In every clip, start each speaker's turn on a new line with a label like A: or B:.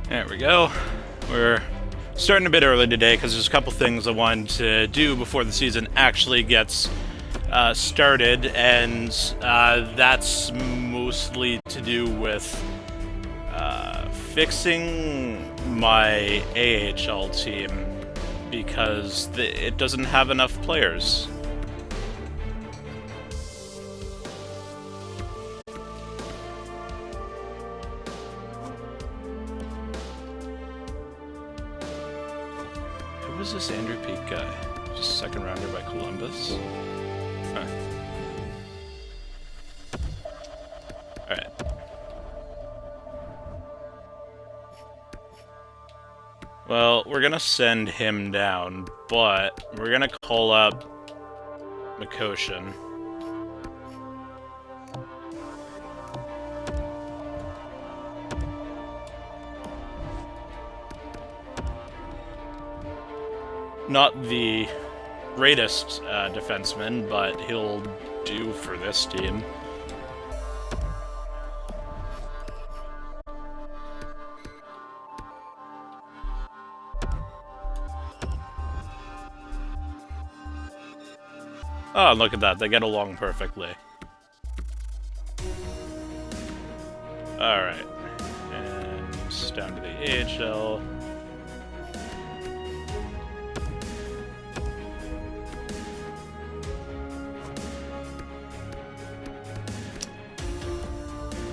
A: There we go. We're starting a bit early today because there's a couple things I wanted to do before the season actually gets started, and that's mostly to do with fixing my AHL team because it doesn't have enough players. Who was this Andrew Peak guy? Just second rounder by Columbus? Huh. Alright. Well, we're gonna send him down, but we're gonna call up Makoshin. Not the greatest defenseman, but he'll do for this team. Oh, look at that. They get along perfectly. Alright. And down to the AHL.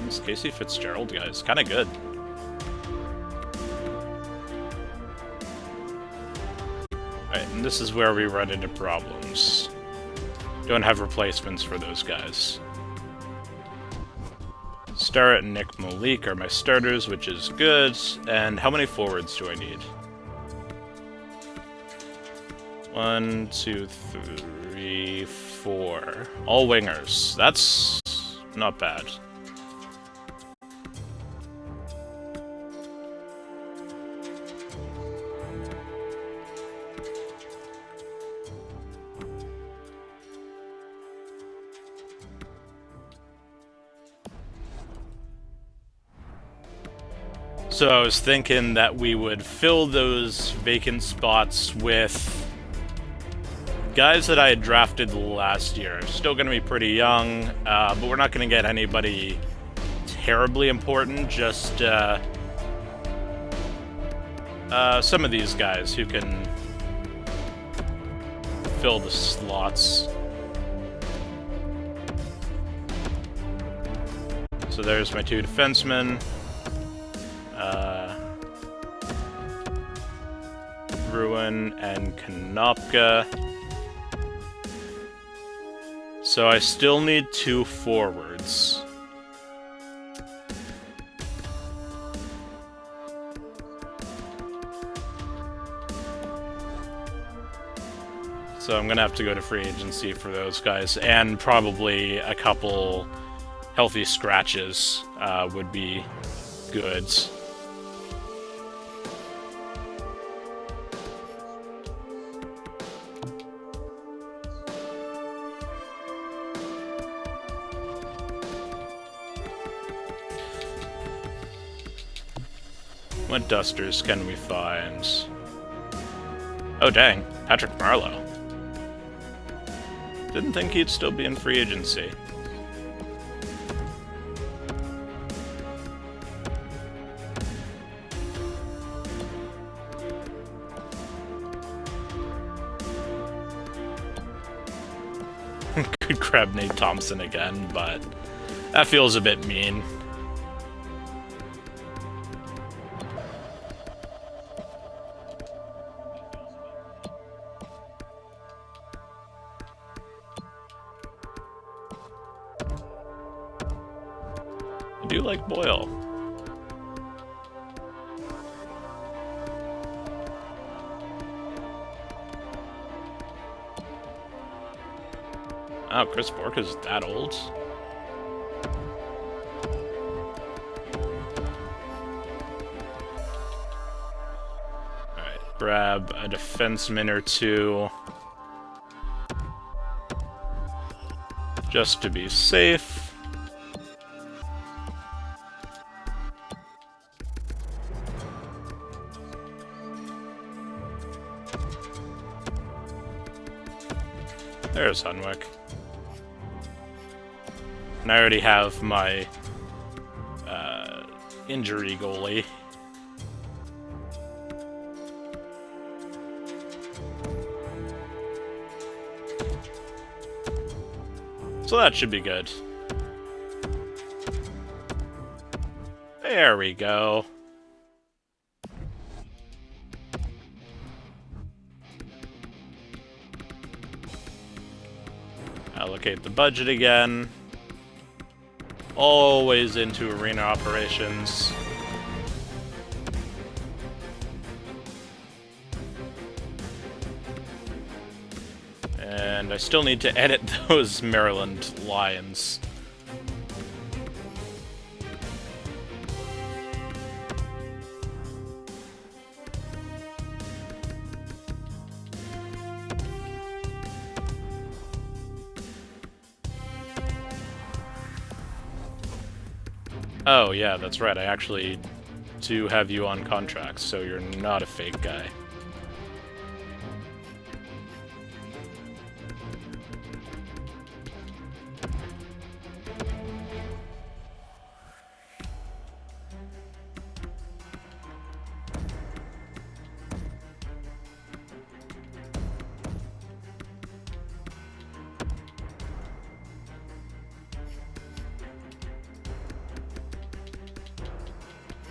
A: This Casey Fitzgerald guy is kind of good. Alright, and this is where we run into problems. Don't have replacements for those guys. Starrett and Nick Malik are my starters, which is good. And how many forwards do I need? 1, 2, 3, 4. All wingers. That's not bad. So I was thinking that we would fill those vacant spots with guys that I had drafted last year. Still going to be pretty young, but we're not going to get anybody terribly important, just some of these guys who can fill the slots. So there's my two defensemen. Ruin and Konopka. So I still need 2 forwards. So I'm gonna have to go to free agency for those guys, and probably a couple healthy scratches would be good. What dusters can we find? Oh dang, Patrick Marleau. Didn't think he'd still be in free agency. Could grab Nate Thompson again, but that feels a bit mean. I do like Boyle. Oh, Chris Bork is that old? Alright, grab a defenseman or two. Just to be safe. There's Hunwick. And I already have my injury goalie. So that should be good. There we go. Allocate the budget again. Always into arena operations. And I still need to edit those Maryland Lions. Oh, yeah, that's right. I actually do have you on contracts, so you're not a fake guy.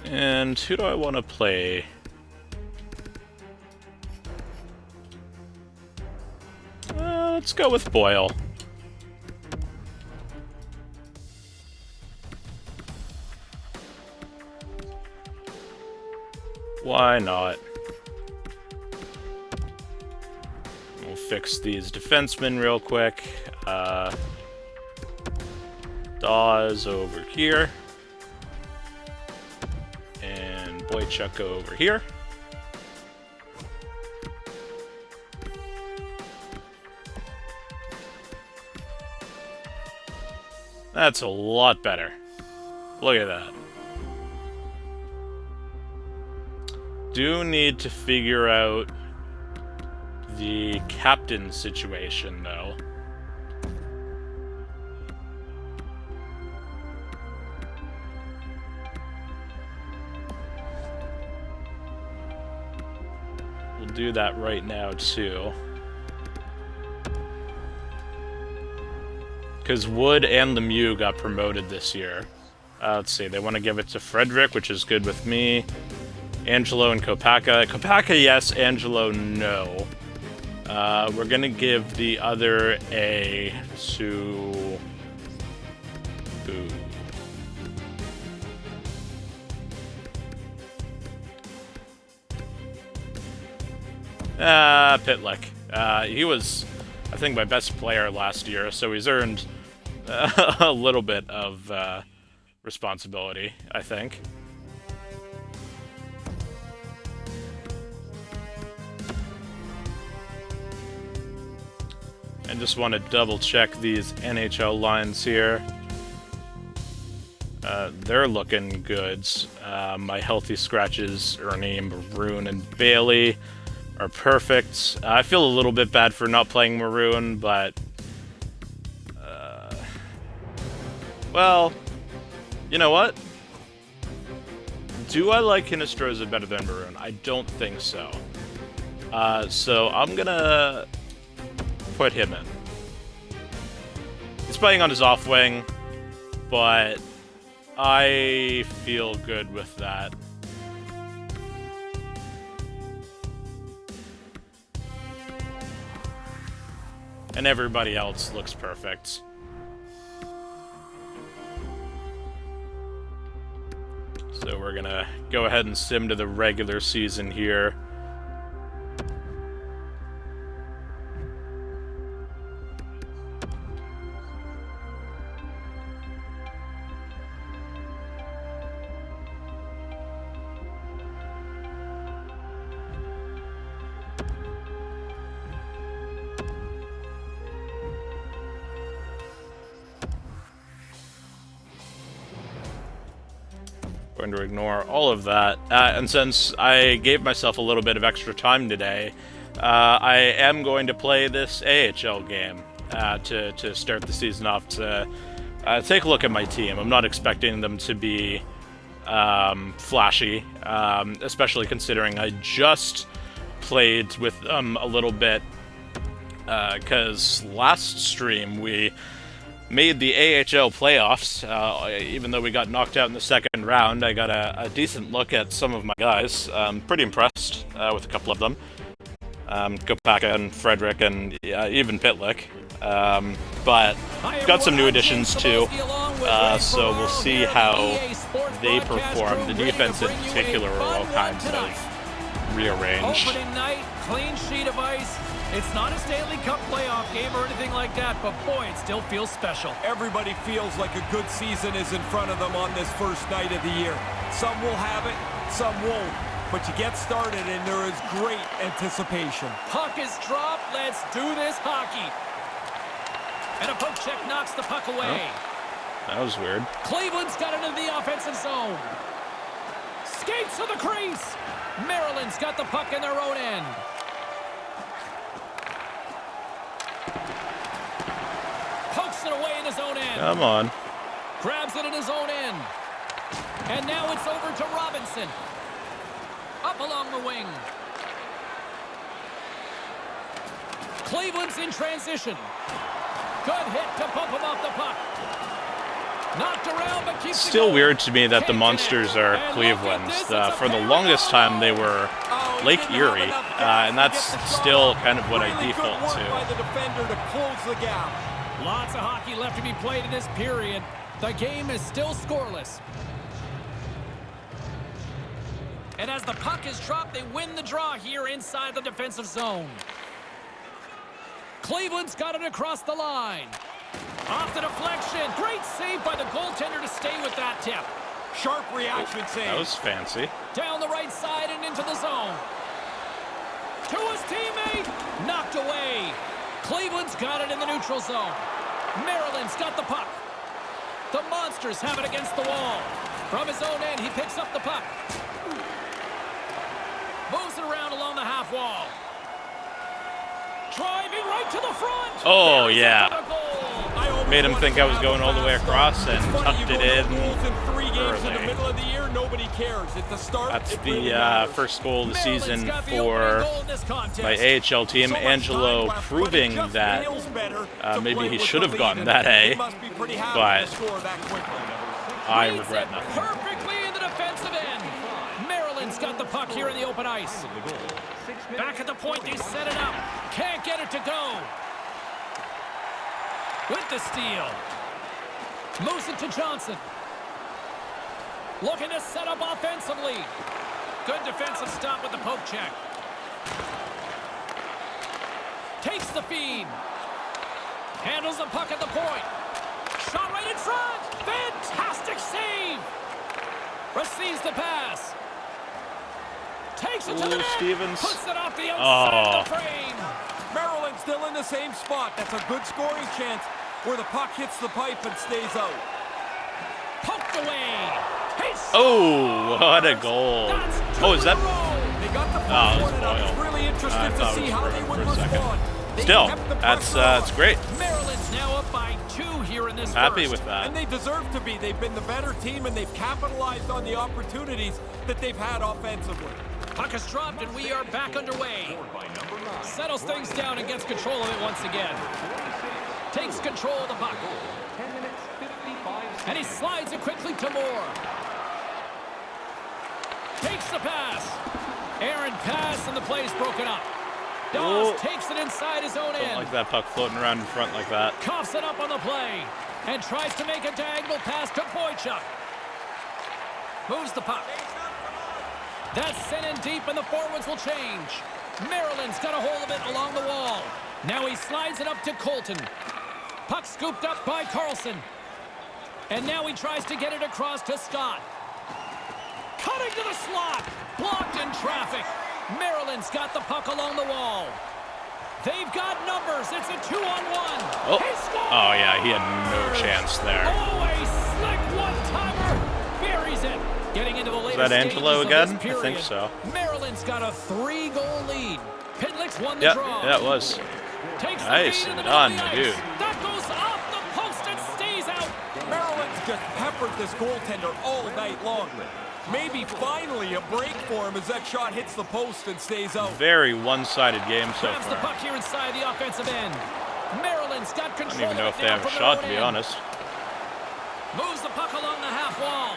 A: And who do I want to play? Let's go with Boyle. Why not? We'll fix these defensemen real quick. Dawes over here. Boychuk go over here. That's a lot better. Look at that. Do need to figure out the captain situation, though. Do that right now too, because Wood and Lemieux got promoted this year. Let's see, they want to give it to Frederick, which is good with me. Angelo and Kopaka. Kopaka, yes. Angelo, no. We're gonna give the other A to... Ooh. Pitlick. He was, I think, my best player last year, so he's earned a little bit of responsibility, I think. I just want to double-check these NHL lines here. They're looking good. My healthy scratches, Ernie, Maroon, and Bailey are perfect. I feel a little bit bad for not playing Maroon, but... well, you know what? Do I like Hinestroza better than Maroon? I don't think so. So I'm gonna put him in. He's playing on his off wing, but I feel good with that. And everybody else looks perfect. So we're gonna go ahead and sim to the regular season here. Going to ignore all of that. And since I gave myself a little bit of extra time today, I am going to play this AHL game. to start the season off to take a look at my team. I'm not expecting them to be flashy, especially considering I just played with them a little bit, because last stream we made the AHL playoffs. Even though we got knocked out in the second round, I got a decent look at some of my guys. Pretty impressed with a couple of them. Kopaka and Frederick and even Pitlick. But got some new additions too, so we'll see how they perform. The defense in particular are all kinds of rearranged.
B: Opening night, clean sheet of ice. It's not a Stanley Cup playoff game or anything like that, but boy, it still feels special.
C: Everybody feels like a good season is in front of them on this first night of the year. Some will have it, some won't. But you get started and there is great anticipation.
B: Puck is dropped. Let's do this hockey. And a poke check knocks the puck away.
A: Oh, that was weird.
B: Cleveland's got it into the offensive zone. Skates to the crease. Maryland's got the puck in their own end. Pokes it away in his own end.
A: Come on.
B: Grabs it in his own end. And now it's over to Robinson. Up along the wing. Cleveland's in transition. Good hit to pump him off the puck. Knocked around, but keeps
A: Still weird to me that the Monsters are Cleveland. For the longest time, they were Lake Erie, and that's still kind of what I default to.
B: Lots of hockey left to be played in this period. The game is still scoreless. And as the puck is dropped, they win the draw here inside the defensive zone. Cleveland's got it across the line. Off the deflection. Great save by the goaltender to stay with that tip.
C: Sharp reaction save.
A: That was fancy.
B: Down the right side and into the zone. To his teammate. Knocked away. Cleveland's got it in the neutral zone. Maryland's got the puck. The Monsters have it against the wall. From his own end, he picks up the puck. Moves it around along the half wall. Driving right to the front.
A: Oh, yeah. Made him think I was going all the way across and tucked it in early. That's the first goal of the season for my AHL team. Angelo proving that maybe he should have gotten that A, but I regret nothing.
B: Perfectly in the defensive end. Maryland's got the puck here in the open ice. Back at the point, they set it up. Can't get it to go. With the steal. Moves it to Johnson. Looking to set up offensively. Good defensive stop with the poke check. Takes the feed. Handles the puck at the point. Shot right in front. Fantastic save. Receives the pass. Takes it to the net.
A: Stevens.
B: Puts it off the outside of the frame.
C: Maryland's still in the same spot. That's a good scoring chance where the puck hits the pipe and stays out.
B: Poked away.
A: Oh, what a goal. Oh, is that?
C: They got the
A: Oh,
C: I was really interested to see how they would respond.
A: Still, that's great.
B: Maryland's now up by 2 here in this
A: Happy
B: first.
A: with that.
C: And they deserve to be. They've been the better team, and they've capitalized on the opportunities that they've had offensively.
B: Puck is dropped, and we are back underway. Settles things down and gets control of it once again. Takes control of the puck. And he slides it quickly to Moore. Takes the pass. Aaron pass, and the play's broken up. Dawes takes it inside his own end.
A: Don't like that puck floating around in front like that.
B: Coughs it up on the play. And tries to make a diagonal pass to Boychuk. Moves the puck. That's sent in deep, and the forwards will change. Maryland's got a hold of it along the wall. Now he slides it up to Colton. Puck scooped up by Carlson. And now he tries to get it across to Scott. Cutting to the slot. Blocked in traffic. Maryland's got the puck along the wall. They've got numbers. It's a 2-on-1.
A: Oh, oh yeah, he had no chance there.
B: Oh, a slick one-timer. Buries it. Getting into the latest
A: Is that Angelo again? I think so.
B: Maryland's got a 3-goal lead. Pitlick's won the draw.
A: Yeah, it was.
B: Takes the
A: Nice
B: feed in the
A: done,
B: middle of the
A: dude.
B: ice. That goes off the post and stays out.
C: Maryland's just peppered this goaltender all night long. Maybe finally a break for him as that shot hits the post and stays out.
A: Very one-sided game so
B: Grabs the
A: far.
B: puck here inside the offensive end. Maryland's got
A: I
B: control
A: don't even know
B: of
A: if
B: it
A: they
B: now
A: have a
B: from
A: shot, to
B: their
A: be
B: own end.
A: honest.
B: Moves the puck along the half wall.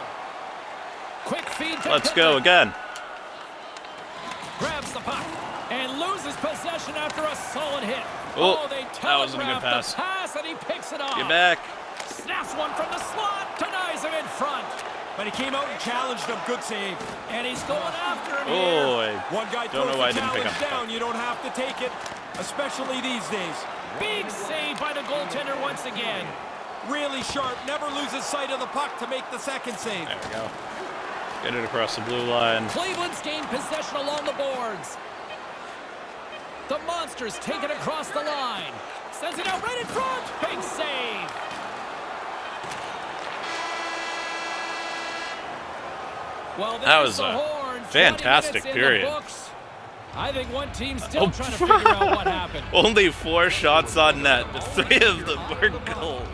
B: Quick feed to
A: Let's
B: Pittman.
A: go again.
B: Grabs the puck and loses possession after a solid hit.
A: Oh,
B: they
A: that wasn't a good
B: telegraphed
A: pass.
B: the pass and he picks it off.
A: Get back.
B: Snaps one from the slot, denies him in front.
C: But he came out and challenged him. Good save.
B: And he's going after him
A: Oh,
B: here.
A: I
C: One guy
A: don't
C: throws
A: know why I
C: the
A: didn't pick
C: challenge
A: up the
C: down.
A: puck.
C: You don't have to take it, especially these days.
B: Big save by the goaltender once again.
C: Really sharp. Never loses sight of the puck to make the second save.
A: There we go. Get it across the blue line.
B: Cleveland's gained possession along the boards. The Monsters take it across the line. Sends it out right in front. Big save. Well,
A: That was
B: the
A: a
B: horn. 20
A: fantastic
B: minutes in the
A: period.
B: books. I think one team's still trying to figure out what happened.
A: Only 4 shots on net, but 3 of them were goals.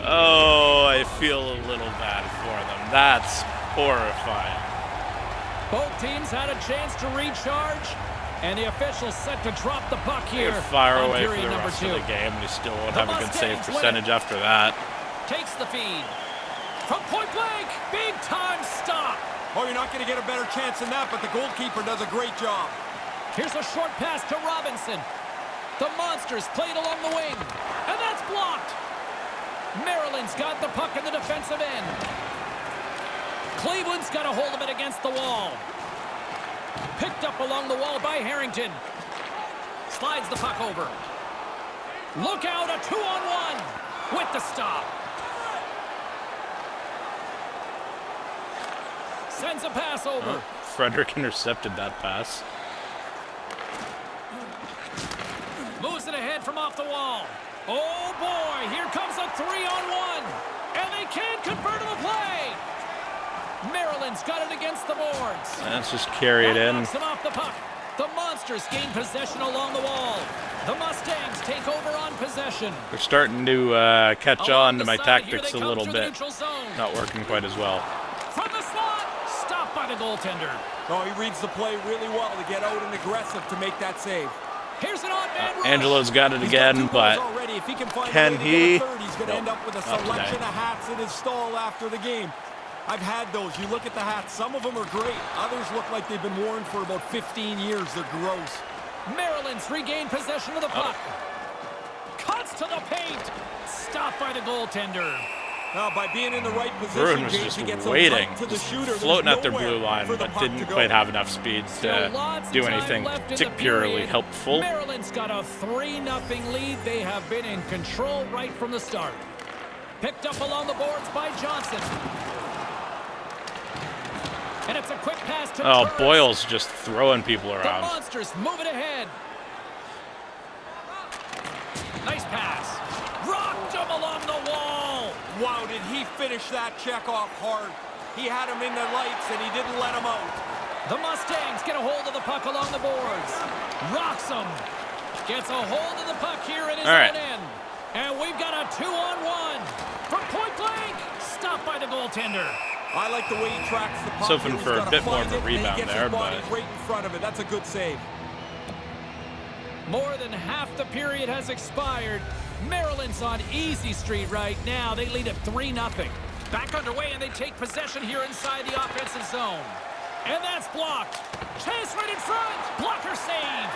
A: Oh, I feel a little bad for them. That's horrifying.
B: Both teams had a chance to recharge, and the officials set to drop the puck here.
A: You're far
B: on
A: away for
B: period
A: the
B: number
A: rest
B: 2.
A: of the game. We still won't
B: The
A: have a good save
B: Mustangs win
A: percentage after that.
B: Takes the feed. From point blank, big time stop.
C: Oh, you're not going to get a better chance than that, but the goalkeeper does a great job.
B: Here's a short pass to Robinson. The Monsters played along the wing, and that's blocked. Maryland's got the puck in the defensive end. Cleveland's got a hold of it against the wall. Picked up along the wall by Harrington. Slides the puck over. Look out, a 2-on-1 with the stop. Sends a pass over.
A: Frederick intercepted that pass.
B: Moves it ahead from off the wall. Oh boy, here comes a 3-on-1. And they can't convert on the play. Maryland's got it against the boards.
A: Let's just carry it
B: That
A: in.
B: knocks him off the puck. The Monsters gain possession along the wall. The Mustangs take over on possession.
A: We're starting to catch
B: Along
A: on to
B: the
A: my
B: side, here
A: tactics
B: they
A: a
B: come
A: little
B: through the
A: bit.
B: neutral zone.
A: Not working quite as well.
B: From the slot, stopped by the goaltender.
C: Oh, he reads the play really well to get out and aggressive to make that save.
B: Here's an odd man rush.
A: Angelo's got it
C: He's got 2
A: again,
C: goals
A: but
C: already. If he can find
A: can
C: a way to
A: he?
C: get a third, he's going to end up with a
A: Not
C: selection
A: today.
C: of hats in his stall after the game. I've had those. You look at the hats. Some of them are great. Others look like they've been worn for about 15 years. They're gross.
B: Maryland's regained possession of the puck. Cuts to the paint. Stopped by the goaltender.
C: Now, by being in the right position,
A: Bruin was
C: James,
A: just
C: he gets
A: waiting,
C: to the
A: just
C: shooter. There's
A: floating at their
C: nowhere
A: blue line,
C: for the
A: but
C: puck
A: didn't
C: to go.
A: quite have enough speed
B: Still
A: to
B: lots of
A: do
B: time
A: anything
B: left in the
A: particularly
B: period.
A: helpful.
B: Maryland's got a 3-0 lead. They have been in control right from the start. Picked up along the boards by Johnson. And it's a quick pass to
A: Oh,
B: Turris.
A: Boyle's just throwing people
B: The
A: around.
B: Monsters move it ahead. Nice pass. Rocked him along the wall.
C: Wow, did he finish that check off hard. He had him in the lights, and he didn't let him out.
B: The Mustangs get a hold of the puck along the boards. Rocks him. Gets a hold of the puck here in his
A: All right.
B: own end. And we've got a 2-on-1. From point blank. Stopped by the goaltender.
C: I like the way he tracks the puck.
A: Hoping
C: He's
A: for a
C: gotta
A: bit more
C: find
A: of a
C: it, and he
A: rebound
C: gets his
A: there,
C: body
A: but-
C: right in front of it. That's a good save.
B: More than half the period has expired. Maryland's on easy street right now. They lead at 3-0. Back underway, and they take possession here inside the offensive zone. And that's blocked. Chase right in front. Blocker save.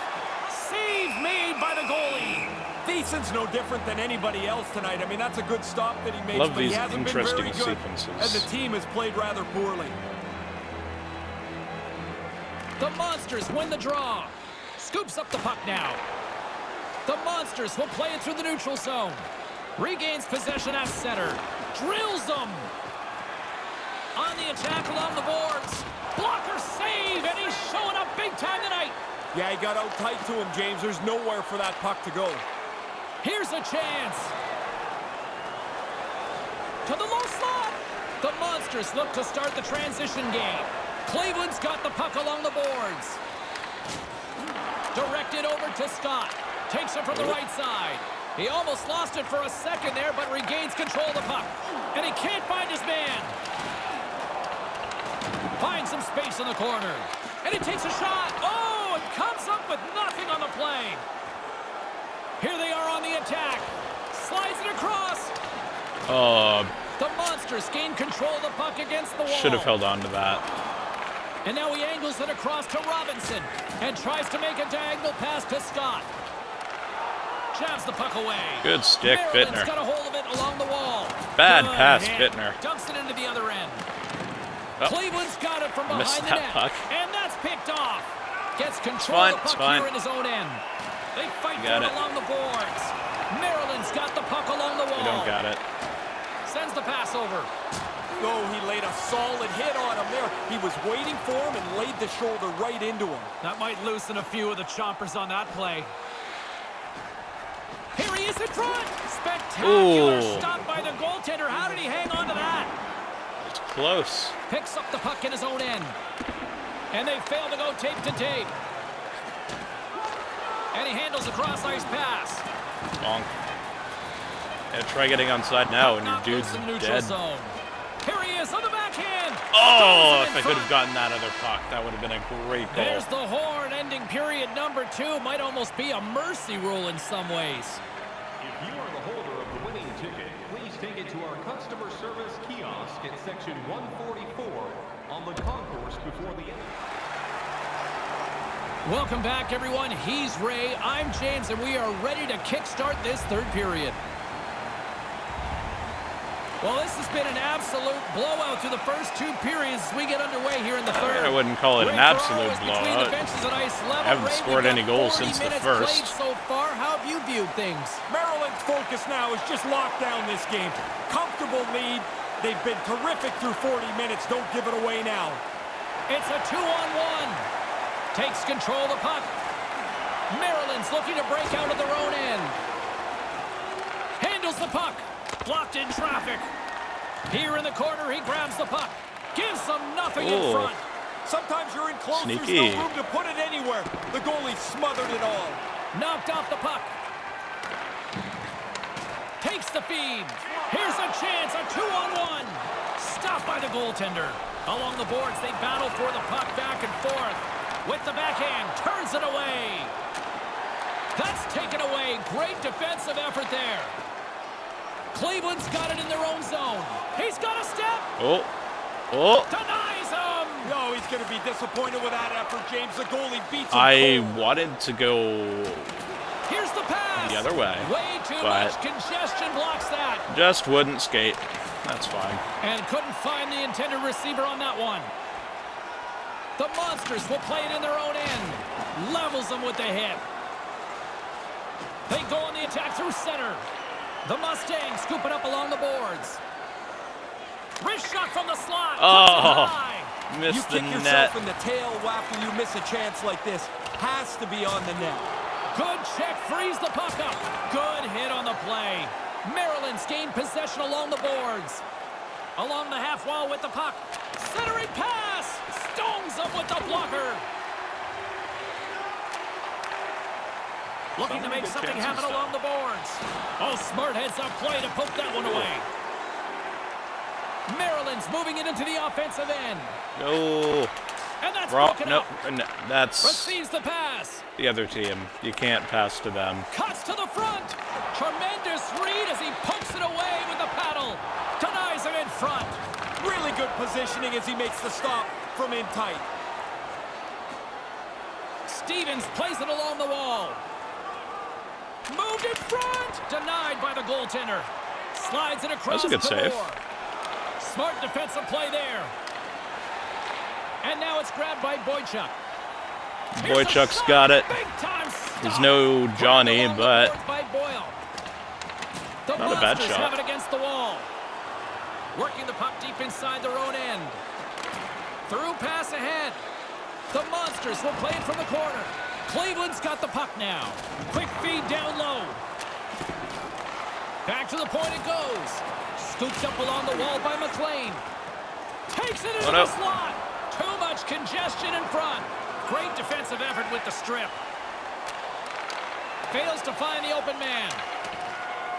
B: Save made by the goalie.
C: Thiessen's no different than anybody else tonight. I mean, that's a good stop that he makes,
A: Love
C: but he
A: these
C: hasn't been
A: interesting
C: very good,
A: sequences.
C: and the team has played rather poorly.
B: The Monsters win the draw. Scoops up the puck now. The Monsters will play it through the neutral zone. Regains possession at center. Drills them. On the attack along the boards. Blocker save, and he's showing up big time tonight.
C: Yeah, he got out tight to him, James. There's nowhere for that puck to go.
B: Here's a chance. To the low slot. The Monsters look to start the transition game. Cleveland's got the puck along the boards. Directed over to Scott. Takes it from the right side. He almost lost it for a second there, but regains control of the puck. And he can't find his man. Finds some space in the corner. And he takes a shot. Oh, it comes up with nothing on the play. Here they are on the attack. Slides it across. The Monsters gain control of the puck against the wall.
A: Should have held on to that.
B: And now he angles it across to Robinson and tries to make a diagonal pass to Scott. Jabs the puck away.
A: Good stick,
B: Maryland's
A: Bittner.
B: got a hold of it along the wall.
A: Bad
B: Good
A: pass,
B: hit.
A: Bittner.
B: Dumps it into the other end.
A: Oh.
B: Cleveland's got it from
A: Missed
B: behind the
A: that
B: net.
A: puck.
B: And that's picked off. Gets control of the puck here in his own end. They fight for it along the boards. Maryland's got the puck along the wall.
A: We don't got it.
B: Sends the pass over.
C: Oh, he laid a solid hit on him there. He was waiting for him and laid the shoulder right into him.
B: That might loosen a few of the chompers on that play. Here he is in front. Spectacular stop by the goaltender. How did he hang on to that?
A: It's close.
B: Picks up the puck in his own end. And they fail to go tape to tape. And he handles a cross-ice pass.
A: Bonk. Yeah, try getting onside now and your dude's
B: in the neutral
A: dead.
B: zone. Here he is on the backhand.
A: Oh,
B: Goes
A: if
B: in
A: I could have
B: front.
A: gotten that other puck, that would have been a great goal.
B: There's the horn ending period number 2. Might almost be a mercy rule in some ways.
D: If you are the holder of the winning ticket, please take it to our customer service kiosk at section 144 on the concourse before the end.
B: Welcome back, everyone. He's Ray, I'm James, and we are ready to kickstart this third period. Well, this has been an absolute blowout through the first 2 periods as we get underway here in the third.
A: I wouldn't call it an absolute blowout.
B: Haven't
A: scored any goals since the first.
B: So far, how have you viewed things?
C: Maryland's focus now is just lock down this game. Comfortable lead. They've been terrific through 40 minutes. Don't give it away now.
B: It's a 2-on-1. Takes control of the puck. Maryland's looking to break out of their own end. Handles the puck. Blocked in traffic. Here in the corner, he grabs the puck. Gives them nothing in front.
C: Sometimes you're in close,
A: Sneaky.
C: there's no room to put it anywhere. The goalie smothered it all.
B: Knocked off the puck. Takes the feed. Here's a chance, a 2-on-1. Stopped by the goaltender. Along the boards, they battle for the puck back and forth. With the backhand, turns it away. That's taken away. Great defensive effort there. Cleveland's got it in their own zone. He's got a step. Denies him.
C: No, he's going to be disappointed with that effort, James. The goalie beats him
A: I
C: cold.
A: wanted to go
B: Here's the pass.
A: the other way,
B: Way too
A: but
B: much congestion blocks that.
A: just wouldn't skate. That's fine.
B: And couldn't find the intended receiver on that one. The Monsters will play it in their own end. Levels them with the hit. They go on the attack through center. The Mustangs scoop it up along the boards. Wrist shot from the slot.
A: Oh,
C: You
A: missed the
C: kick
A: net.
C: yourself in the tail after you miss a chance like this. Has to be on the net.
B: Good check, frees the puck up. Good hit on the play. Maryland's gained possession along the boards. Along the half wall with the puck. Centering pass. Stones them with the blocker. Looking to make something happen along the boards. Oh, smart heads up play to poke that one away. Maryland's moving it into the offensive end.
A: No.
B: And that's
A: Wrong.
B: broken
A: No,
B: up.
A: that's
B: Receives the pass.
A: the other team. You can't pass to them.
B: Cuts to the front. Tremendous read as he pokes it away with the paddle. Denies it in front.
C: Really good positioning as he makes the stop from in tight.
B: Stevens plays it along the wall. Moved in front. Denied by the goaltender. Slides it across
A: That's a good
B: to
A: save.
B: Moore. Smart defensive play there. And now it's grabbed by Boychuk. Here's a
A: Boychuk's
B: shot.
A: got it.
B: Big time stop.
A: He's no Johnny,
B: Along the
A: but
B: boards by Boyle. The
A: not a bad
B: Monsters
A: shot.
B: have it against the wall. Working the puck deep inside their own end. Through pass ahead. The Monsters will play it from the corner. Cleveland's got the puck now. Quick feed down low. Back to the point it goes. Scooped up along the wall by McLean. Takes it into the slot. Too much congestion in front. Great defensive effort with the strip. fails to find the open man.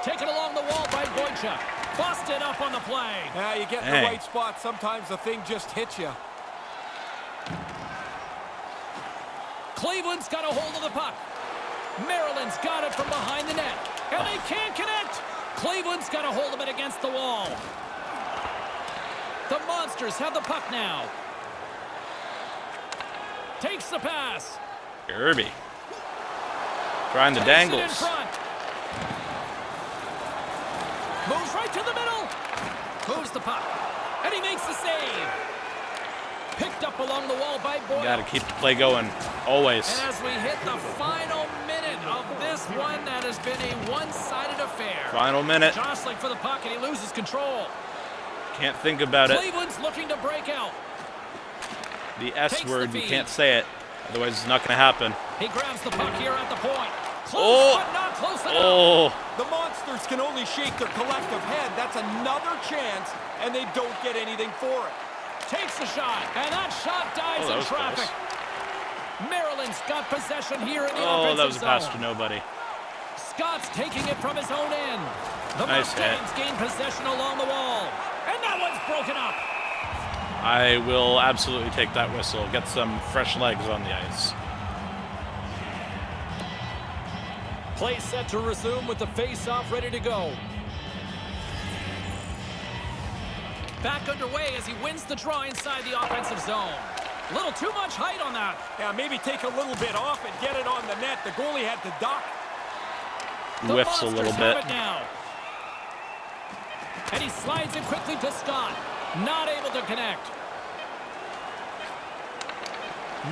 B: Taken along the wall by Boychuk. Busted up on the play.
C: Now you get in the right spot. Sometimes the thing just hits you.
B: Cleveland's got a hold of the puck. Maryland's got it from behind the net. And they can't connect. Cleveland's got a hold of it against the wall. The Monsters have the puck now. Takes the pass.
A: Kirby. Trying the
B: Takes it in
A: dangles.
B: front. Moves right to the middle. Moves the puck. And he makes the save. Picked up along the wall by Boyle.
A: Got to keep the play going, always.
B: And as we hit the final minute of this one, that has been a one-sided affair.
A: Final minute.
B: Jostling for the puck, and he loses control.
A: Can't think about it.
B: Cleveland's looking to break out.
A: The S
B: Takes
A: word,
B: the
A: you
B: feed.
A: can't say it. Otherwise, it's not going to happen.
B: He grabs the puck here at the point. Close,
A: Oh!
B: but not close enough.
A: Oh!
C: The Monsters can only shake their collective head. That's another chance, and they don't get anything for it.
B: Takes the shot, and that shot dives
A: that
B: in
A: was
B: traffic.
A: close.
B: Maryland's got possession here in the
A: Oh,
B: offensive
A: that was a pass
B: zone.
A: to nobody.
B: Scott's taking it from his own end. The
A: Nice
B: Mustangs gain possession along the wall. And that one's broken up.
A: I will absolutely take that whistle. Get some fresh legs on the ice.
B: Play set to resume with the face-off ready to go. Back underway as he wins the draw inside the offensive zone. A little too much height on that.
C: Yeah, maybe take a little bit off and get it on the net. The goalie had to duck.
B: The
A: Whiffs a
B: Monsters
A: little
B: have
A: bit.
B: it now. And he slides it quickly to Scott. Not able to connect.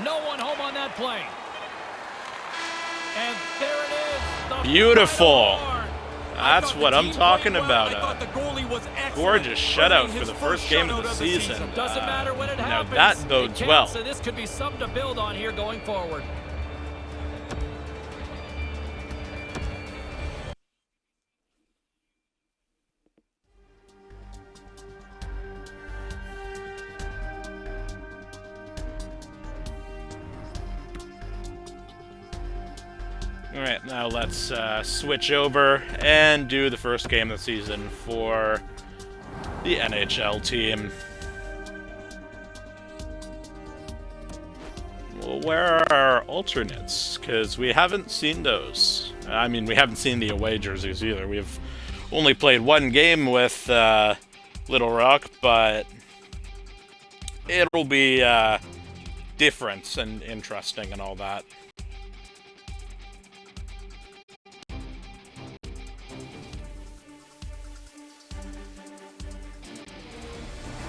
B: No one home on that play. And there it is. The
A: Beautiful.
B: final score.
A: That's what I'm talking about.
C: I thought the goalie was excellent.
A: Gorgeous shutout
C: Earning
A: for
C: his
A: the first game of the season.
B: Doesn't matter when it
A: Now
B: happens.
A: that bodes
B: It
A: well.
B: counts, and this could be something to build on here going forward.
A: All right, now let's switch over and do the first game of the season for the NHL team. Well, where are our alternates? Because we haven't seen those. I mean, we haven't seen the away jerseys either. We've only played one game with Little Rock, but it'll be different and interesting and all that.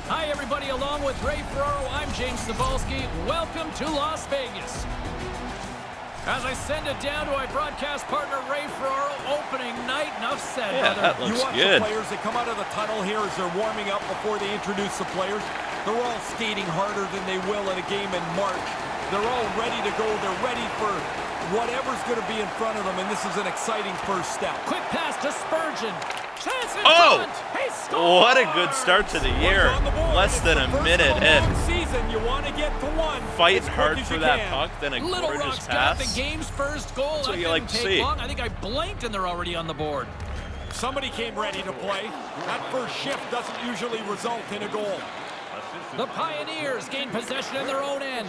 B: Hi, everybody. Along with Ray Ferraro, I'm James Cebulski. Welcome to Las Vegas. As I send it down to my broadcast partner, Ray Ferraro, opening night. Enough said,
A: Yeah,
B: brother.
A: that
C: You
A: looks
C: watch
A: good.
C: the players that come out of the tunnel here as they're warming up before they introduce the players. They're all skating harder than they will in a game in March. They're all ready to go. They're ready for whatever's going to be in front of them, and this is an exciting first step.
B: Quick pass to Spurgeon. Chance in
A: Oh!
B: front. He scores!
A: What a good start to the year.
C: One's on the board.
A: Less
C: It's
A: than
C: the
A: a
C: first
A: minute
C: of a
A: in.
C: long season. You want to get to one.
A: Fighting
C: as quick
A: hard
C: as
A: for
C: you
A: that
C: can.
A: puck, then a
B: Little
A: gorgeous
B: Rock's got the
A: pass.
B: game's first goal.
A: That's what
B: That
A: you like
B: didn't
A: to
B: take
A: see.
B: long. I think I blinked and they're already on the board.
C: Somebody came ready to play. That first shift doesn't usually result in a goal.
B: The Pioneers gain possession in their own end.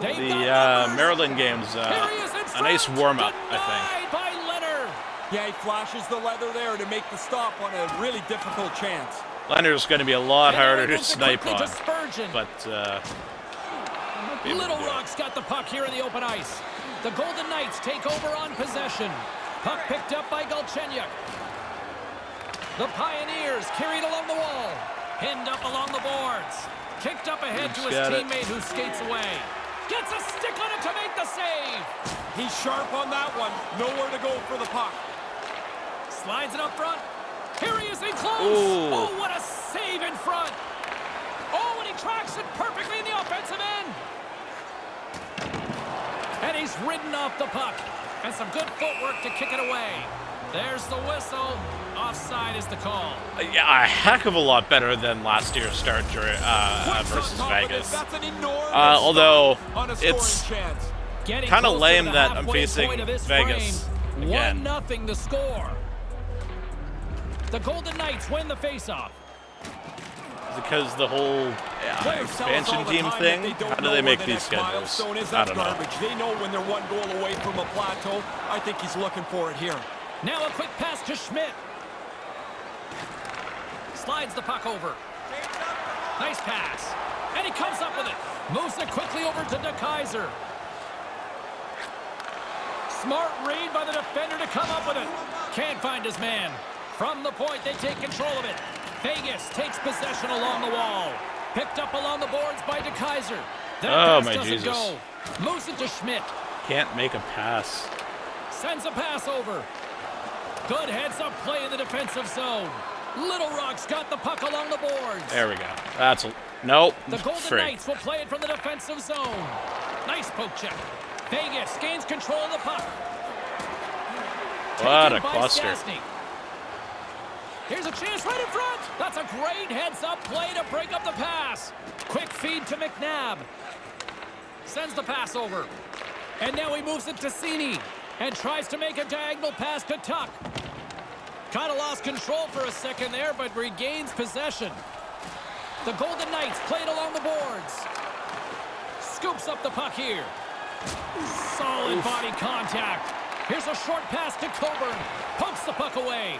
B: They've
A: The
B: got numbers.
A: Maryland game's
B: Here he is in
A: a
B: front.
A: nice warm-up, I
B: Denied by Leonard.
C: Yeah, he flashes the leather there to make the stop on a really difficult chance.
A: think. Leonard's going to be a lot harder to snipe
B: quickly
A: on,
B: to Spurgeon.
A: but
B: Little Rock's got the puck here in the open ice. The Golden Knights take over on possession. Puck picked up by Galchenyuk. The Pioneers carried along the wall. Pinned up along the boards. Kicked up ahead to his
A: got it.
B: teammate who skates away. Gets a stick on it to make the save.
C: He's sharp on that one. Nowhere to go for the puck.
B: Slides it up front. Here he is in close.
A: Ooh.
B: Oh, what a save in front. Oh, and he tracks it perfectly in the offensive end. And he's ridden off the puck. And some good footwork to kick it away. There's the whistle. Offside is the call.
A: yeah, a heck of a lot better than last year's start
C: Puts
A: versus
C: on top of
A: Vegas.
C: this. That's an enormous
A: Although
C: stop on a scoring
A: it's
C: chance.
B: Getting
A: Kind of
B: closer
A: lame
B: to the
A: that I'm
B: halfway
A: facing
B: point of this
A: Vegas
B: frame.
A: again.
B: 1-0 the score. The Golden Knights win the faceoff.
A: Because the whole expansion team thing, how do they make these schedules? I don't know.
C: They know when they're one goal away from a plateau. I think he's looking for it here.
B: Now a quick pass to Schmidt. Slides the puck over. Nice pass. And he comes up with it. Moves it quickly over to De Keyser. Smart read by the defender to come up with it. Can't find his man. From the point, they take control of it. Vegas takes possession along the wall. Picked up along the boards by De Keyser. That pass
A: my
B: doesn't
A: Jesus.
B: go. Moves it to Schmidt.
A: Can't make a pass.
B: Sends a pass over. Good heads-up play in the defensive zone. Little Rock's got the puck along the boards.
A: There we go. That's a... Nope.
B: The Golden
A: Frick.
B: Knights will play it from the defensive zone. Nice poke check. Vegas gains control of the puck.
A: What
B: Taken
A: a
B: by
A: cluster.
B: Stastny. Here's a chance right in front. That's a great heads-up play to break up the pass. Quick feed to McNabb. Sends the pass over. And now he moves it to Cini. And tries to make a diagonal pass to Tuck. Kind of lost control for a second there, but regains possession. The Golden Knights play it along the boards. Scoops up the puck here. Solid body contact. Here's a short pass to Coburn. Pokes the puck away.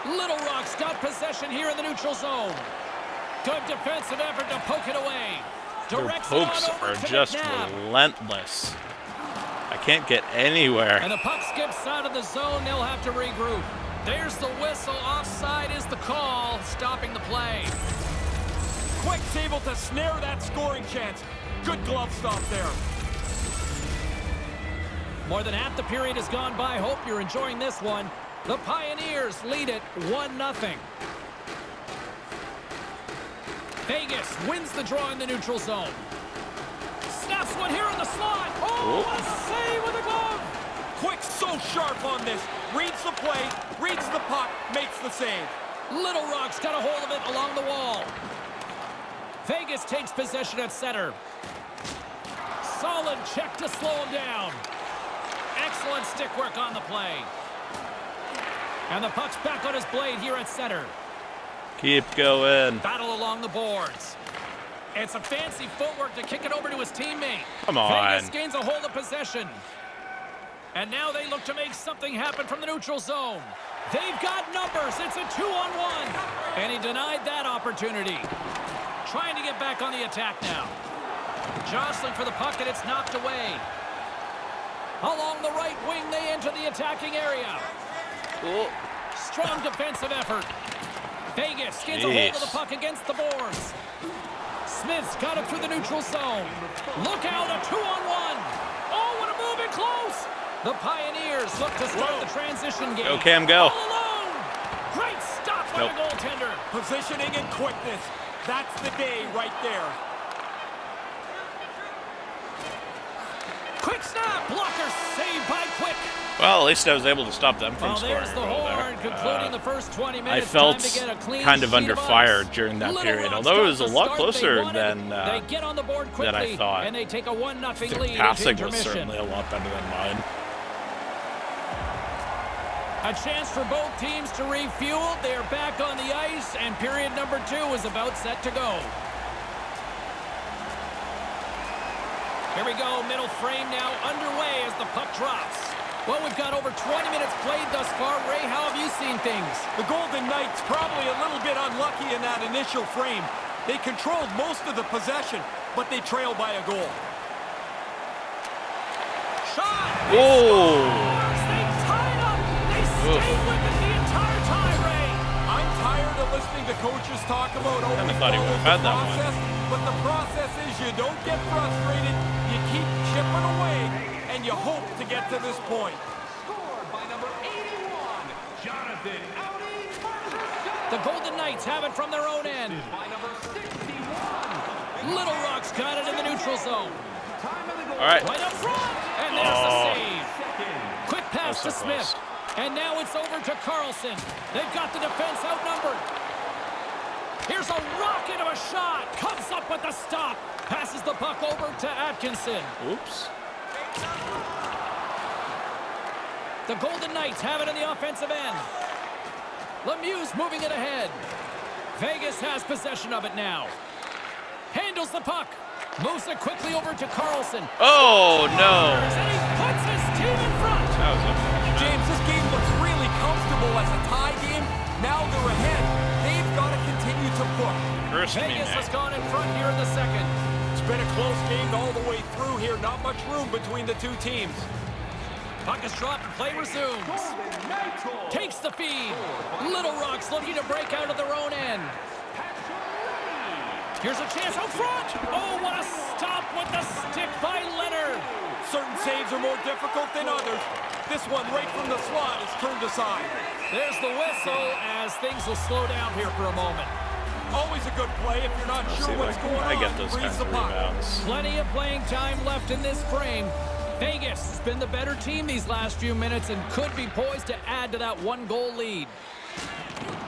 B: Little Rock's got possession here in the neutral zone. Good defensive effort to poke it away.
A: Their
B: Directs
A: pokes
B: it on over
A: are
B: to
A: just
B: McNabb.
A: relentless. I can't get anywhere.
B: And the puck skips out of the zone. They'll have to regroup. There's the whistle. Offside is the call, stopping the play.
C: Quick's able to snare that scoring chance. Good glove stop there.
B: More than half the period has gone by. Hope you're enjoying this one. The Pioneers lead it 1-0. Vegas wins the draw in the neutral zone. Snaps one here in the slot. Oh, a save with a glove.
C: Quick's so sharp on this. Reads the play, reads the puck, makes the save.
B: Little Rock's got a hold of it along the wall. Vegas takes possession at center. Solid check to slow him down. Excellent stick work on the play. And the puck's back on his blade here at center.
A: Keep going.
B: Battle along the boards. It's a fancy footwork to kick it over to his teammate.
A: Come on.
B: Vegas gains a hold of possession. And now they look to make something happen from the neutral zone. They've got numbers. It's a 2-on-1. And he denied that opportunity. Trying to get back on the attack now. Jostling for the puck, and it's knocked away. Along the right wing, they enter the attacking area. Strong defensive effort. Vegas gets a hold of the puck against the boards. Smith's got it through the neutral zone. Look out, a 2-on-1. Oh, what a move in close. The Pioneers look to start the transition game.
A: Go, Cam, go.
B: All alone. Great stop by the goaltender.
C: Positioning and quickness. That's the day right there.
B: Quick snap. Blocker saved by Quick.
A: Well, at least I was able to stop them from
B: Well,
A: scoring
B: there's the
A: a goal
B: horn,
A: there.
B: concluding the first 20
A: I
B: minutes.
A: felt
B: Time to get a clean
A: kind of
B: sheet
A: under
B: ice.
A: fire during that
B: Little
A: period,
B: Rock's
A: although it
B: got
A: was a
B: the
A: lot
B: start they
A: closer
B: wanted.
A: than
B: They get on the board quickly,
A: I thought.
B: and they take a 1-0
A: Their
B: lead into
A: passing was
B: intermission.
A: certainly a lot better than mine.
B: A chance for both teams to refuel. They are back on the ice, and period number 2 is about set to go. Here we go, middle frame now underway as the puck drops. Well, we've got over 20 minutes played thus far. Ray, how have you seen things?
C: The Golden Knights probably a little bit unlucky in that initial frame. They controlled most of the possession, but they trail by a goal.
B: Shot!
A: Oh!
B: They tied up! They stayed with it the entire time, Ray!
C: I'm tired of listening to coaches talk about
A: I thought he would have had that one.
C: process, but the process is you don't get frustrated, you keep chipping away, and you hope to get to this point.
D: Scored by number 81, Jonathan Audi Marchessault.
B: The Golden Knights have it from their own end.
D: By number 61.
B: Little Rock's got it in the neutral zone.
D: Time of the goal.
A: All right.
B: Right up front! And there's the save.
D: Second.
B: Quick pass to
A: so
B: Smith.
A: close.
B: And now it's over to Carlson. They've got the defense outnumbered. Here's a rocket of a shot. Comes up with the stop. Passes the puck over to Atkinson.
A: Oops.
B: The Golden Knights have it in the offensive end. Lemieux's moving it ahead. Vegas has possession of it now. Handles the puck. Moves it quickly over to Carlson.
A: Oh, no.
B: And he puts his team in front.
A: That was unfortunate.
C: James, this game looks really comfortable as a tie game. Now they're ahead. They've got to continue to push.
A: Cursed me,
B: Vegas
A: Nick.
B: has gone in front here in the second.
C: It's been a close game all the way through here. Not much room between the two teams.
B: Puck is dropped and play resumes. Takes the feed. Little Rock's looking to break out of their own end. Here's a chance out front. Oh, what a stop with the stick by Leonard.
C: Certain saves are more difficult than others. This one right from the slot is turned aside.
B: There's the whistle as things will slow down here for a moment.
C: Always a good play if you're not sure what's going on.
A: I get those
C: Freeze
A: kinds
C: the
A: of
C: puck.
A: rebounds.
B: Plenty of playing time left in this frame. Vegas has been the better team these last few minutes and could be poised to add to that one-goal lead.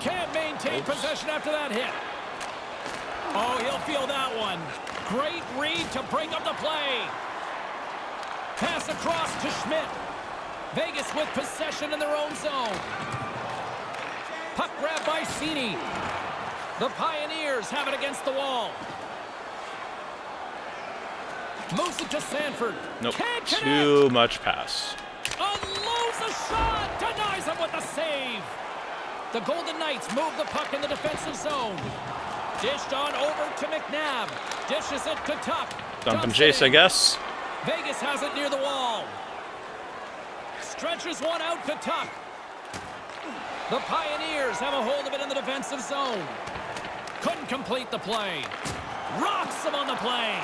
B: Can't maintain possession after that hit. Oh, he'll feel that one. Great read to break up the play. Pass across to Schmidt. Vegas with possession in their own zone. Puck grab by Cini. The Pioneers have it against the wall. Moves it to Sanford.
A: Nope.
B: Can't connect.
A: Too much pass.
B: Unloads the shot. Denies him with the save. The Golden Knights move the puck in the defensive zone. Dished on over to McNabb. Dishes it to Tuck.
A: Dump and
B: Dumps
A: chase,
B: it
A: I
B: in.
A: guess.
B: Vegas has it near the wall. Stretches one out to Tuck. The Pioneers have a hold of it in the defensive zone. Couldn't complete the play. Rocks him on the play.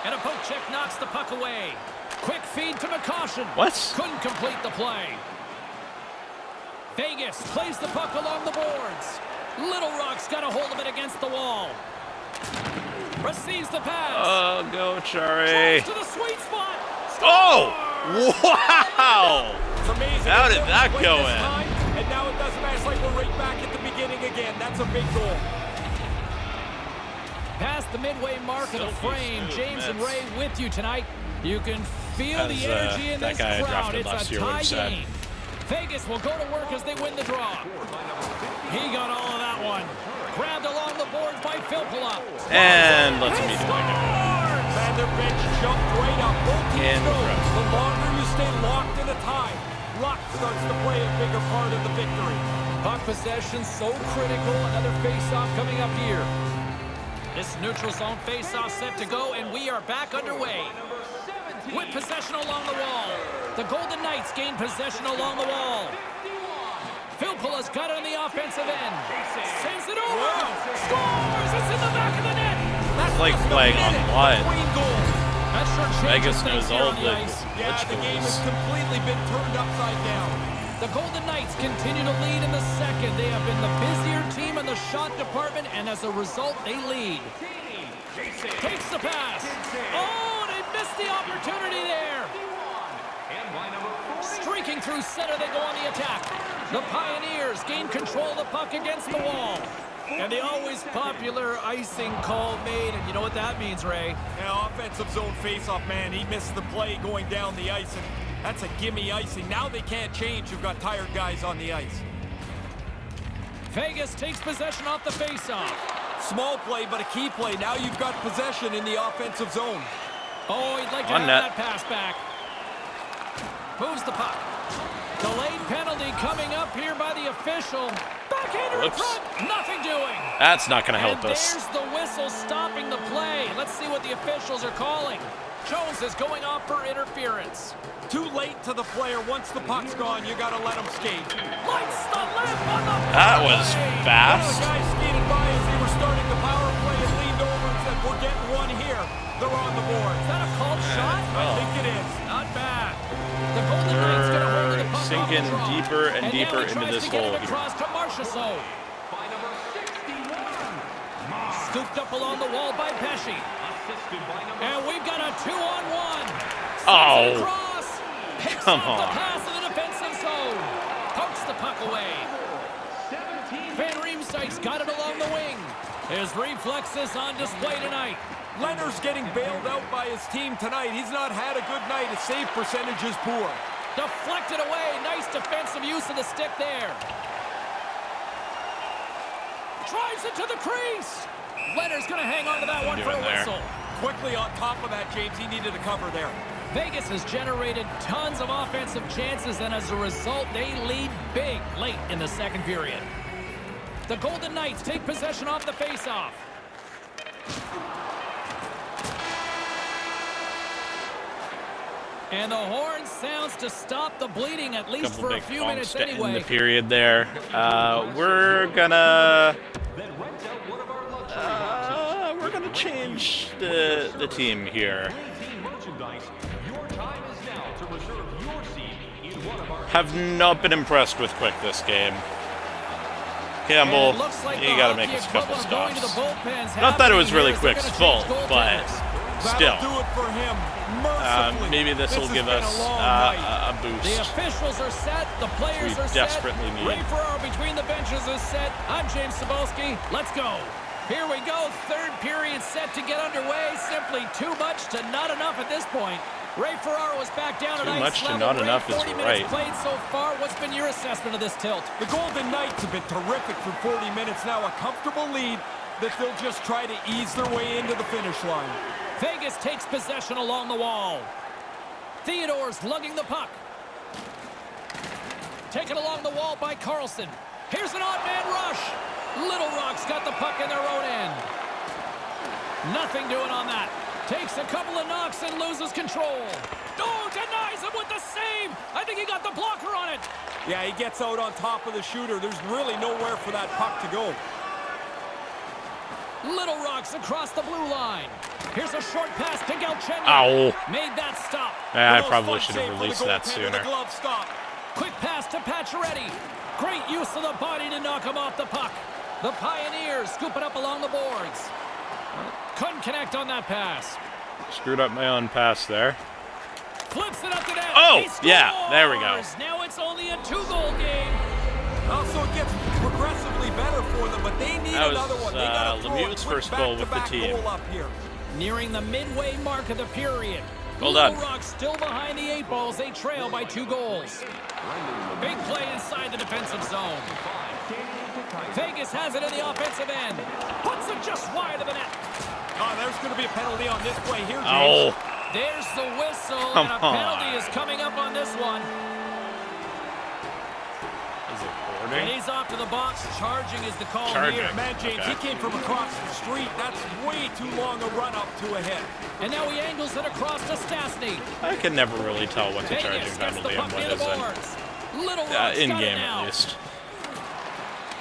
B: And a poke check knocks the puck away. Quick feed to McCaution.
A: What?
B: Couldn't complete the play. Vegas plays the puck along the boards. Little Rock's got a hold of it against the wall. Receives the pass.
A: Oh, go, Chari.
B: Drives to the sweet spot.
A: Oh!
B: Scores!
A: Wow!
C: It's amazing.
A: How
C: It
A: did
C: never
A: that
C: played
A: go
C: this
A: in?
C: time, and now it doesn't matter. It's like we're right back at the beginning again. That's a big goal.
B: Past the midway mark of the
A: Silky
B: frame,
A: smooth
B: James and
A: mitts.
B: Ray with you tonight. You can feel
A: As,
B: the energy in
A: that
B: this
A: guy I
B: crowd.
A: drafted
B: It's
A: last
B: a
A: year would've
B: tie
A: said.
B: game. Vegas will go to work as they win the draw. He got all of that one. Grabbed along the boards by Filppula.
A: And let's meet him again.
C: Man, their bench jumped right up. Both teams know
A: Incredible.
C: the longer you stay locked in a tie, luck starts to play a bigger part of the victory.
B: Puck possession so critical. Another face-off coming up here. This neutral zone face-off set to go, and we are back underway. With possession along the wall. The Golden Knights gain possession along the wall. Filppula's got it on the offensive end. Sends it over. Scores! It's in the back of the net.
C: That's
A: Like
C: just a
A: playing on
C: minute
A: blood.
C: between goals.
B: That sure changes
A: Vegas
B: things
A: knows
B: here
A: all
B: on the
A: the
B: ice.
C: Yeah, the game has
A: rituals.
C: completely been turned upside down.
B: The Golden Knights continue to lead in the second. They have been the busier team in the shot department, and as a result, they lead. Takes the pass. Oh, they missed the opportunity there. Streaking through center, they go on the attack. The Pioneers gain control of the puck against the wall. And the always popular icing call made, and you know what that means, Ray?
C: Yeah, offensive zone faceoff, man. He missed the play going down the ice, and that's a gimme icing. Now they can't change. You've got tired guys on the ice.
B: Vegas takes possession off the faceoff.
C: Small play, but a key play. Now you've got possession in the offensive zone.
B: Oh, he'd like to
A: On
B: have
A: net.
B: that pass back. Moves the puck. Delayed penalty coming up here by the official. Backhander in
A: Whoops.
B: front. Nothing doing.
A: That's not going to help
B: And
A: us.
B: there's the whistle stopping the play. Let's see what the officials are calling. Jones is going off for interference.
C: Too late to the player. Once the puck's gone, you got to let him skate.
B: Lights the lamp on the
A: That
B: power
A: was
B: play.
C: One of
A: fast.
C: the guys skated by as they were starting the power play and leaned over and said, "We're getting one here." They're on the board.
B: Is that a called shot?
C: I think it is.
B: Not bad. The Golden Knights get a hold of the puck
A: Sinking
B: off the draw.
A: deeper and
B: now
A: deeper
B: he
A: into
B: tries
A: this
B: to get
A: hole
B: it
A: here.
B: across to Marchessault. Scooped up along the wall by Pesci. And we've got a 2-on-1.
A: Oh.
B: Across. Picks
A: Come
B: off the
A: on.
B: pass in the defensive zone. Pokes the puck away. Van Riemsdyk's got it along the wing. His reflexes on display tonight.
C: Leonard's getting bailed out by his team tonight. He's not had a good night. His save percentage is poor.
B: Deflected away. Nice defensive use of the stick there. Drives it to the crease. Leonard's going to hang on to that one for a whistle.
C: Quickly on top of that, James. He needed a cover there.
B: Vegas has generated tons of offensive chances, and as a result, they lead big late in the second period. The Golden Knights take possession off the faceoff. And the horn sounds to stop the bleeding, at least for a few minutes anyway.
A: In the period there. We're gonna change the team here. Have not been impressed with Quick this game. Campbell,
B: like
A: you got to make a couple stops. Not that it was really Quick's fault, but still.
C: Do it for him.
A: Maybe this will give us a boost.
B: The officials are set. The players are set.
A: Desperately need.
B: Ray Ferraro between the benches is set. I'm James Cebulski. Let's go. Here we go. Third period set to get underway. Simply too much to not enough at this point. Ray Ferraro is back down at ice level.
A: Too much to not enough is
B: 40 minutes played so far. What's been your assessment of this tilt?
C: The Golden Knights have been terrific for 40 minutes now. A comfortable lead that they'll just try to ease their way into the finish line.
B: Vegas takes possession along the wall. Theodore's lugging the puck. Taken along the wall by Carlson. Here's an odd man rush. Little Rock's got the puck in their own end. Nothing doing on that. Takes a couple of knocks and loses control. Oh, denies him with the save. I think he got the blocker on it.
C: Yeah, he gets out on top of the shooter. There's really nowhere for that puck to go.
B: Little Rock's across the blue line. Here's a short pass to Galchenyuk.
A: Ow.
B: Made that stop.
A: I probably should have released that sooner.
B: Quick pass to Pacioretty. Great use of the body to knock him off the puck. The Pioneers scoop it up along the boards. Couldn't connect on that pass.
A: Screwed up my own pass there.
B: Flips it up to net.
A: Oh, yeah, there we go.
B: Now it's only a 2-goal game.
C: Also, it gets progressively better for them, but they need another one. They got to
A: Lemieux's first goal with the team.
C: Up here.
B: Nearing the midway mark of the period.
A: Well done.
B: Little Rock still behind the 8 balls. They trail by 2 goals. Big play inside the defensive zone. Vegas has it in the offensive end. Puts it just wide of the net.
C: Oh, there's going to be a penalty on this play here, James.
A: Oh.
B: There's the whistle, and a penalty is coming up on this one.
A: Is it boarding?
B: And he's off to the box. Charging is the call here.
C: Man, James, he came from across the street. That's way too long a run up to a hit.
B: And now he angles it across to Stastny.
A: I can never really tell what's a charging penalty and what isn't.
B: Little Rock's
A: in
B: got
A: game,
B: it now.
A: at least.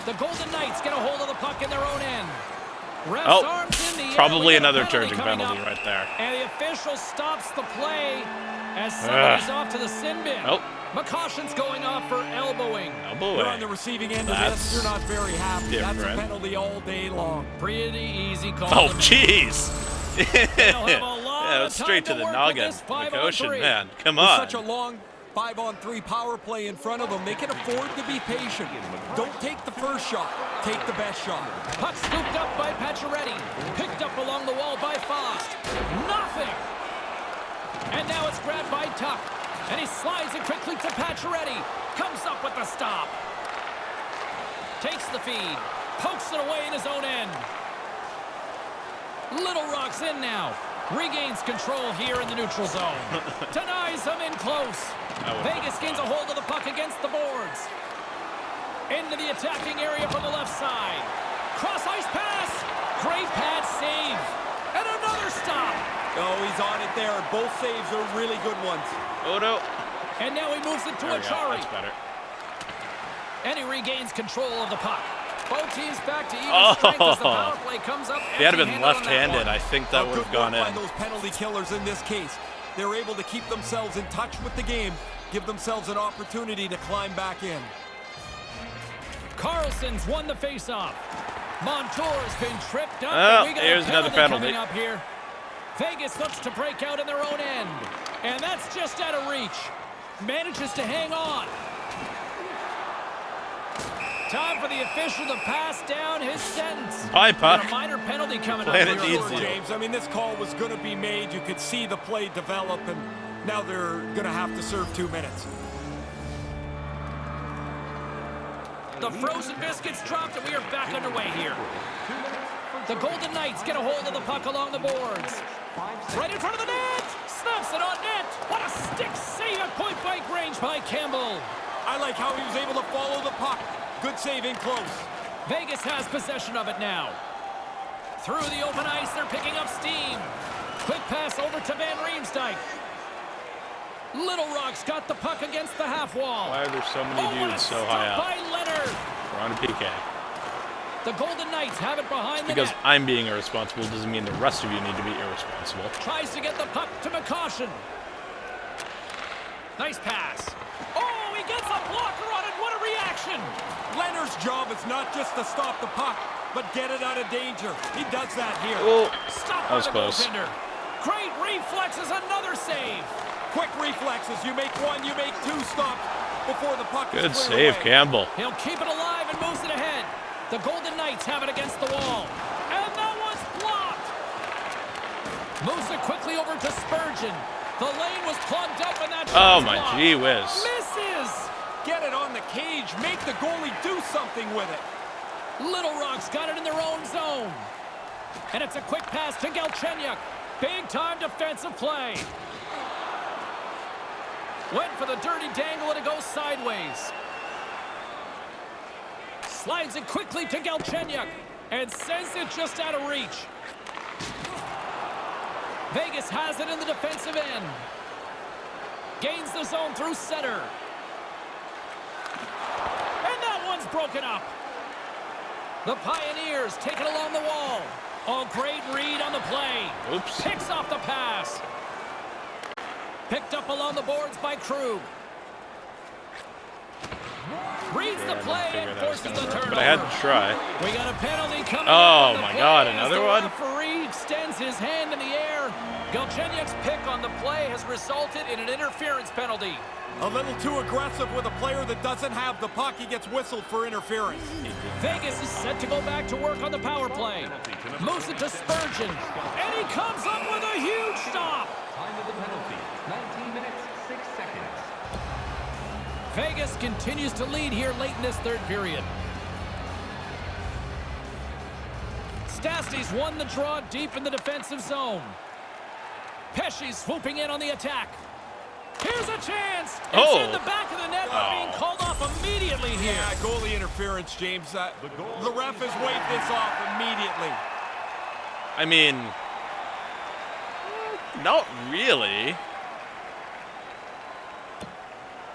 B: The Golden Knights get a hold of the puck in their own end. Ref's arms in the
A: probably
B: air.
A: another charging penalty right there.
B: And the official stops the play as somebody's off to the sin bin. McCoshen's going off for elbowing.
C: You're on the receiving end of this. You're not very happy.
A: Different.
C: That's a penalty all day long.
B: Pretty easy call.
A: Oh, jeez.
B: Yeah,
A: straight to the noggin. McCoshen, man. Come on.
C: With such a long 5-on-3 power play in front of them, they can afford to be patient. Don't take the first shot. Take the best shot.
B: Puck scooped up by Pacioretty. Picked up along the wall by Fost. Nothing. And now it's grabbed by Tuck. And he slides it quickly to Pacioretty. Comes up with the stop. Takes the feed. Pokes it away in his own end. Little Rock's in now. Regains control here in the neutral zone. Denies him in close. Vegas gains a hold of the puck against the boards. Into the attacking area from the left side. Cross-ice pass. Great pad save. And another stop.
C: Oh, he's on it there. Both saves are really good ones.
A: Odo.
B: And now he moves it to Achari.
A: That's better.
B: And he regains control of the puck. Both teams back to even strength as the power play comes up.
A: If he had been left-handed, I think that would have gone in.
C: Those penalty killers in this case. They're able to keep themselves in touch with the game, give themselves an opportunity to climb back in.
B: Carlson's won the faceoff. Montour's been tripped up.
A: Oh,
B: we got
A: here's another penalty
B: coming up here. Vegas looks to break out in their own end. And that's just out of reach. Manages to hang on. Time for the official to pass down his sentence.
A: Bye, puck.
B: And a minor penalty coming
A: Planet
B: up here.
A: needs you.
C: James, I mean, this call was going to be made. You could see the play develop, and now they're going to have to serve 2 minutes.
B: The frozen biscuits dropped, and we are back underway here. The Golden Knights get a hold of the puck along the boards. Right in front of the net. Snaps it on net. What a stick save at point-blank range by Campbell.
C: I like how he was able to follow the puck. Good save in close.
B: Vegas has possession of it now. Through the open ice, they're picking up steam. Quick pass over to Van Riemsdyk. Little Rock's got the puck against the half wall.
A: Why are there so many dudes so high up?
B: By Leonard.
A: We're on a PK.
B: The Golden Knights have it behind the
A: Because
B: net.
A: I'm being irresponsible doesn't mean the rest of you need to be irresponsible.
B: Tries to get the puck to McCaution. Nice pass. Oh, he gets a blocker on it. What a reaction.
C: Leonard's job is not just to stop the puck, but get it out of danger. He does that here.
A: Oh,
B: Stop
A: that
B: by
A: was
B: the
A: close.
B: goaltender. Great reflexes, another save.
C: Quick reflexes. You make one, you make two stops before the puck is
A: Good
C: cleared
A: save,
C: away.
A: Campbell.
B: He'll keep it alive and moves it ahead. The Golden Knights have it against the wall. And that one's blocked. Moves it quickly over to Spurgeon. The lane was plugged up and that
A: Oh
B: shot's
A: my
B: blocked.
A: gee whiz.
B: Misses.
C: Get it on the cage. Make the goalie do something with it.
B: Little Rock's got it in their own zone. And it's a quick pass to Galchenyuk. Big time defensive play. Went for the dirty dangle and it goes sideways. Slides it quickly to Galchenyuk and sends it just out of reach. Vegas has it in the defensive end. Gains the zone through center. And that one's broken up. The Pioneers take it along the wall. Oh, great read on the play.
A: Oops.
B: Picks off the pass. Picked up along the boards by Krug. Reads the play and forces the turnover.
A: But I had to try.
B: We got a penalty coming
A: Oh
B: up on the
A: my
B: play
A: God,
B: as
A: another
B: the
A: one?
B: referee extends his hand in the air. Galchenyuk's pick on the play has resulted in an interference penalty.
C: A little too aggressive with a player that doesn't have the puck. He gets whistled for interference.
B: Vegas is set to go back to work on the power play. Moves it to Spurgeon. And he comes up with a huge stop.
D: Time of the penalty, 19 minutes, 6 seconds.
B: Vegas continues to lead here late in this third period. Stastny's won the draw deep in the defensive zone. Pesce's swooping in on the attack. Here's a chance. It's in the back of the net, but being called off immediately here.
C: Yeah, goalie interference, James. The ref has waved this off immediately.
A: I mean, not really.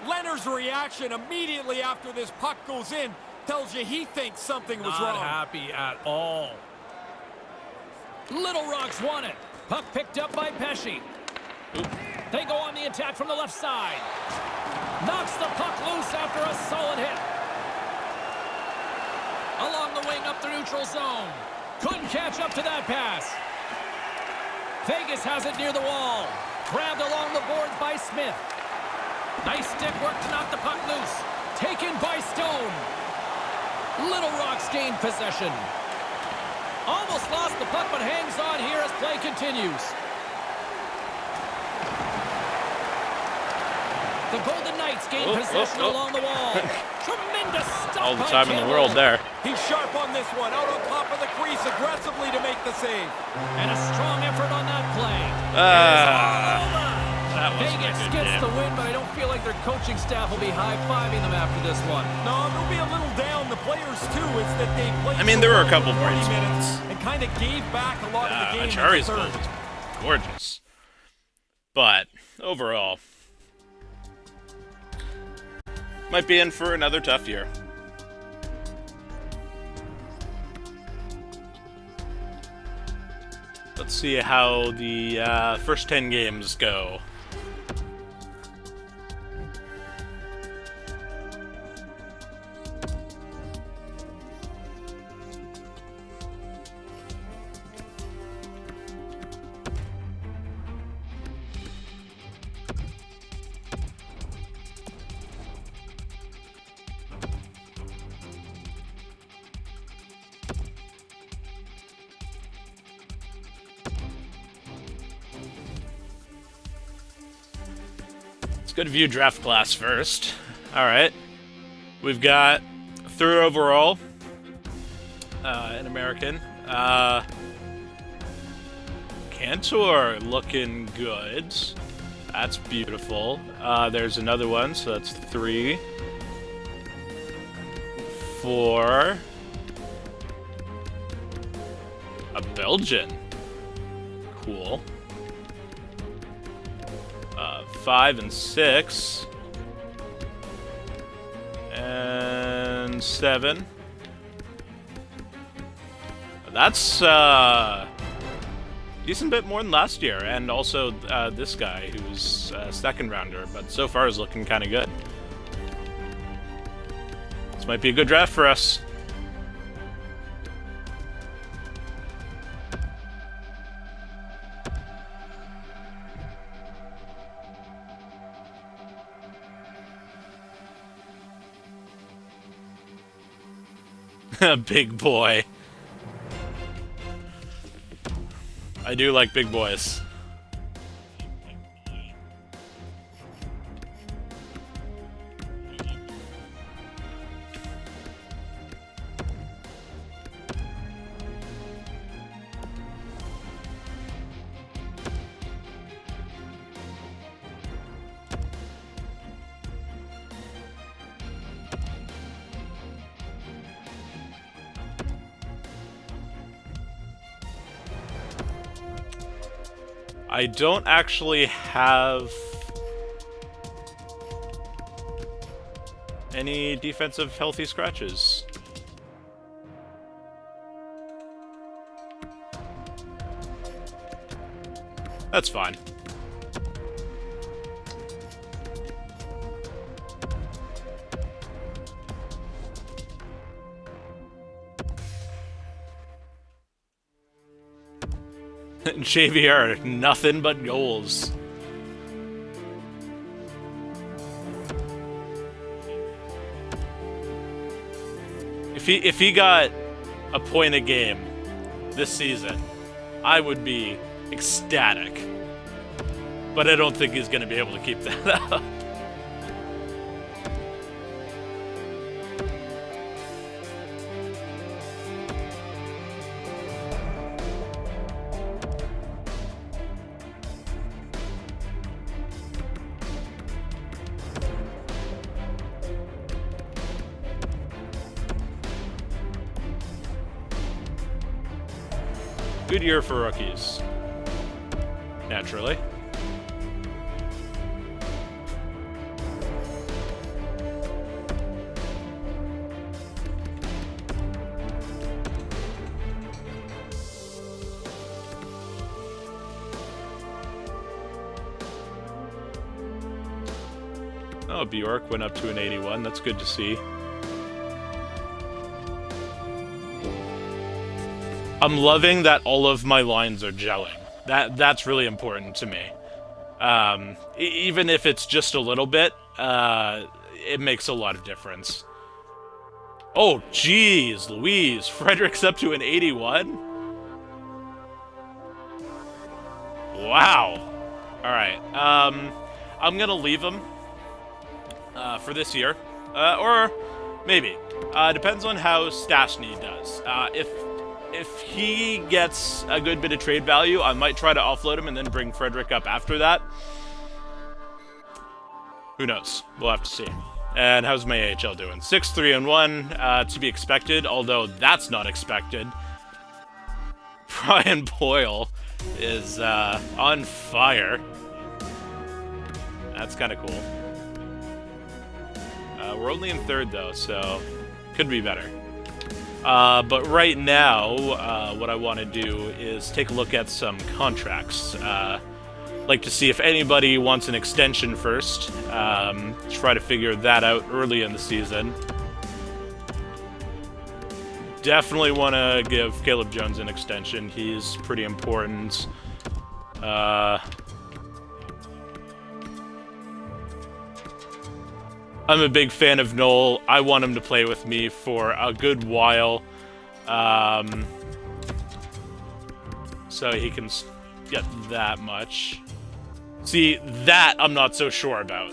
C: Leonard's reaction immediately after this puck goes in tells you he thinks something was
B: Not
C: wrong.
B: happy at all. Little Rock's won it. Puck picked up by Pesce. They go on the attack from the left side. Knocks the puck loose after a solid hit. Along the wing up the neutral zone. Couldn't catch up to that pass. Vegas has it near the wall. Grabbed along the boards by Smith. Nice stick work to knock the puck loose. Taken by Stone. Little Rock's gained possession. Almost lost the puck, but hangs on here as play continues. The Golden Knights gain possession along the wall. Tremendous stop.
A: All the
B: by
A: time in the
B: Campbell.
A: world there.
C: He's sharp on this one. Out on top of the crease aggressively to make the save.
B: And a strong effort on that play.
A: That wasn't a
B: Vegas
A: good
B: gets
A: game.
B: the win, but I don't feel like their coaching staff will be high-fiving them after this one.
C: No, they'll be a little down. The players, too. It's that they played
A: I mean,
C: so
A: there were a
C: well
A: couple
C: for
A: bright
C: 40 minutes
A: spots.
C: and kind of gave back a lot of the game in the
A: Achari's goal
C: third.
A: was gorgeous. But, overall, might be in for another tough year. Let's see how the first 10 games go. Let's go to view draft class first. Alright. We've got third overall, an American. Cantor looking good. That's beautiful. There's another one, so that's 3, 4. A Belgian. Cool. 5 and 6. And 7. That's decent bit more than last year, and also this guy who's a second rounder, but so far is looking kind of good. This might be a good draft for us. Big boy. I do like big boys. I don't actually have any defensive healthy scratches. That's fine. JVR, nothing but goals. If he got a point a game this season, I would be ecstatic. But I don't think he's going to be able to keep that up. Good year for rookies. Naturally. Oh, Bjork went up to an 81. That's good to see. I'm loving that all of my lines are gelling. That's really important to me. Even if it's just a little bit, it makes a lot of difference. Oh, jeez, Louise. Frederick's up to an 81? Wow. Alright, I'm gonna leave him for this year. Or maybe. Depends on how Stastny does. If he gets a good bit of trade value, I might try to offload him and then bring Frederick up after that. Who knows? We'll have to see. And how's my AHL doing? 6-3-1, to be expected, although that's not expected. Brian Boyle is on fire. That's kind of cool. We're only in third, though, so could be better. But right now, what I want to do is take a look at some contracts. Like to see if anybody wants an extension first. Try to figure that out early in the season. Definitely want to give Caleb Jones an extension. He's pretty important. I'm a big fan of Noel. I want him to play with me for a good while. So he can get that much. See, that I'm not so sure about.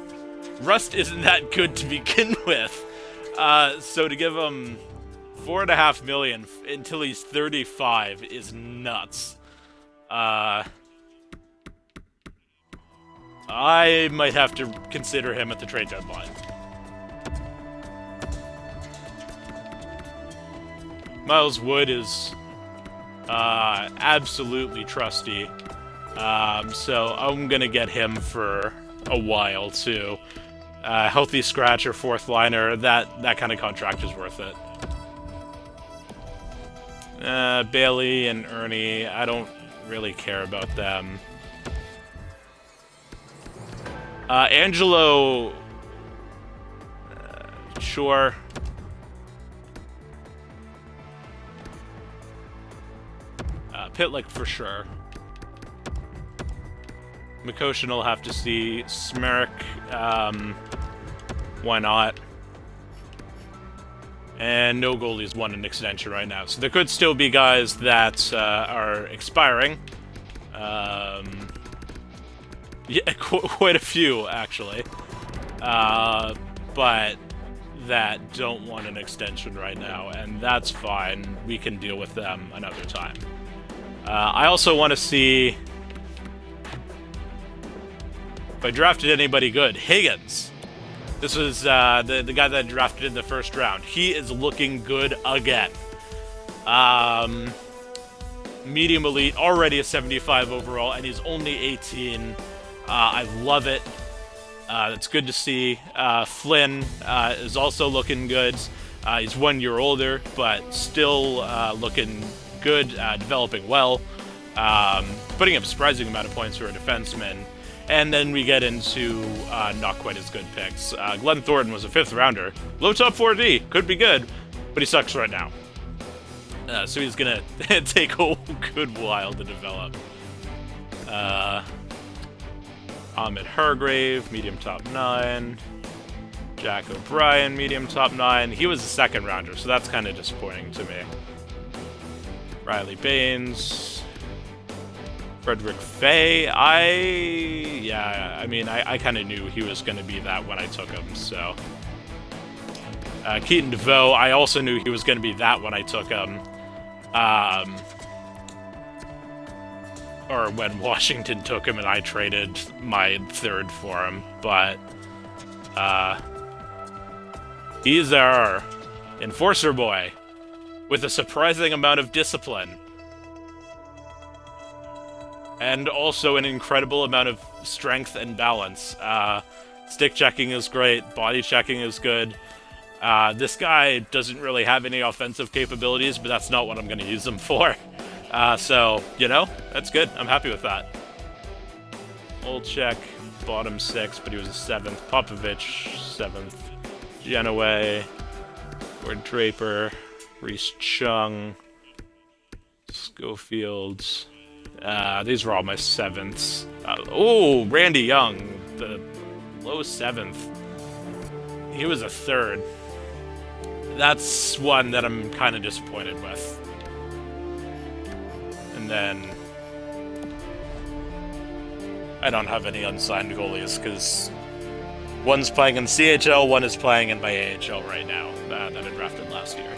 A: Rust isn't that good to begin with. So to give him $4.5 million until he's 35 is nuts. I might have to consider him at the trade deadline. Miles Wood is absolutely trusty. So I'm gonna get him for a while too. Healthy scratcher, fourth liner, that kind of contract is worth it. Bailey and Ernie, I don't really care about them. Angelo, sure. Pitlick for sure. Mikoshin will have to see. Smerek, why not? And no goalies won an extension right now. So there could still be guys that are expiring. Yeah, quite a few, actually. But that don't want an extension right now, and that's fine. We can deal with them another time. I also want to see if I drafted anybody good. Higgins. This was the guy that I drafted in the first round. He is looking good again. Medium elite, already a 75 overall, and he's only 18. I love it. It's good to see. Flynn is also looking good. He's 1 year older, but still looking good, developing well. Putting up a surprising amount of points for a defenseman. And then we get into not quite as good picks. Glenn Thornton was a 5th rounder. Low top 4D. Could be good, but he sucks right now. So he's going to take a good while to develop. Ahmed Hargrave, medium top 9. Jack O'Brien, medium top 9. He was a 2nd rounder, so that's kind of disappointing to me. Riley Baines. Frederick Fay, I kind of knew he was going to be that when I took him, so. Keaton DeVoe, I also knew he was going to be that when I took him. Or when Washington took him and I traded my 3rd for him, but, he's our enforcer boy with a surprising amount of discipline. And also an incredible amount of strength and balance. Stick checking is great. Body checking is good. This guy doesn't really have any offensive capabilities, but that's not what I'm going to use him for. So, you know, that's good. I'm happy with that. Olczyk, bottom 6, but he was a 7th. Popovich, 7th. Genoway. Gord Draper. Reese Chung. Schofield. These were all my 7ths. Oh, Randy Young, the low 7th. He was a 3rd. That's one that I'm kind of disappointed with. And then I don't have any unsigned goalies because one's playing in CHL, one is playing in my AHL right now that I drafted last year.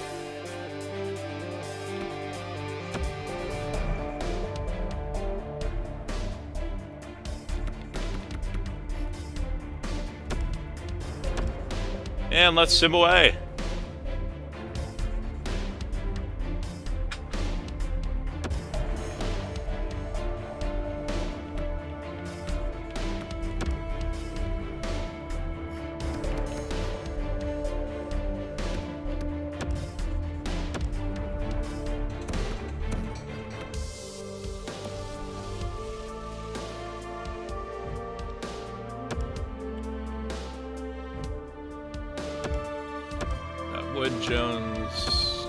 A: And let's sim away. Wood, Jones,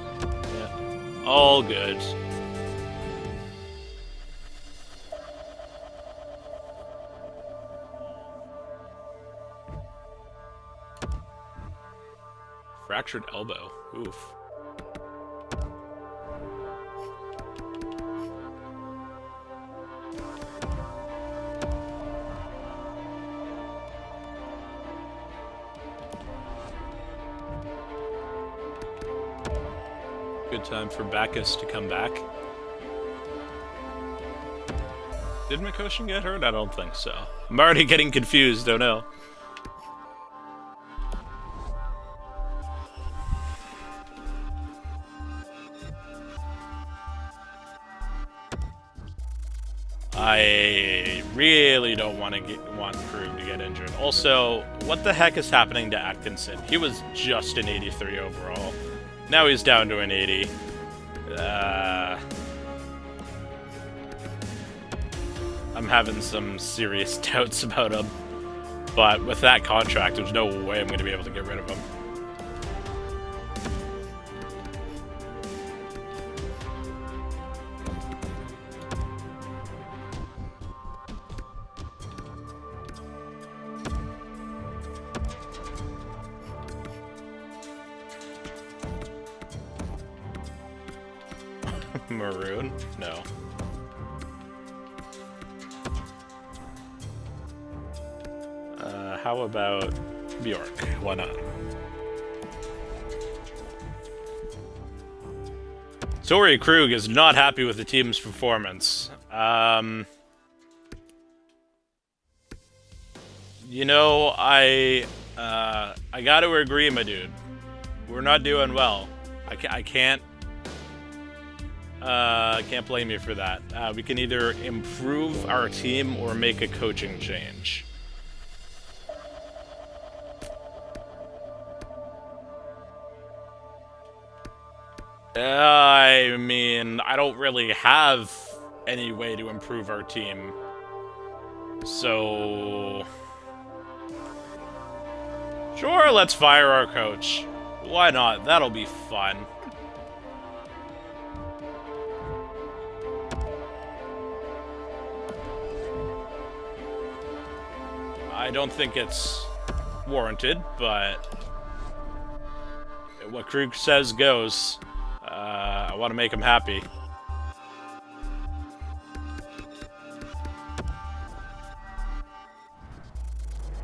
A: yeah, all good. Fractured elbow, oof. Good time for Bacchus to come back. Did Mikoshin get hurt? I don't think so. I'm already getting confused, don't know. I really don't want Krug to get injured. Also, what the heck is happening to Atkinson? He was just an 83 overall. Now he's down to an 80. I'm having some serious doubts about him. But with that contract, there's no way I'm going to be able to get rid of him. Maroon? No. How about Bjork? Why not? Torrey Krug is not happy with the team's performance. You know, I gotta agree, my dude. We're not doing well. I can't blame you for that. We can either improve our team or make a coaching change. I mean, I don't really have any way to improve our team. So... sure, let's fire our coach. Why not? That'll be fun. I don't think it's warranted, but what Krug says goes. I want to make him happy.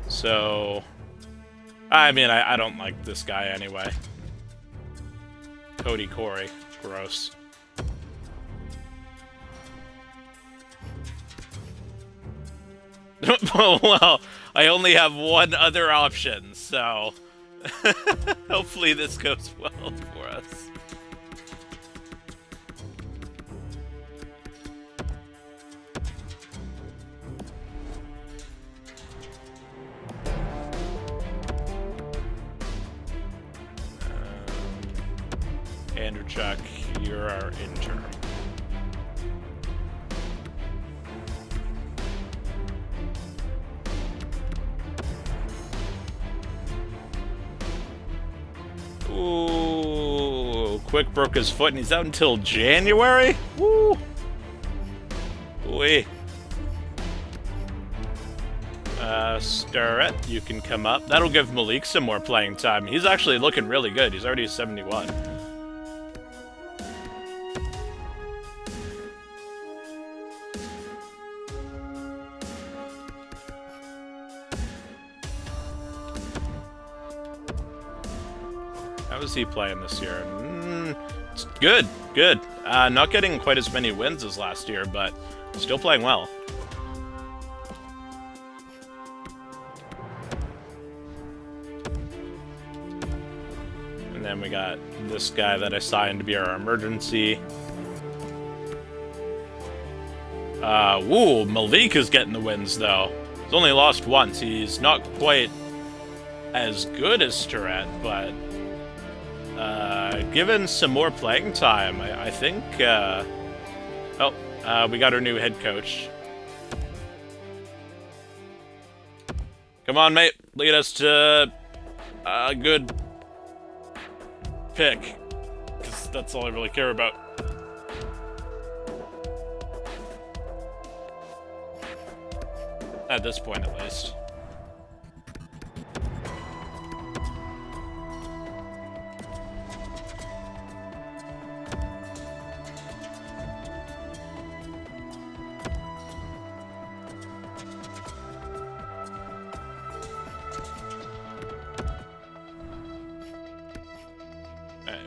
A: So, I mean, I don't like this guy anyway. Cody Corey. Gross. Well, I only have one other option, so hopefully this goes well for us. Andrew Chuck, you're our intern. Ooh, Quick broke his foot and he's out until January? Woo! Wee. Starrett, you can come up. That'll give Malik some more playing time. He's actually looking really good. He's already 71. How is he playing this year? It's good, good. Not getting quite as many wins as last year, but still playing well. And then we got this guy that I signed to be our emergency. Woo, Malik is getting the wins, though. He's only lost once. He's not quite as good as Tourette, but given some more playing time, I think... we got our new head coach. Come on, mate. Lead us to a good pick. Because that's all I really care about. At this point, at least.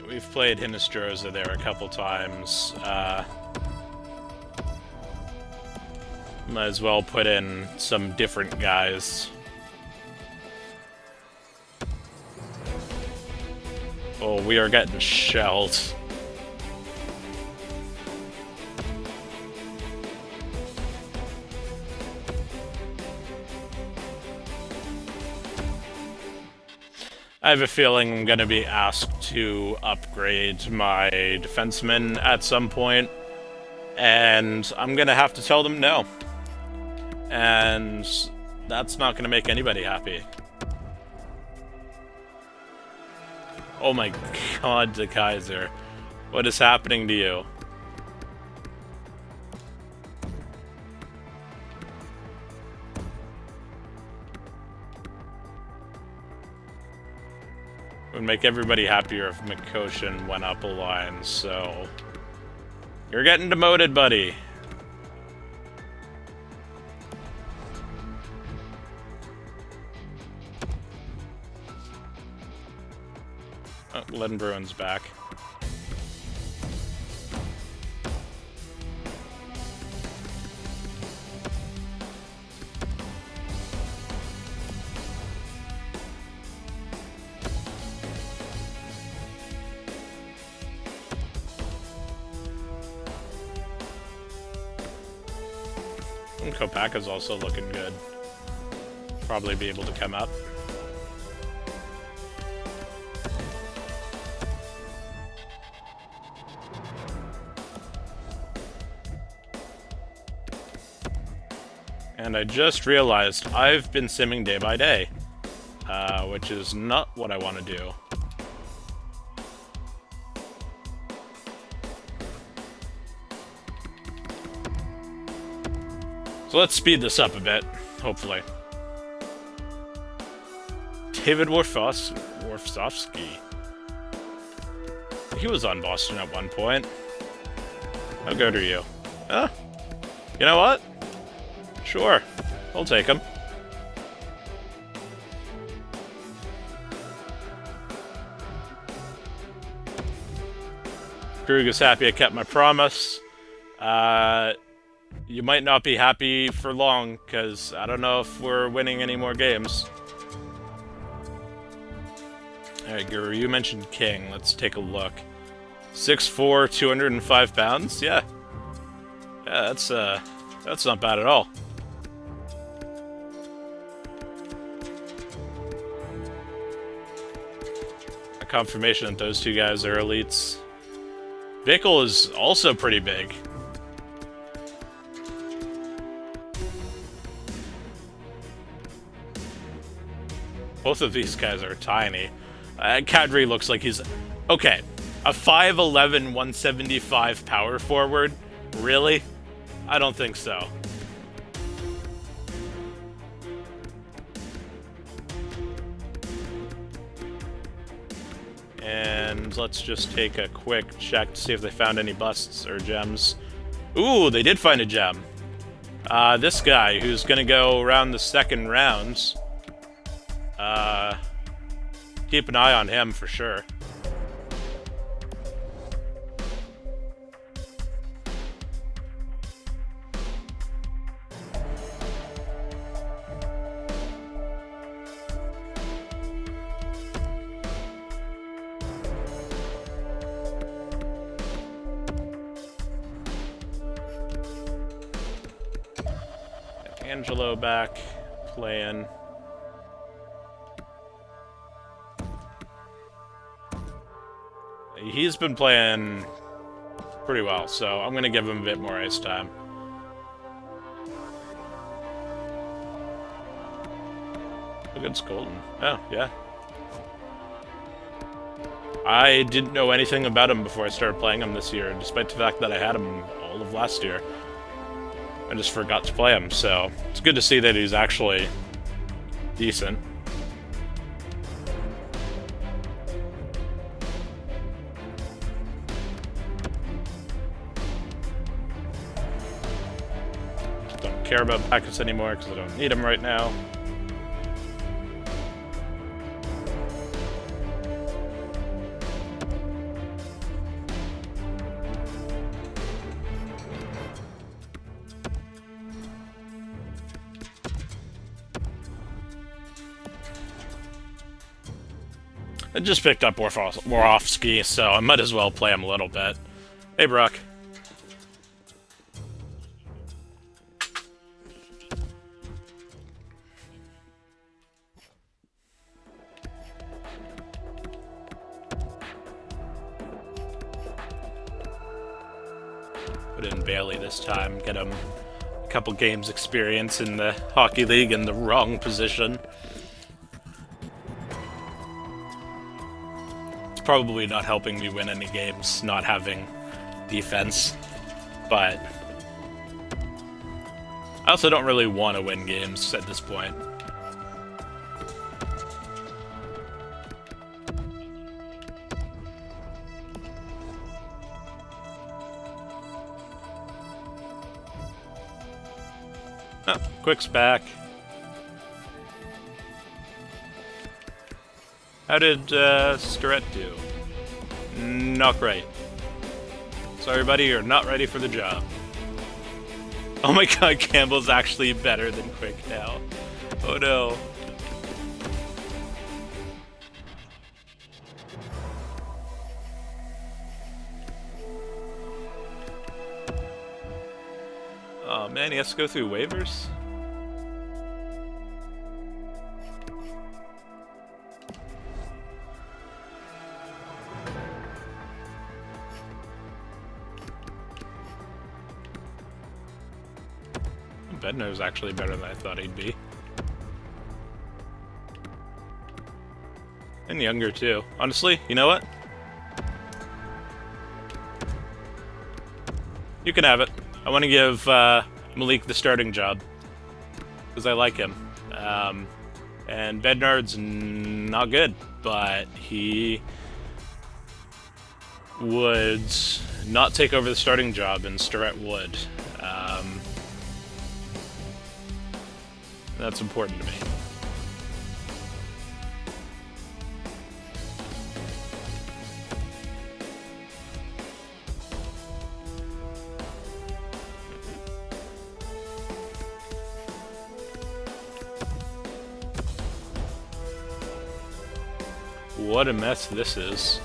A: We've played Hinestroza there a couple times. Might as well put in some different guys. Oh, we are getting shelled. I have a feeling I'm going to be asked to upgrade my defenseman at some point, and I'm going to have to tell them no. And that's not going to make anybody happy. Oh my god, De Kaiser. What is happening to you? It would make everybody happier if Mikoshin went up a line, so... You're getting demoted, buddy. Oh, Lindbruin's back. And Kopaka's also looking good. Probably be able to come up. And I just realized I've been simming day by day, which is not what I want to do. So let's speed this up a bit, hopefully. David Warfsovsky. He was on Boston at one point. How good are you? Huh? You know what? Sure. I'll take him. Krug is happy I kept my promise. You might not be happy for long, because I don't know if we're winning any more games. Alright, Guru, you mentioned King. Let's take a look. 6'4", 205 pounds? Yeah. Yeah, that's not bad at all. A confirmation that those two guys are elites. Bickle is also pretty big. Both of these guys are tiny. Kadri looks like he's... Okay, a 5'11", 175 power forward? Really? I don't think so. And let's just take a quick check to see if they found any busts or gems. Ooh, they did find a gem. This guy, who's gonna go around the second round. Keep an eye on him for sure. Angelo back playing. He's been playing pretty well, so I'm going to give him a bit more ice time. Look at Golden. Oh, yeah. I didn't know anything about him before I started playing him this year, despite the fact that I had him all of last year. I just forgot to play him, so it's good to see that he's actually decent. Don't care about packets anymore because I don't need them right now. I just picked up Worofsky, so I might as well play him a little bit. Hey, Brock. Put in Bailey this time, get him a couple games experience in the Hockey League in the wrong position. It's probably not helping me win any games, not having defense, but I also don't really want to win games at this point. Oh, Quick's back. How did Starrett do? Not great. Sorry, buddy, you're not ready for the job. Oh my god, Campbell's actually better than Quick now. Oh no. Oh man, he has to go through waivers? Bednar's actually better than I thought he'd be. And younger too. Honestly, you know what? You can have it. I want to give Malik the starting job. Because I like him. And Bednard's not good, but he would not take over the starting job, and Starrett would. That's important to me. What a mess this is.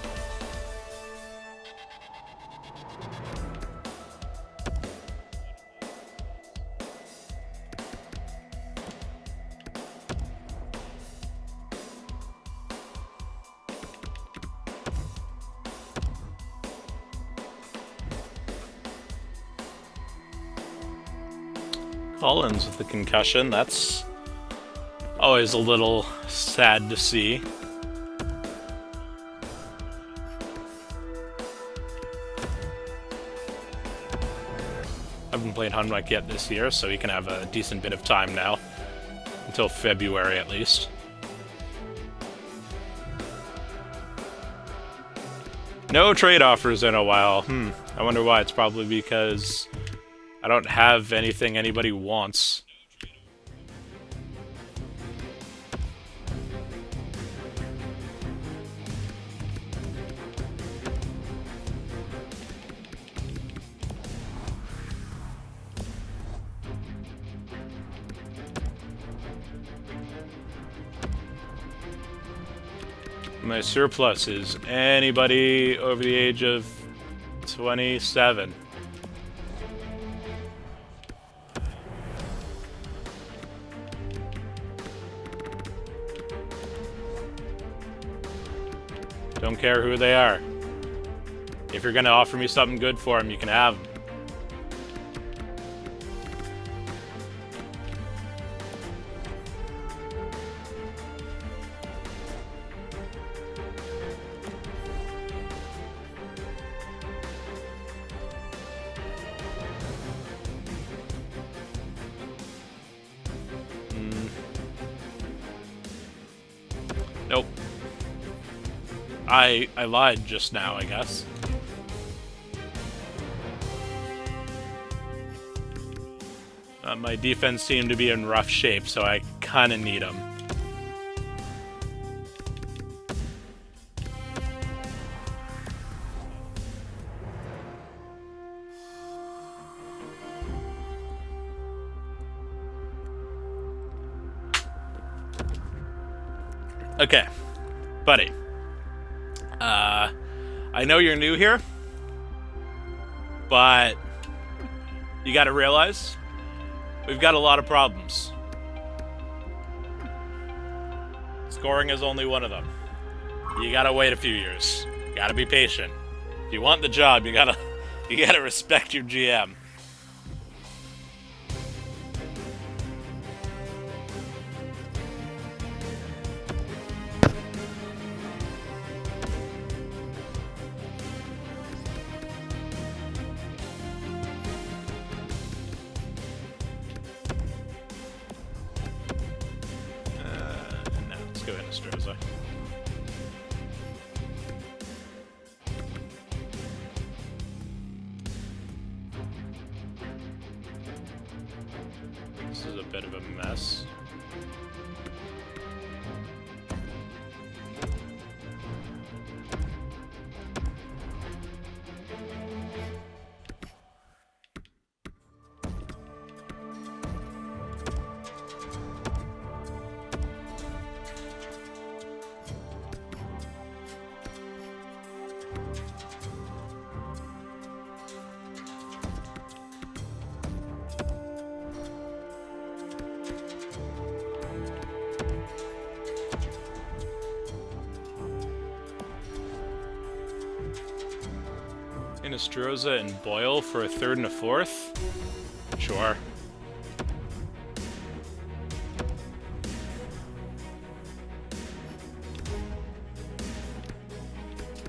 A: Collins with the concussion, that's always a little sad to see. Haven't played Hunwick yet this year, so he can have a decent bit of time now. Until February, at least. No trade offers in a while. I wonder why. It's probably because I don't have anything anybody wants. My surplus is anybody over the age of 27. Don't care who they are. If you're gonna offer me something good for them, you can have them. Nope. I lied just now, I guess. My defense seemed to be in rough shape, so I kind of need them. Okay, buddy. I know you're new here, but you got to realize we've got a lot of problems. Scoring is only one of them. You got to wait a few years. You got to be patient. If you want the job, you got to respect your GM. Go ahead and Stroza. This is a bit of a mess. Inestrosa and Boyle for a third and a fourth? Sure.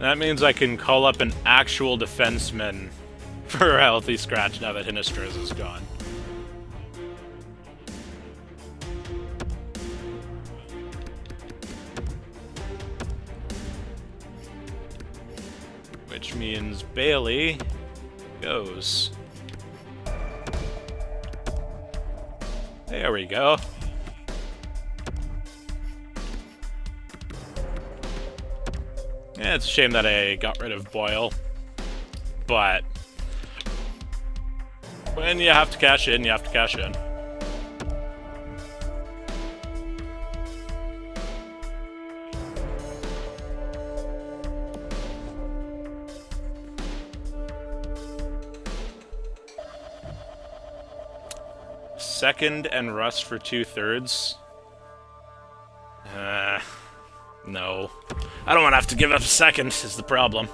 A: That means I can call up an actual defenseman for a healthy scratch now that Inestrosa's gone. Which means Bailey goes. There we go. Yeah, it's a shame that I got rid of Boyle, but when you have to cash in, you have to cash in. Second and Rust for 2/3. No. I don't want to have to give up a second, is the problem.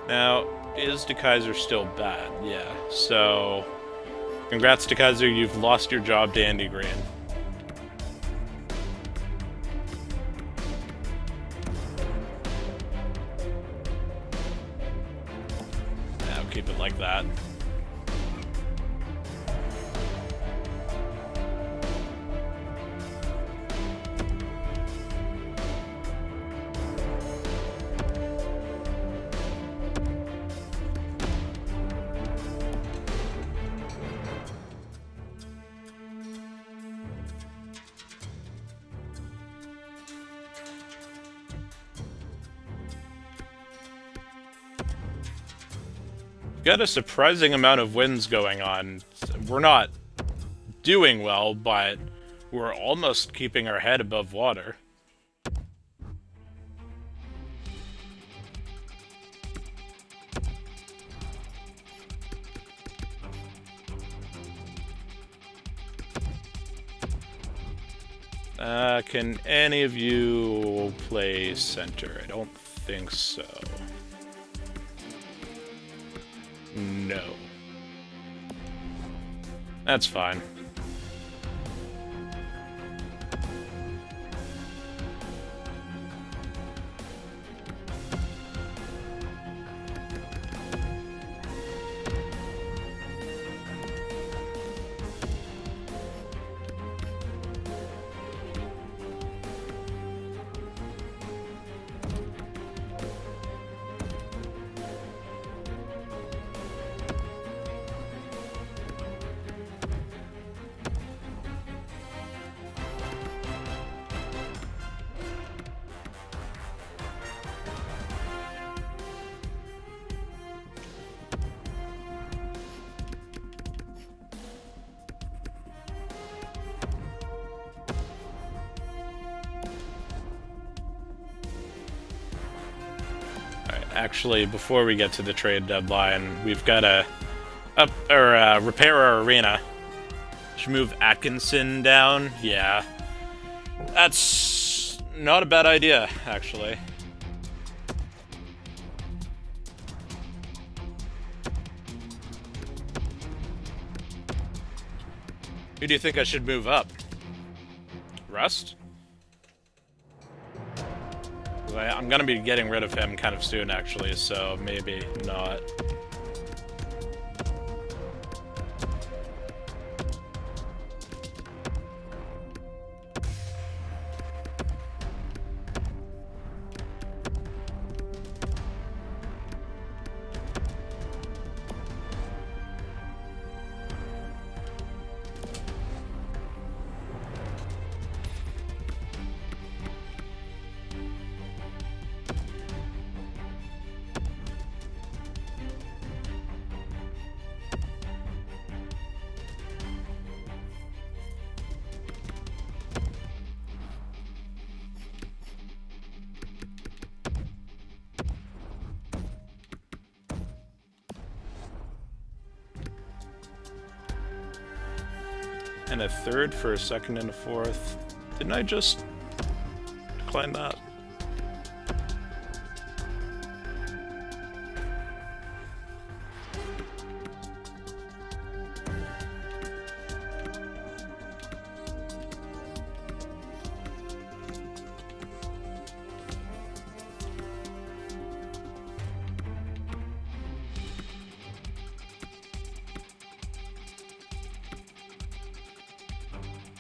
A: Now, is DeKaiser still bad? Yeah, so congrats, DeKaiser, you've lost your job to Andy Green. Keep it like that. Got a surprising amount of wins going on. We're not doing well, but we're almost keeping our head above water. Can any of you play center? I don't think so. No. That's fine. Actually, before we get to the trade deadline, we've got to repair our arena. Should move Atkinson down. Yeah, that's not a bad idea, actually. Who do you think I should move up? Rust? I'm gonna be getting rid of him kind of soon, actually, so maybe not. And a third for a second and a fourth. Didn't I just decline that?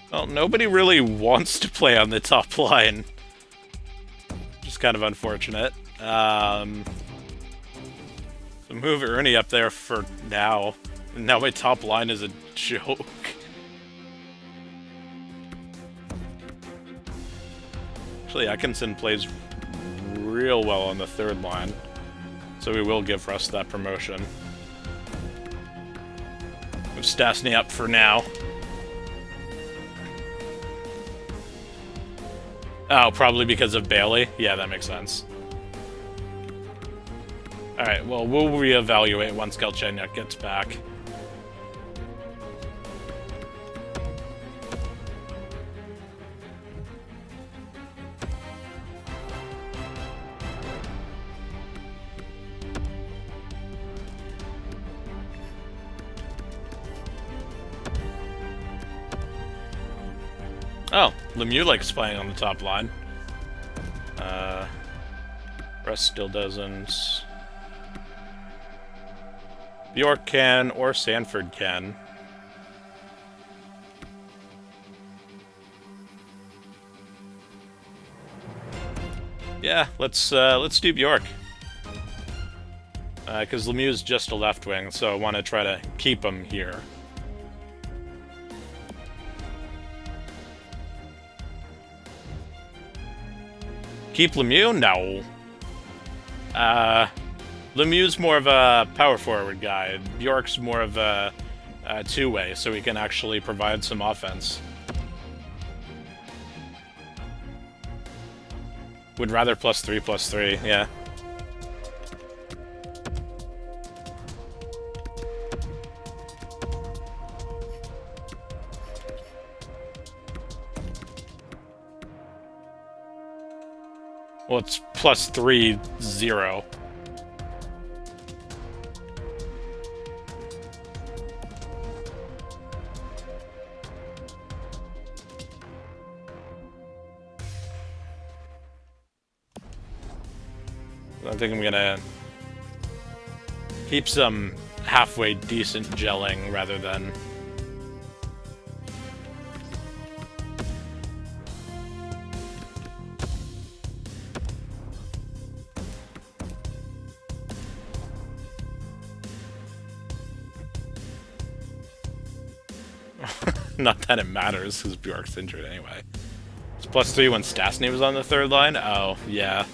A: Well, nobody really wants to play on the top line. Which is kind of unfortunate. So move Ernie up there for now. And now my top line is a joke. Actually, Atkinson plays real well on the third line. So we will give Russ that promotion. Move Stastny up for now. Oh, probably because of Bailey? Yeah, that makes sense. Alright, well, we'll reevaluate once Galchenyuk gets back. Oh, Lemieux likes playing on the top line. Russ still doesn't. Bjork can, or Sanford can. Yeah, let's do Bjork. Because Lemieux's just a left wing, so I want to try to keep him here. Keep Lemieux? No. Lemieux's more of a power forward guy. Bjork's more of a two-way, so he can actually provide some offense. Would rather +3/+3, yeah. Well, it's +3/0. I think I'm gonna keep some halfway decent gelling rather than... Not that it matters, because Bjork's injured anyway. It's +3 when Stastny was on the third line? Oh, yeah.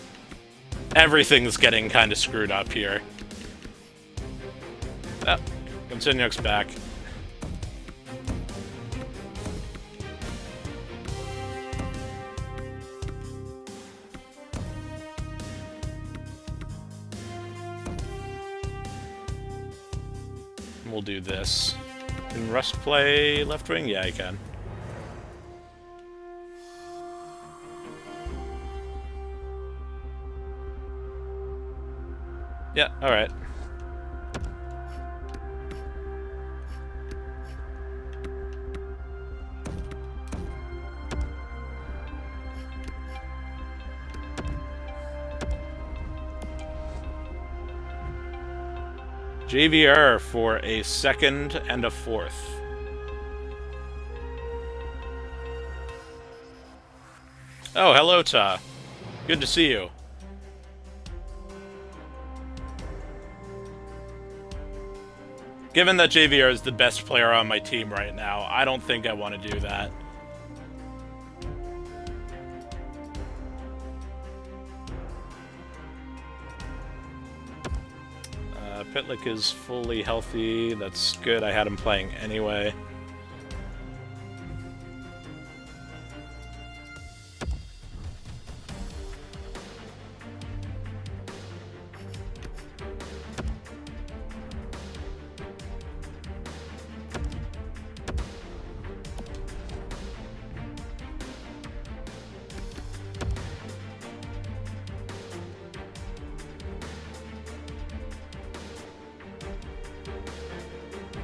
A: Everything's getting kind of screwed up here. Oh, Galchenyuk's back. We'll do this. Can Rust play left wing? Yeah, he can. Yeah, alright. JVR for a second and a fourth. Oh, hello, Ta. Good to see you. Given that JVR is the best player on my team right now, I don't think I want to do that. Pitlick is fully healthy. That's good. I had him playing anyway.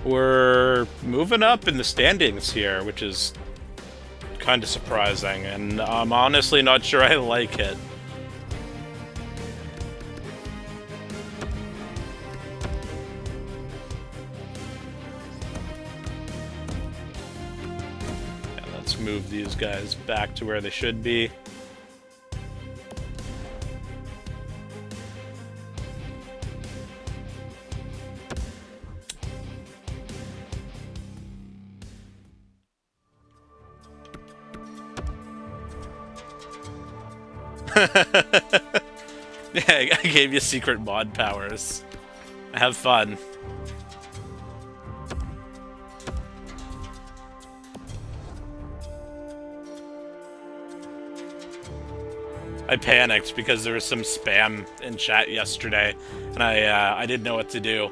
A: We're moving up in the standings here, which is kind of surprising, and I'm honestly not sure I like it. Yeah, let's move these guys back to where they should be. Yeah, I gave you secret mod powers. Have fun. I panicked because there was some spam in chat yesterday, and I didn't know what to do.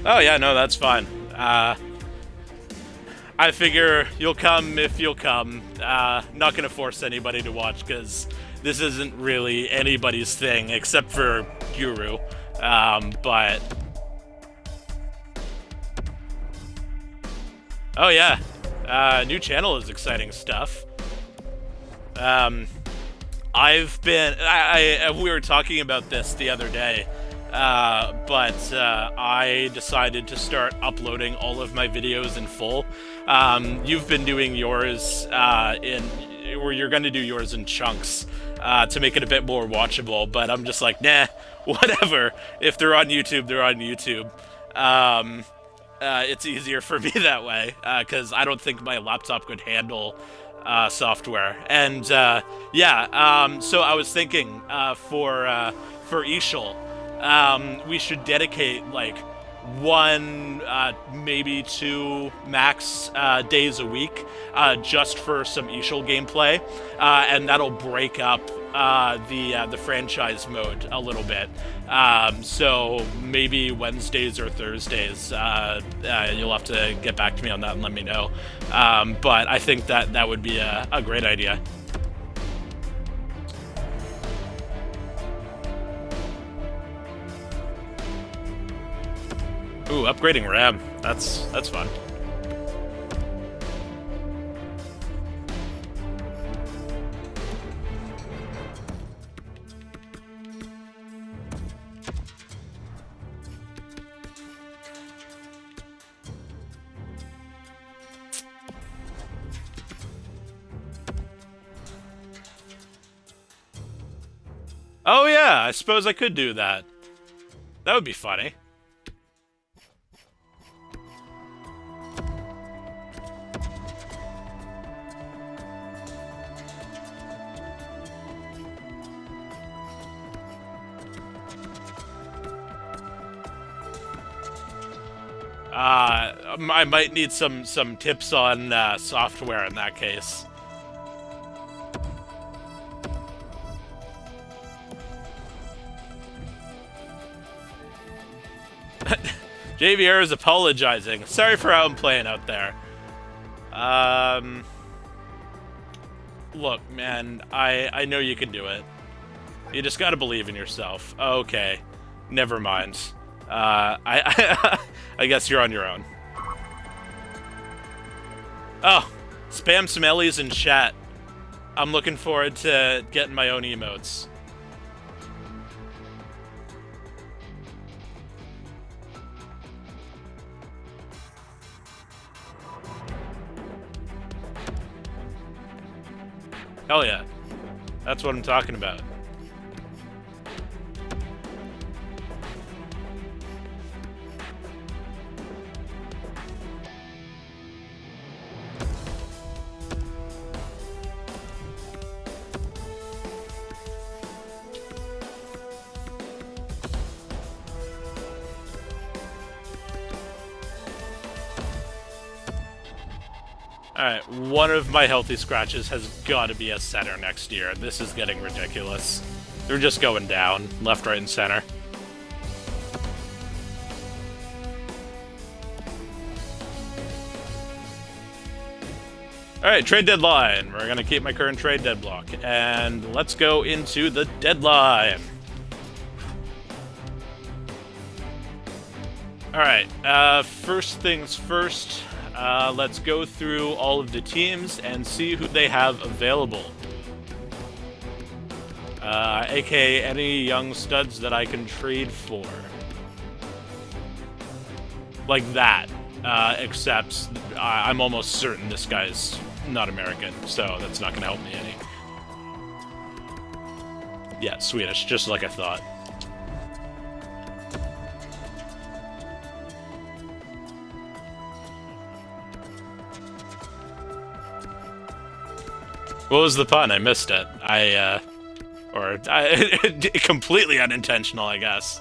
A: Oh yeah, no, that's fine. I figure you'll come if you'll come. Not gonna force anybody to watch, because this isn't really anybody's thing, except for Guru. But... Oh yeah, new channel is exciting stuff. I've been... we were talking about this the other day. But I decided to start uploading all of my videos in full. You've been doing yours or you're going to do yours in chunks to make it a bit more watchable, but I'm just like, nah, whatever. If they're on YouTube, they're on YouTube. It's easier for me that way, because I don't think my laptop could handle software. And yeah, so I was thinking for Ishal, we should dedicate like 1, maybe 2 max days a week just for some Ishal gameplay, and that'll break up the franchise mode a little bit. So maybe Wednesdays or Thursdays. You'll have to get back to me on that and let me know. But I think that would be a great idea. Ooh, upgrading RAM. That's fun. Oh yeah, I suppose I could do that. That would be funny. I might need some tips on software in that case. JVR is apologizing. Sorry for how I'm playing out there. Look, man, I know you can do it. You just gotta believe in yourself. Okay, never mind. I guess you're on your own. Oh, spam some Ellies in chat. I'm looking forward to getting my own emotes. Hell yeah. That's what I'm talking about. Alright, one of my healthy scratches has got to be a center next year. This is getting ridiculous. They're just going down, left, right, and center. Alright, trade deadline. We're going to keep my current trade deadlock. And let's go into the deadline. Alright, first things first. Let's go through all of the teams and see who they have available. AKA any young studs that I can trade for. Like that. Except I'm almost certain this guy's not American, so that's not going to help me any. Yeah, Swedish, just like I thought. What was the pun? I missed it. Completely unintentional, I guess.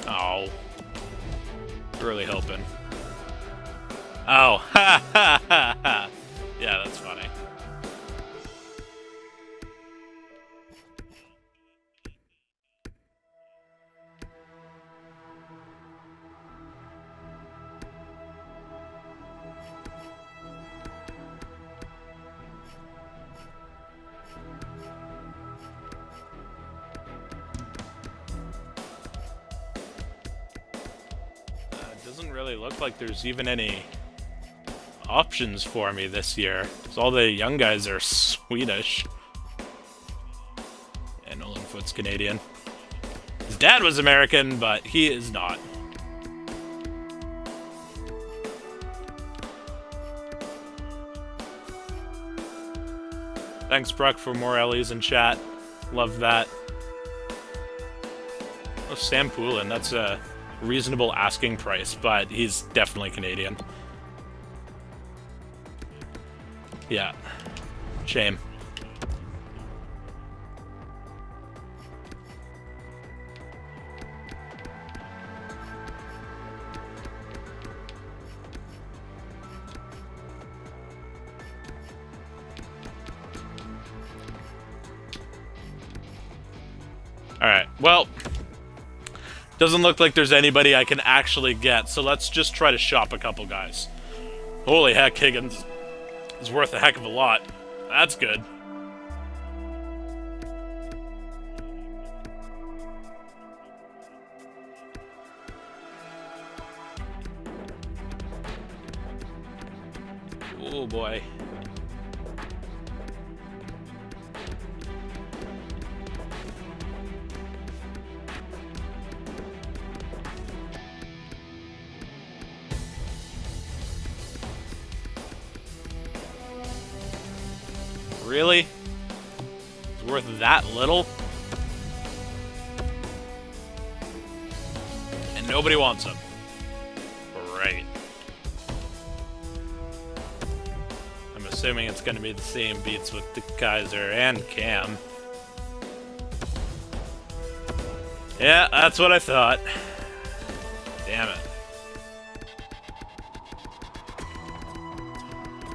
A: Oh. Really hoping. Oh, ha ha ha ha. Yeah, that's funny. Doesn't really look like there's even any options for me this year. So all the young guys are Swedish. And Nolan Foot's Canadian. His dad was American, but he is not. Thanks, Bruck, for more Ellies in chat. Love that. Oh, Sam Poulin, that's a reasonable asking price, but he's definitely Canadian. Yeah. Shame. Alright, well, doesn't look like there's anybody I can actually get, so let's just try to shop a couple guys. Holy heck, Higgins is worth a heck of a lot. That's good. Oh boy. Really? It's worth that little? And nobody wants them. assuming it's going to be the same beats with the Kaiser and Cam. Yeah, that's what I thought. Damn it.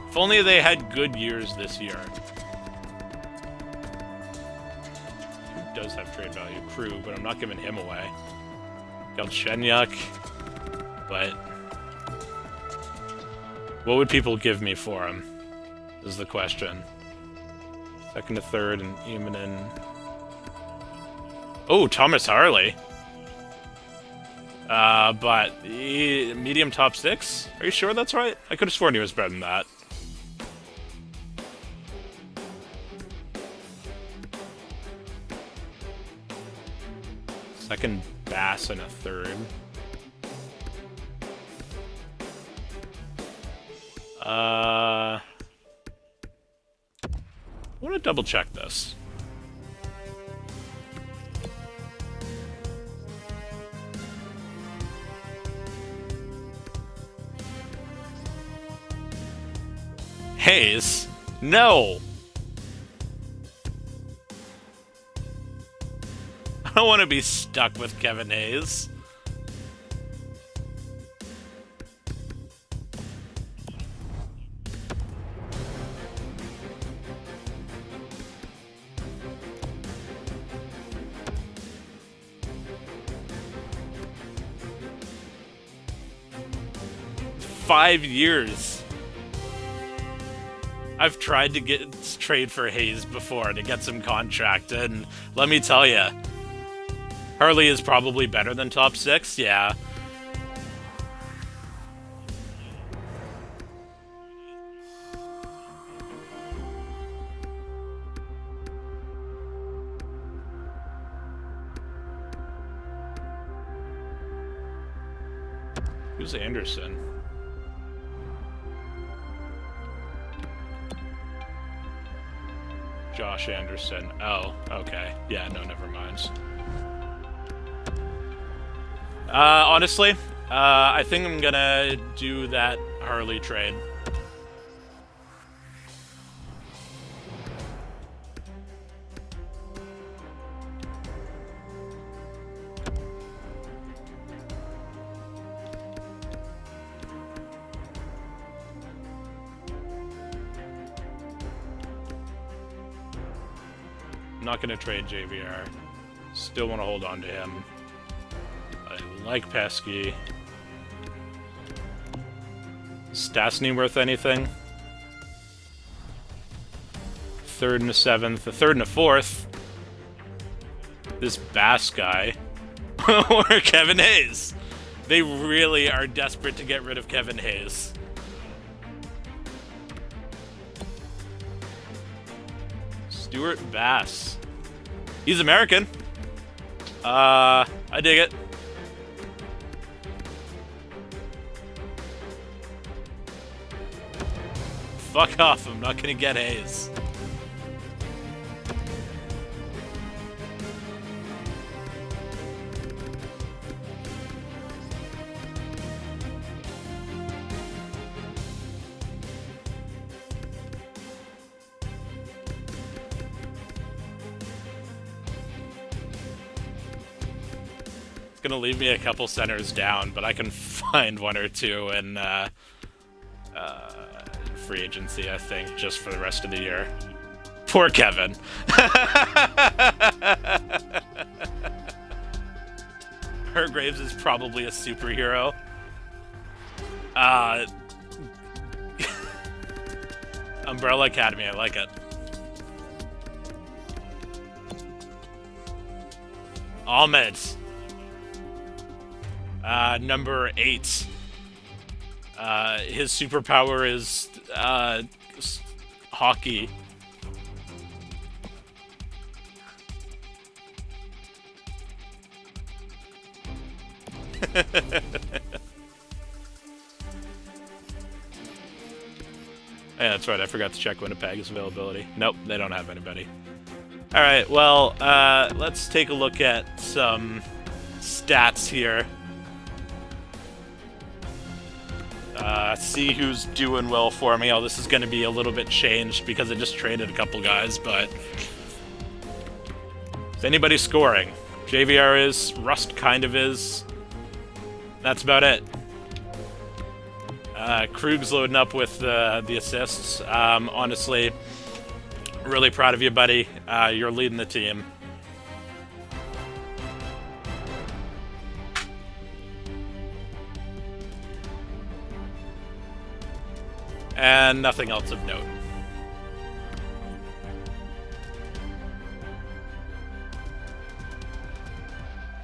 A: If only they had good years this year. Who does have trade value? Crew, but I'm not giving him away. Galchenyuk, but what would people give me for him? Is the question. Second to third and Emanin. Oh, Thomas Harley. But medium top 6? Are you sure that's right? I could have sworn he was better than that. Second Bass and a third. I want to double check this. Hayes? No! I don't want to be stuck with Kevin Hayes. Five years. I've tried to trade for Hayes before to get some contract, and let me tell you, Harley is probably better than top 6, yeah. Who's Anderson? Josh Anderson. Oh, okay. Yeah, no, never mind. Honestly, I think I'm gonna do that Harley trade. I'm not gonna trade JVR. Still want to hold on to him. I like Pesky. Stastny worth anything? Third and a 7th, a third and a 4th. This Bass guy. Or Kevin Hayes. They really are desperate to get rid of Kevin Hayes. Stuart Bass. He's American. I dig it. Fuck off, I'm not gonna get Hayes. It's gonna leave me a couple centers down, but I can find one or two in free agency, I think, just for the rest of the year. Poor Kevin. Hergraves is probably a superhero. Umbrella Academy, I like it. Ahmed. Number 8. His superpower is hockey. Yeah, that's right. I forgot to check Winnipeg's availability. Nope, they don't have anybody. All right, well, let's take a look at some stats here. See who's doing well for me. Oh, this is going to be a little bit changed because I just traded a couple guys, but... Is anybody scoring? JVR is, Rust kind of is. That's about it. Krug's loading up with the assists. Honestly, really proud of you, buddy. You're leading the team. And nothing else of note.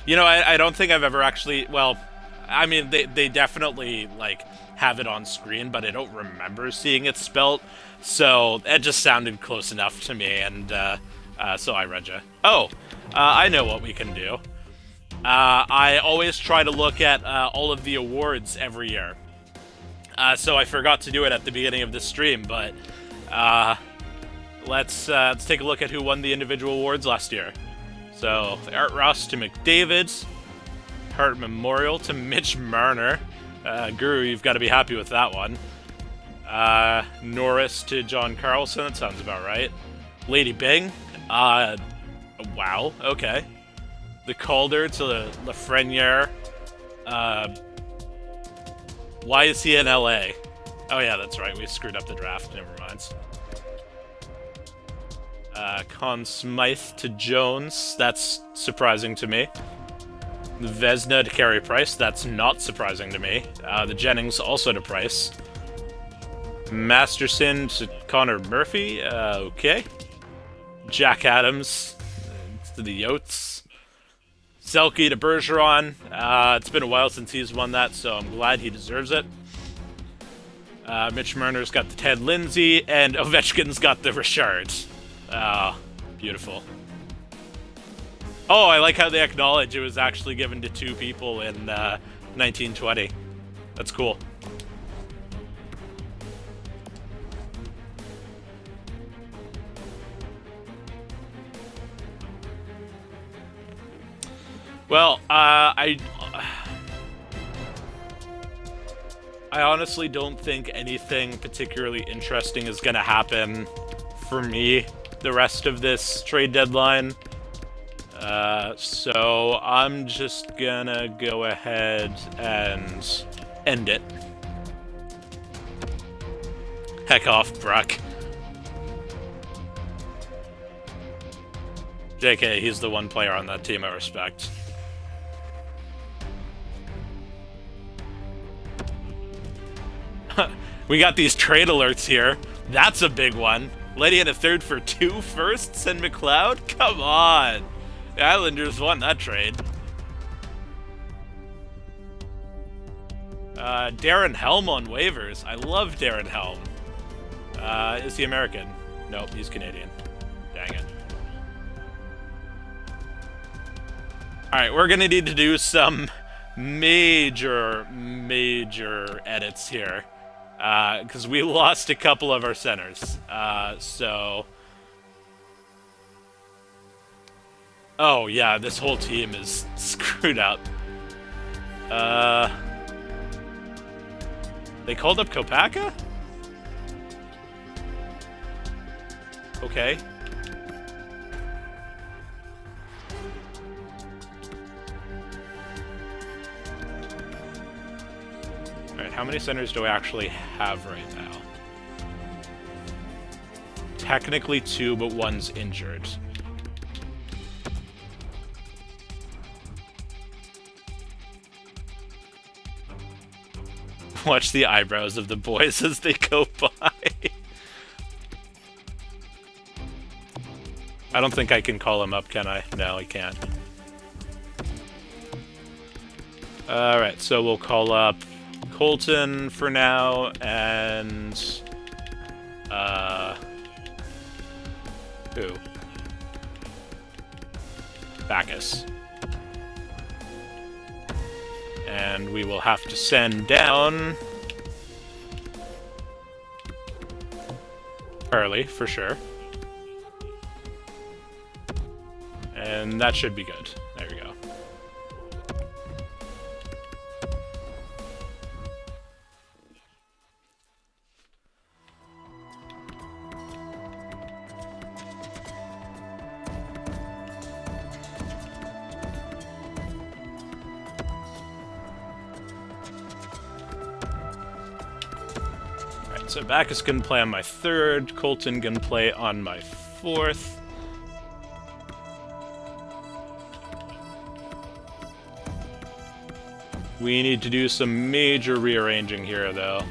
A: You know, I don't think I've ever actually... Well, I mean, they definitely, like, have it on screen, but I don't remember seeing it spelt. So it just sounded close enough to me, and so I read you. Oh, I know what we can do. I always try to look at all of the awards every year. So I forgot to do it at the beginning of this stream, but let's take a look at who won the individual awards last year. So, Art Ross to McDavid, Hart Memorial to Mitch Marner. Guru, you've got to be happy with that one. Norris to John Carlson, that sounds about right. Lady Bing, wow, okay. The Calder to Lafreniere. Why is he in LA? Oh yeah, that's right, we screwed up the draft, never mind. Conn Smythe to Jones, that's surprising to me. Vesna to Carey Price, that's not surprising to me. The Jennings also to Price. Masterson to Connor Murphy, okay. Jack Adams to the Yotes. Selke to Bergeron. It's been a while since he's won that, so I'm glad he deserves it. Mitch Marner's got the Ted Lindsay, and Ovechkin's got the Richard. Beautiful. Oh, I like how they acknowledge it was actually given to two people in 1920. That's cool. Well, I honestly don't think anything particularly interesting is going to happen for me the rest of this trade deadline. So I'm just gonna go ahead and end it. Heck off, Brock. JK, he's the one player on that team I respect. We got these trade alerts here. That's a big one. Letty in a third for 2 firsts and McLeod? Come on! The Islanders won that trade. Darren Helm on waivers. I love Darren Helm. Is he American? Nope, he's Canadian. Dang it. Alright, we're gonna need to do some major edits here. Because we lost a couple of our centers. So... Oh, yeah, this whole team is screwed up. They called up Kopaka? Okay. Alright, how many centers do I actually have right now? Technically 2, but one's injured. Watch the eyebrows of the boys as they go by. I don't think I can call him up, can I? No, I can't. Alright, so we'll call up Colton for now, and... who? Bacchus. And we will have to send down... Early, for sure. And that should be good. There we go. so Backus can play on my 3rd, Colton can play on my 4th. We need to do some major rearranging here, though.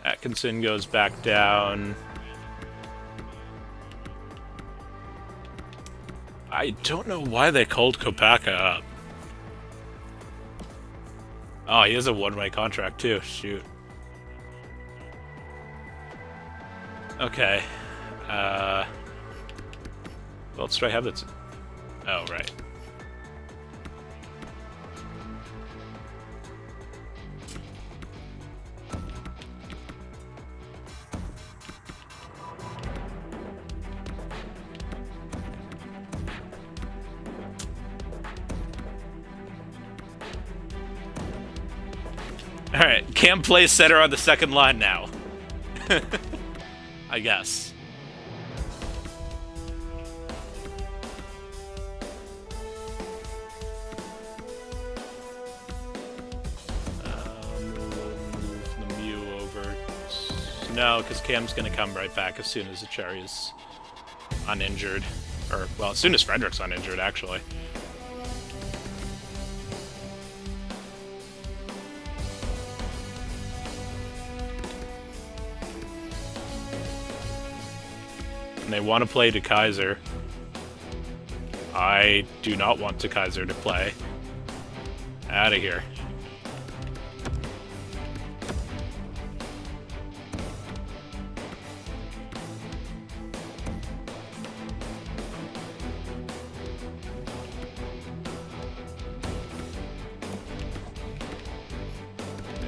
A: Atkinson goes back down. I don't know why they called Kopaka up. Oh, he has a one-way contract, too. Shoot. Okay. What else do I have that's... Oh, right. Alright, Cam plays center on the 2nd line now. I guess. Move the Mew over. No, because Cam's going to come right back as soon as the Cherry is uninjured. Or, well, as soon as Frederick's uninjured, actually. And they want to play to Kaiser. I do not want to Kaiser to play. Out of here.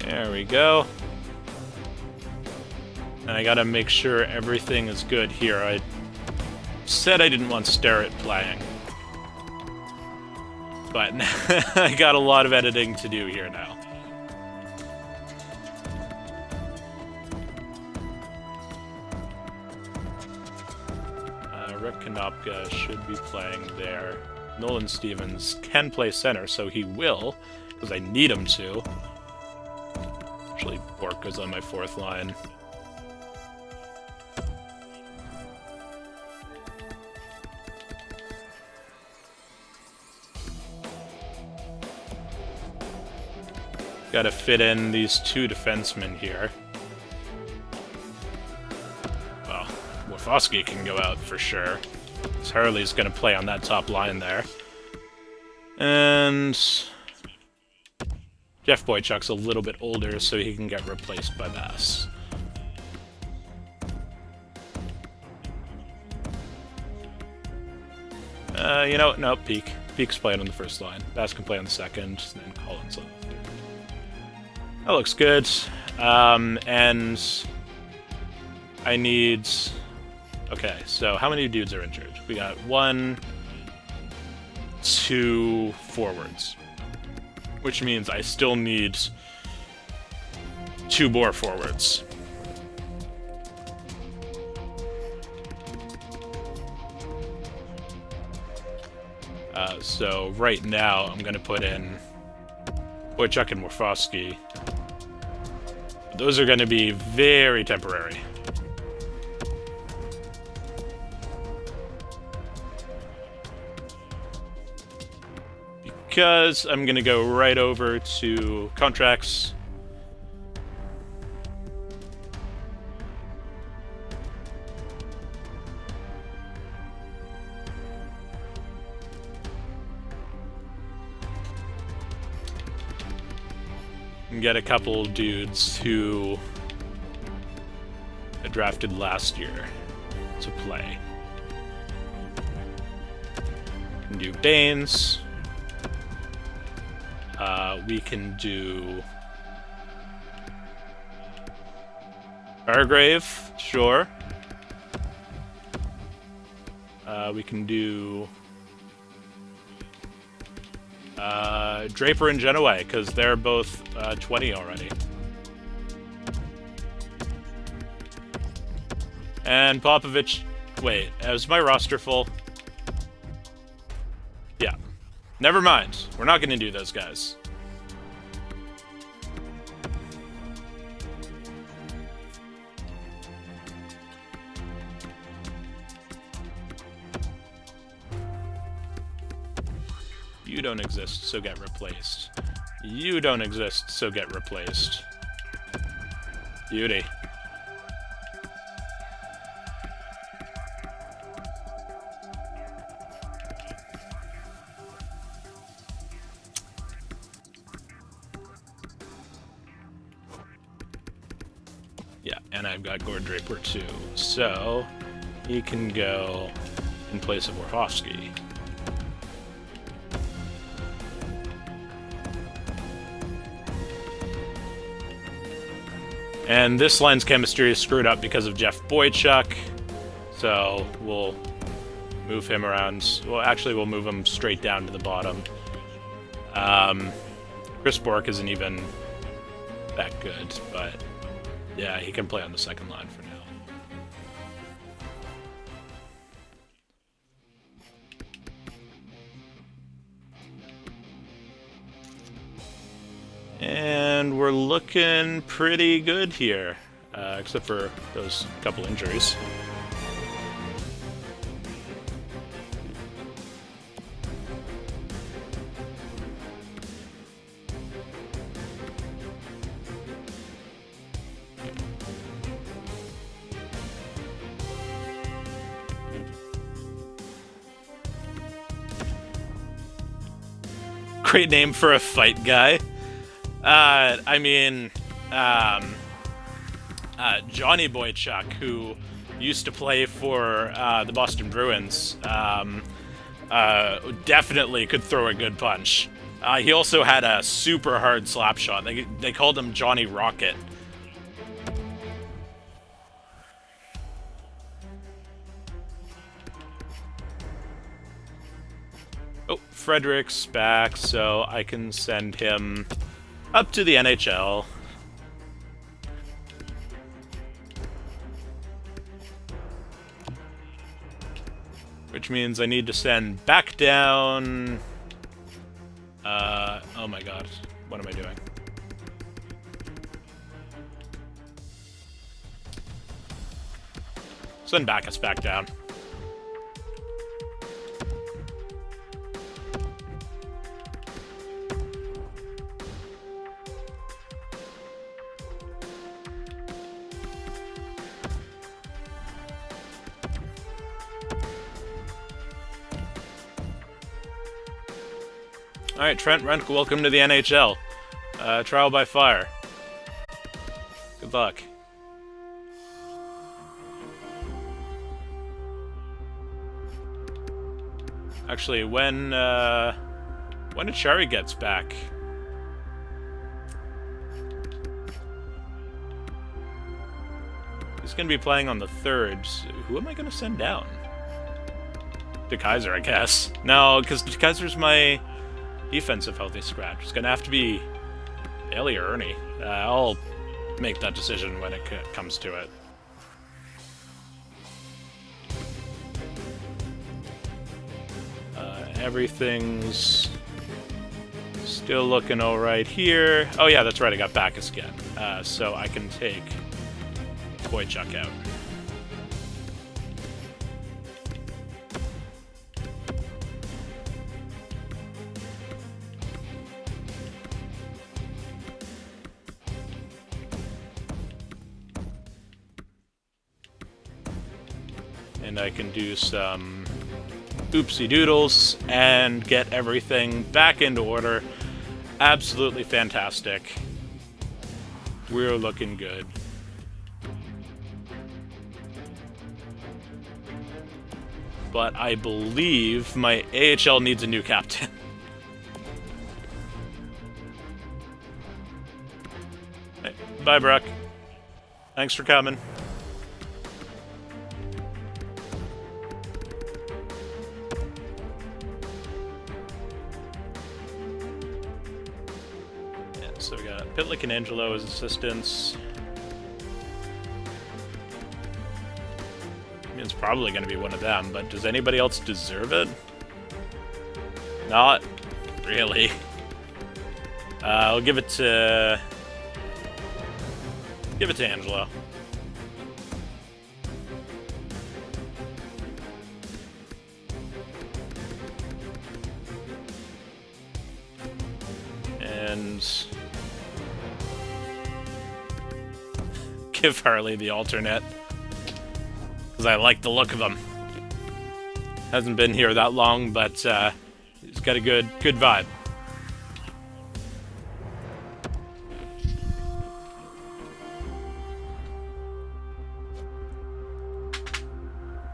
A: There we go. And I gotta make sure everything is good here. I said I didn't want Starrett playing. But I got a lot of editing to do here now. Rick Konopka should be playing there. Nolan Stevens can play center, so he will, because I need him to. Actually, Bork goes on my 4th line. Gotta fit in these 2 defensemen here. Well, Wofowski can go out for sure. Hurley's gonna play on that top line there. And Jeff Boychuk's a little bit older, so he can get replaced by Bass. You know what? No, Peak. Peak's playing on the 1st line. Bass can play on the 2nd, and then Collins on the 3rd. That looks good. And I need... Okay, so how many dudes are injured? We got 1, 2 forwards. Which means I still need 2 more forwards. So right now I'm going to put in Boychuk and Wofowski. Those are going to be very temporary. Because I'm going to go right over to contracts. And get a couple dudes who I drafted last year to play. Can do Baines. We can do Hargrave, sure. We can do Draper and Genoway, because they're both 20 already. And Popovich... Wait, is my roster full? Yeah. Never mind. We're not going to do those guys. You don't exist, so get replaced. You don't exist, so get replaced. Beauty. Yeah, and I've got Gord Draper too, so he can go in place of Warhofsky. And this line's chemistry is screwed up because of Jeff Boychuk, so we'll move him around. Well, actually, we'll move him straight down to the bottom. Chris Bork isn't even that good, but yeah, he can play on the second line for now. And we're looking pretty good here, except for those couple injuries. Great name for a fight guy. I mean, Johnny Boychuk, who used to play for the Boston Bruins, definitely could throw a good punch. He also had a super hard slap shot. They called him Johnny Rocket. Oh, Frederick's back, so I can send him up to the NHL. Which means I need to send back down... oh my god, what am I doing? Send Backus back down. Alright, Trent Renk, welcome to the NHL. Trial by fire. Good luck. Actually, when Achari gets back... he's going to be playing on the 3rd. So who am I going to send down? DeKaiser, I guess. No, because DeKaiser's my defensive healthy scratch. It's going to have to be Bailey or Ernie. I'll make that decision when it comes to it. Everything's still looking alright here. Oh yeah, that's right, I got Backus again. So I can take Boychuk out. And I can do some oopsie doodles and get everything back into order. Absolutely fantastic. We're looking good. But I believe my AHL needs a new captain. Hey, bye, Brock. Thanks for coming. So we got Pitlick and Angelo as assistants. I mean, it's probably going to be one of them, but does anybody else deserve it? Not really. I'll give it to... give it to Angelo. and give Harley the alternate, because I like the look of him. Hasn't been here that long, but he's got a good vibe.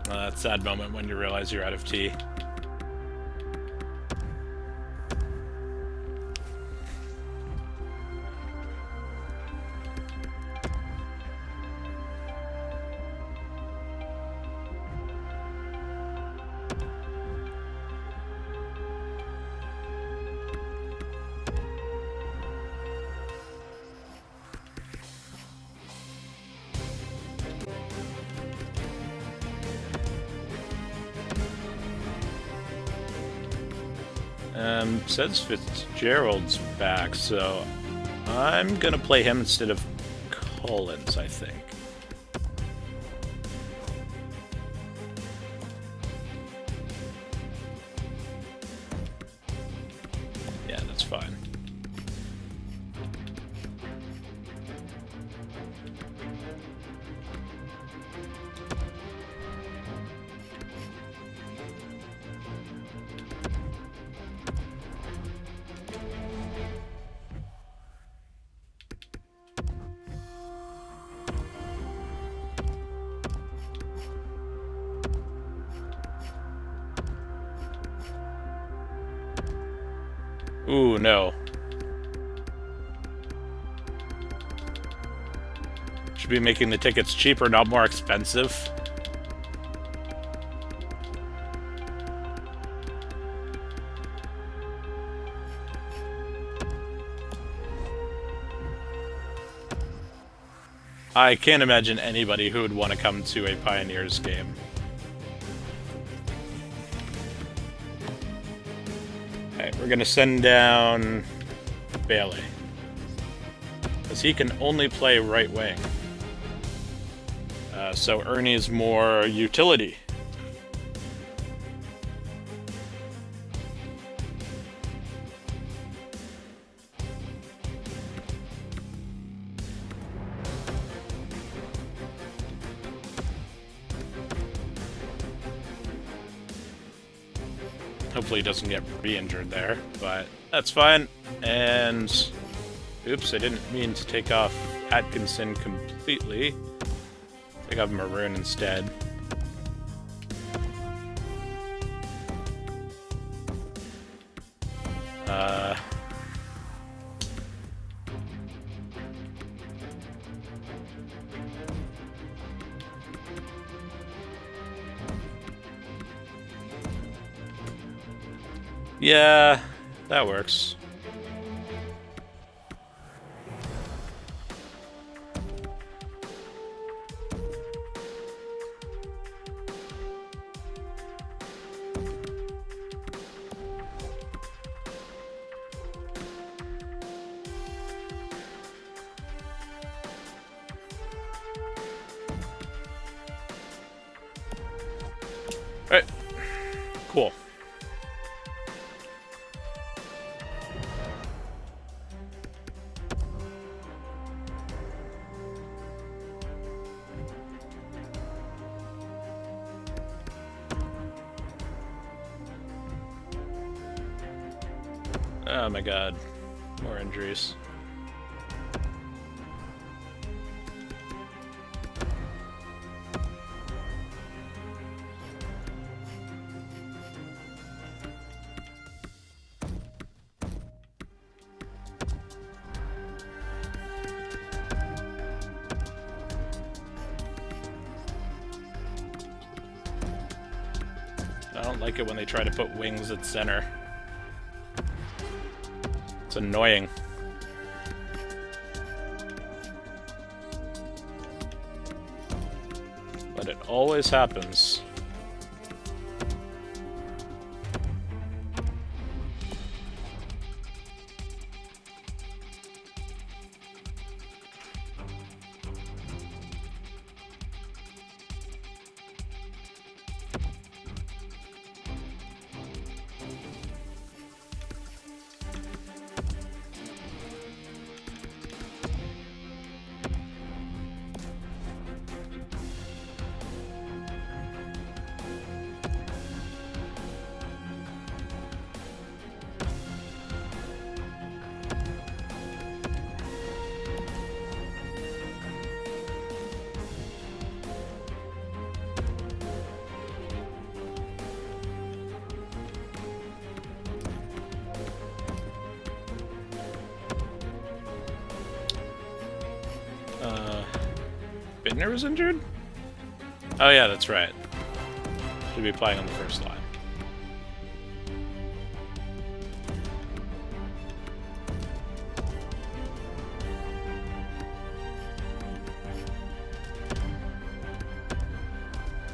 A: That sad moment when you realize you're out of tea. Says Fitzgerald's back, so I'm gonna play him instead of Collins, I think. Yeah, that's fine. Ooh, no. Should be making the tickets cheaper, not more expensive. I can't imagine anybody who would want to come to a Pioneers game. Alright, we're gonna send down Bailey, because he can only play right wing. So Ernie's more utility. Hopefully he doesn't get re-injured there, but that's fine. And oops, I didn't mean to take off Atkinson completely. Take off Maroon instead. Yeah, that works. Alright, cool. Oh my god, more injuries. I don't like it when they try to put wings at center. It's annoying. But it always happens. Wagner was injured? Oh yeah, that's right. Should be playing on the first line.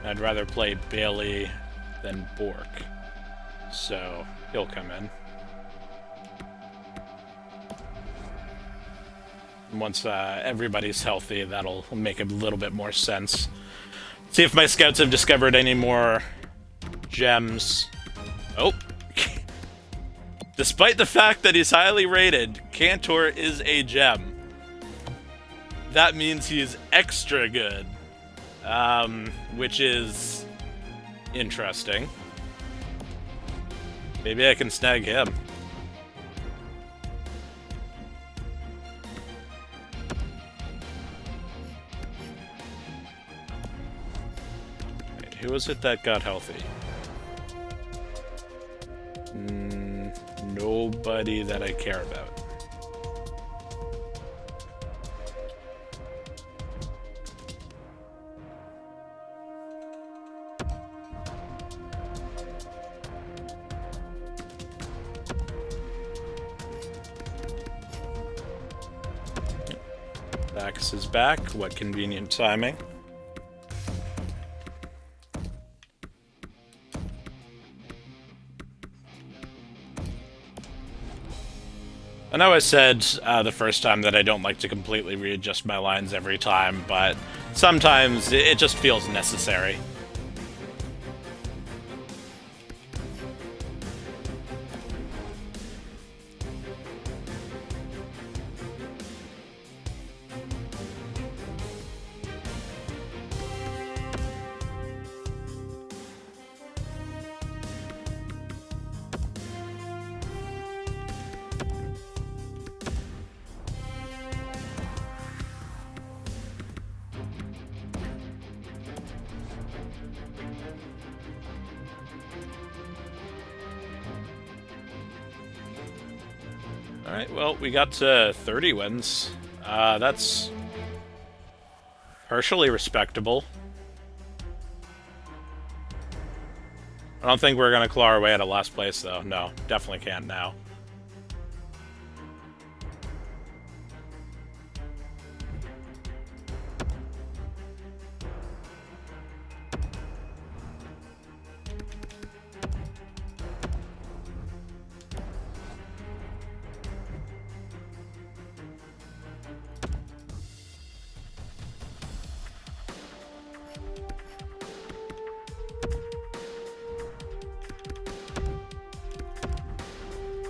A: I'd rather play Bailey than Bork, so he'll come in. Once everybody's healthy, that'll make a little bit more sense. See if my scouts have discovered any more gems. Oh! Despite the fact that he's highly rated, Cantor is a gem. That means he's extra good. Which is interesting. Maybe I can snag him. Wait, who was it that got healthy? Nobody that I care about. Backus is back. What convenient timing. I know I said the first time that I don't like to completely readjust my lines every time, but sometimes it just feels necessary. Alright, well, we got to 30 wins. That's partially respectable. I don't think we're going to claw our way out of last place, though. No, definitely can't now.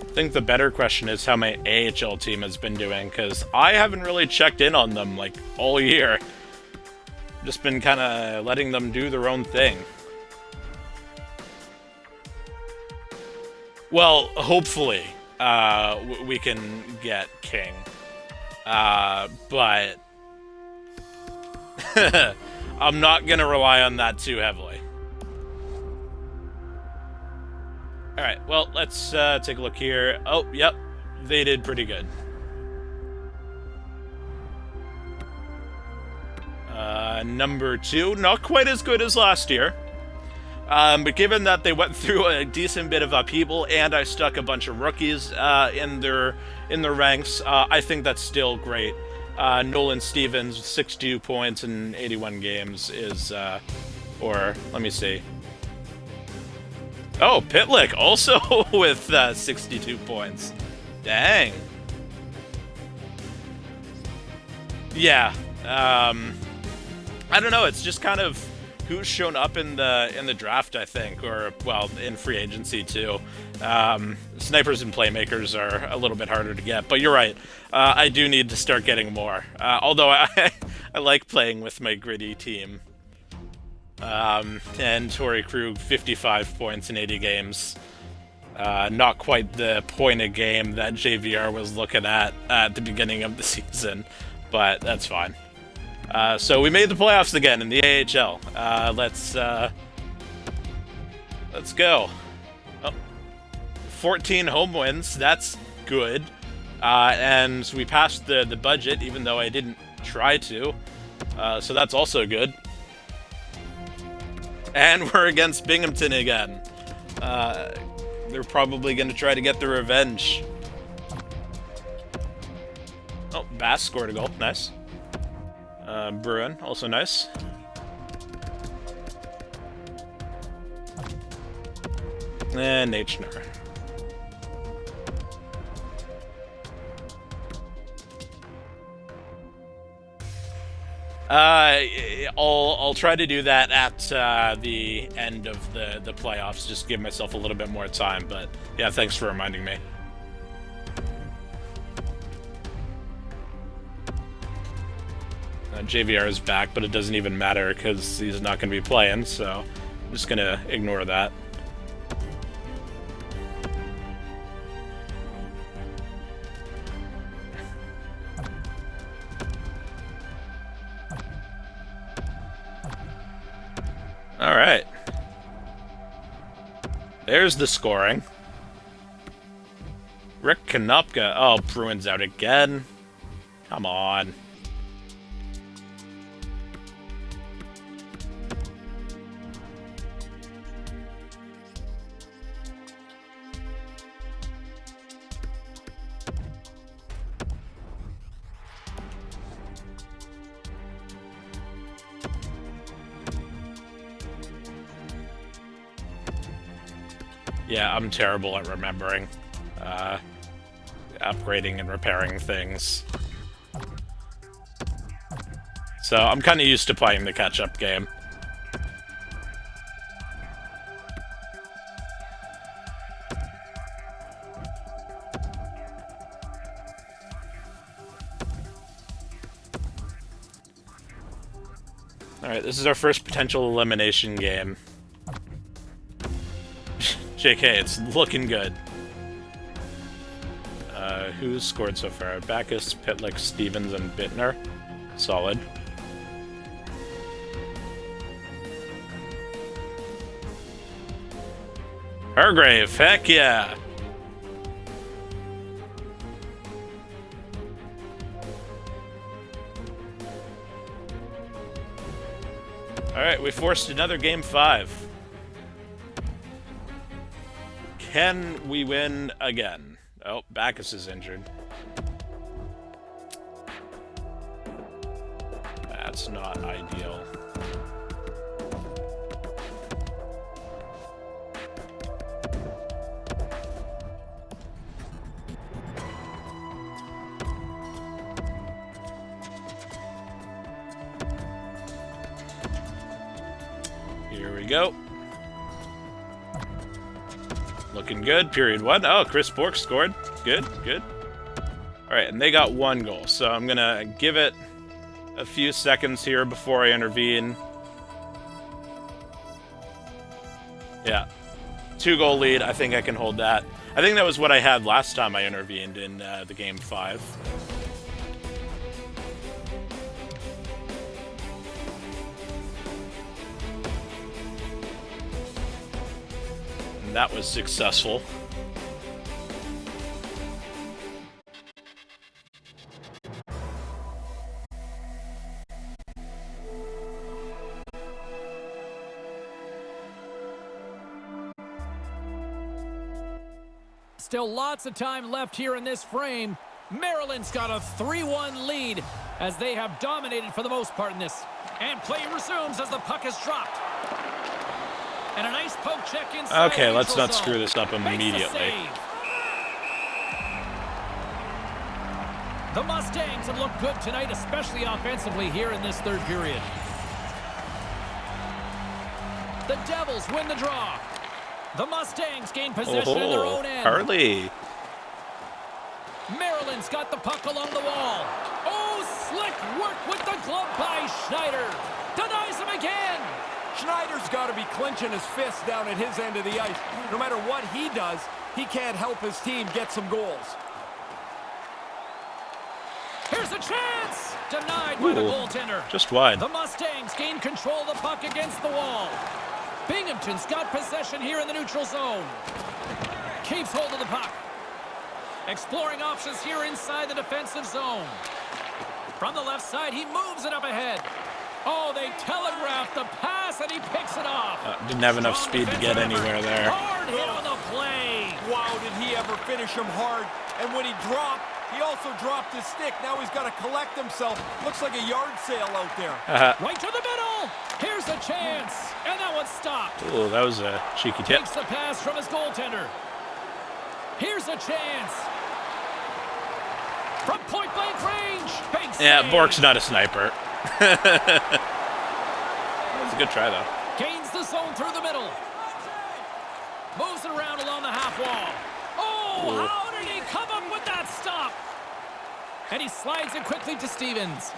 A: I think the better question is how my AHL team has been doing, because I haven't really checked in on them, like, all year. Just been kind of letting them do their own thing. Well, hopefully, we can get King. But I'm not going to rely on that too heavily. Alright, well, let's take a look here. Oh, yep, they did pretty good. Number 2, not quite as good as last year. But given that they went through a decent bit of upheaval and I stuck a bunch of rookies in their ranks, I think that's still great. Nolan Stevens, 62 points in 81 games is, or, let me see. Oh, Pitlick also with 62 points. Dang. Yeah. I don't know. It's just kind of who's shown up in the draft, I think, or well, in free agency too. Snipers and playmakers are a little bit harder to get, but you're right. I do need to start getting more. Although I like playing with my gritty team. And Torrey Krug, 55 points in 80 games. Not quite the point a game that JVR was looking at the beginning of the season, but that's fine. So we made the playoffs again in the AHL. Let's go. Oh, 14 home wins, that's good. And we passed the budget, even though I didn't try to. So that's also good. And we're against Binghamton again. They're probably going to try to get the revenge. Oh, Bass scored a goal. Nice. Bruin, also nice. And H-Ner. I'll try to do that at the end of the playoffs. Just give myself a little bit more time. But yeah, thanks for reminding me. JVR is back, but it doesn't even matter because he's not going to be playing. So I'm just going to ignore that. All right. There's the scoring. Rick Konopka. Oh, Bruin's out again. Come on. Yeah, I'm terrible at remembering, upgrading and repairing things. So I'm kind of used to playing the catch-up game. Alright, this is our first potential elimination game. JK, it's looking good. Who's scored so far? Backus, Pitlick, Stevens, and Bittner. Solid. Hargrave, heck yeah! Alright, we forced another Game 5. Can we win again? Oh, Backus is injured. That's not ideal. Here we go. Looking good. Period 1. Oh, Chris Bork scored. Good, good. Alright, and they got 1 goal. So I'm going to give it a few seconds here before I intervene. Yeah. 2-goal lead. I think I can hold that. I think that was what I had last time I intervened in the Game 5. And that was successful.
B: Still lots of time left here in this frame. Maryland's got a 3-1 lead as they have dominated for the most part in this. And play resumes as the puck is dropped. And a nice poke check inside.
A: Okay, let's not screw this up immediately.
B: The Mustangs have looked good tonight, especially offensively here in this third period. The Devils win the draw. The Mustangs gain possession in their own end.
A: Harley.
B: Maryland's got the puck along the wall. Oh, slick work with the glove by Schneider. Denies him again.
C: Schneider's got to be clenching his fists down at his end of the ice. No matter what he does, he can't help his team get some goals.
B: Here's a chance. Denied by the goaltender.
A: Just wide.
B: The Mustangs gain control of the puck against the wall. Binghamton's got possession here in the neutral zone. Keeps hold of the puck. Exploring options here inside the defensive zone. From the left side, he moves it up ahead. Oh, they telegraphed the pass, and he picks it off.
A: Didn't have enough speed to get anywhere there.
B: Hard hit on the play.
C: Wow, did he ever finish him hard. And when he dropped, he also dropped his stick. Now he's got to collect himself. Looks like a yard sale out there.
B: Right to the middle. Here's a chance. And that one's stopped.
A: Oh, that was a cheeky tip.
B: Takes the pass from his goaltender. Here's a chance. From point-blank range. Big
A: Yeah,
B: save.
A: Bork's not a sniper. That was a good try, though.
B: Gains the zone through the middle. Moves it around along the half wall. Oh,
A: Ooh.
B: how did he come up with that stop? And he slides it quickly to Stevens.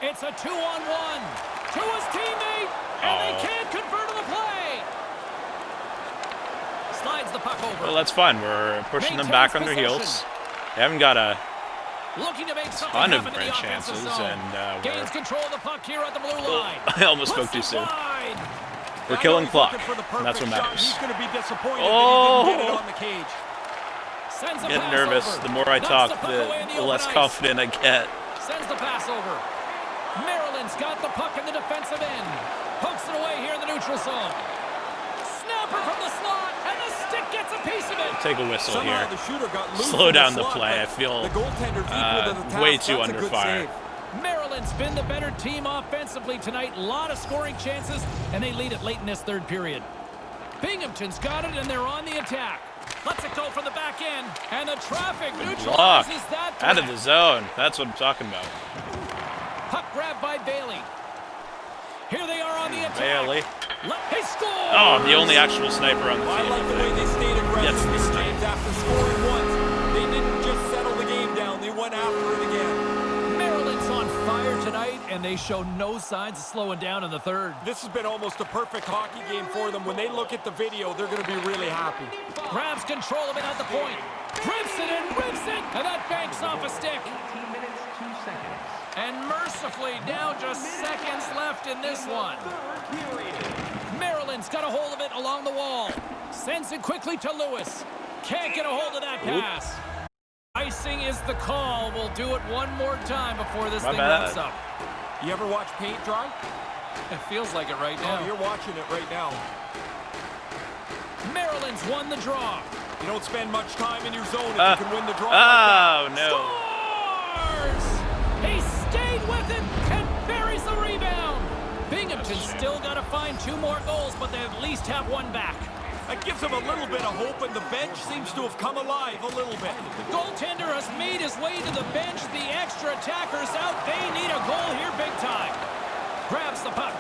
B: It's a 2-on-1 to his teammate, and they can't convert on the play. Slides the puck over.
A: Well, that's fine. We're pushing them back on their heels. They haven't got a
B: Looking to make something
A: ton of
B: happen in
A: great
B: the offensive
A: chances,
B: zone.
A: and
B: Gains control of the puck here at the blue line.
A: I almost spoke too
B: Puts it
A: soon.
B: wide.
A: We're
C: I
A: killing
C: know he's
A: clock,
C: looking for the
A: and that's what
C: perfect shot.
A: matters.
C: He's going to be disappointed
A: Oh.
C: that he didn't get it on the cage.
B: Sends a
A: Get
B: pass
A: nervous.
B: over.
A: The more I
B: Knocks
A: talk,
B: the puck away in
A: the
B: open
A: less
B: ice.
A: confident I get.
B: Sends the pass over. Maryland's got the puck in the defensive end. Pokes it away here in the neutral zone. Snapper from the slot, and the stick gets a piece of it.
A: Take a whistle
C: Somehow
A: here.
C: the shooter got loose
A: Slow
C: in
A: down the
C: slot,
A: play.
C: but
A: I feel
C: the goaltender's equal to the task.
A: way too
C: That's a
A: under
C: good
A: fire.
C: save.
B: Maryland's been the better team offensively tonight. A lot of scoring chances, and they lead it late in this third period. Binghamton's got it, and they're on the attack. Lets it go from the back end, and the traffic
A: Block.
B: neutralizes that threat.
A: Out of the zone. That's what I'm talking about.
B: Puck grabbed by Bailey. Here they are on the attack.
A: Bailey.
B: He scores!
A: Oh, the only actual sniper on the
C: I
A: field.
C: like the way they stayed aggressive
A: Yes,
C: in games after scoring once. They didn't just settle the game down. They went after it again.
B: Maryland's on fire tonight, and they show no signs of slowing down in the third.
C: This has been almost a perfect hockey game for them. When they look at the video, they're going to be really happy.
B: Grabs control of it at the point. Drips it and rips it, and that banks off a stick.
D: 18 minutes, 2 seconds.
B: And mercifully, now just seconds left in this one. Maryland's got a hold of it along the wall. Sends it quickly to Lewis. Can't get a hold of that pass. Icing is the call. We'll do it one more time before this
A: My
B: thing
A: bad.
B: wraps up.
C: You ever watch paint dry?
B: It feels like it right
C: Oh,
B: now.
C: you're watching it right now.
B: Maryland's won the draw.
C: You don't spend much time in your zone if
A: Uh,
C: you can win the draw
A: Oh,
C: like
A: no.
B: Scores! He stayed with it and buries the rebound. Binghamton's still got to find 2 more goals, but they at least have one back.
C: that gives them a little bit of hope, and the bench seems to have come alive a little bit.
B: The goaltender has made his way to the bench. The extra attackers out. They need a goal here big time. Grabs the puck.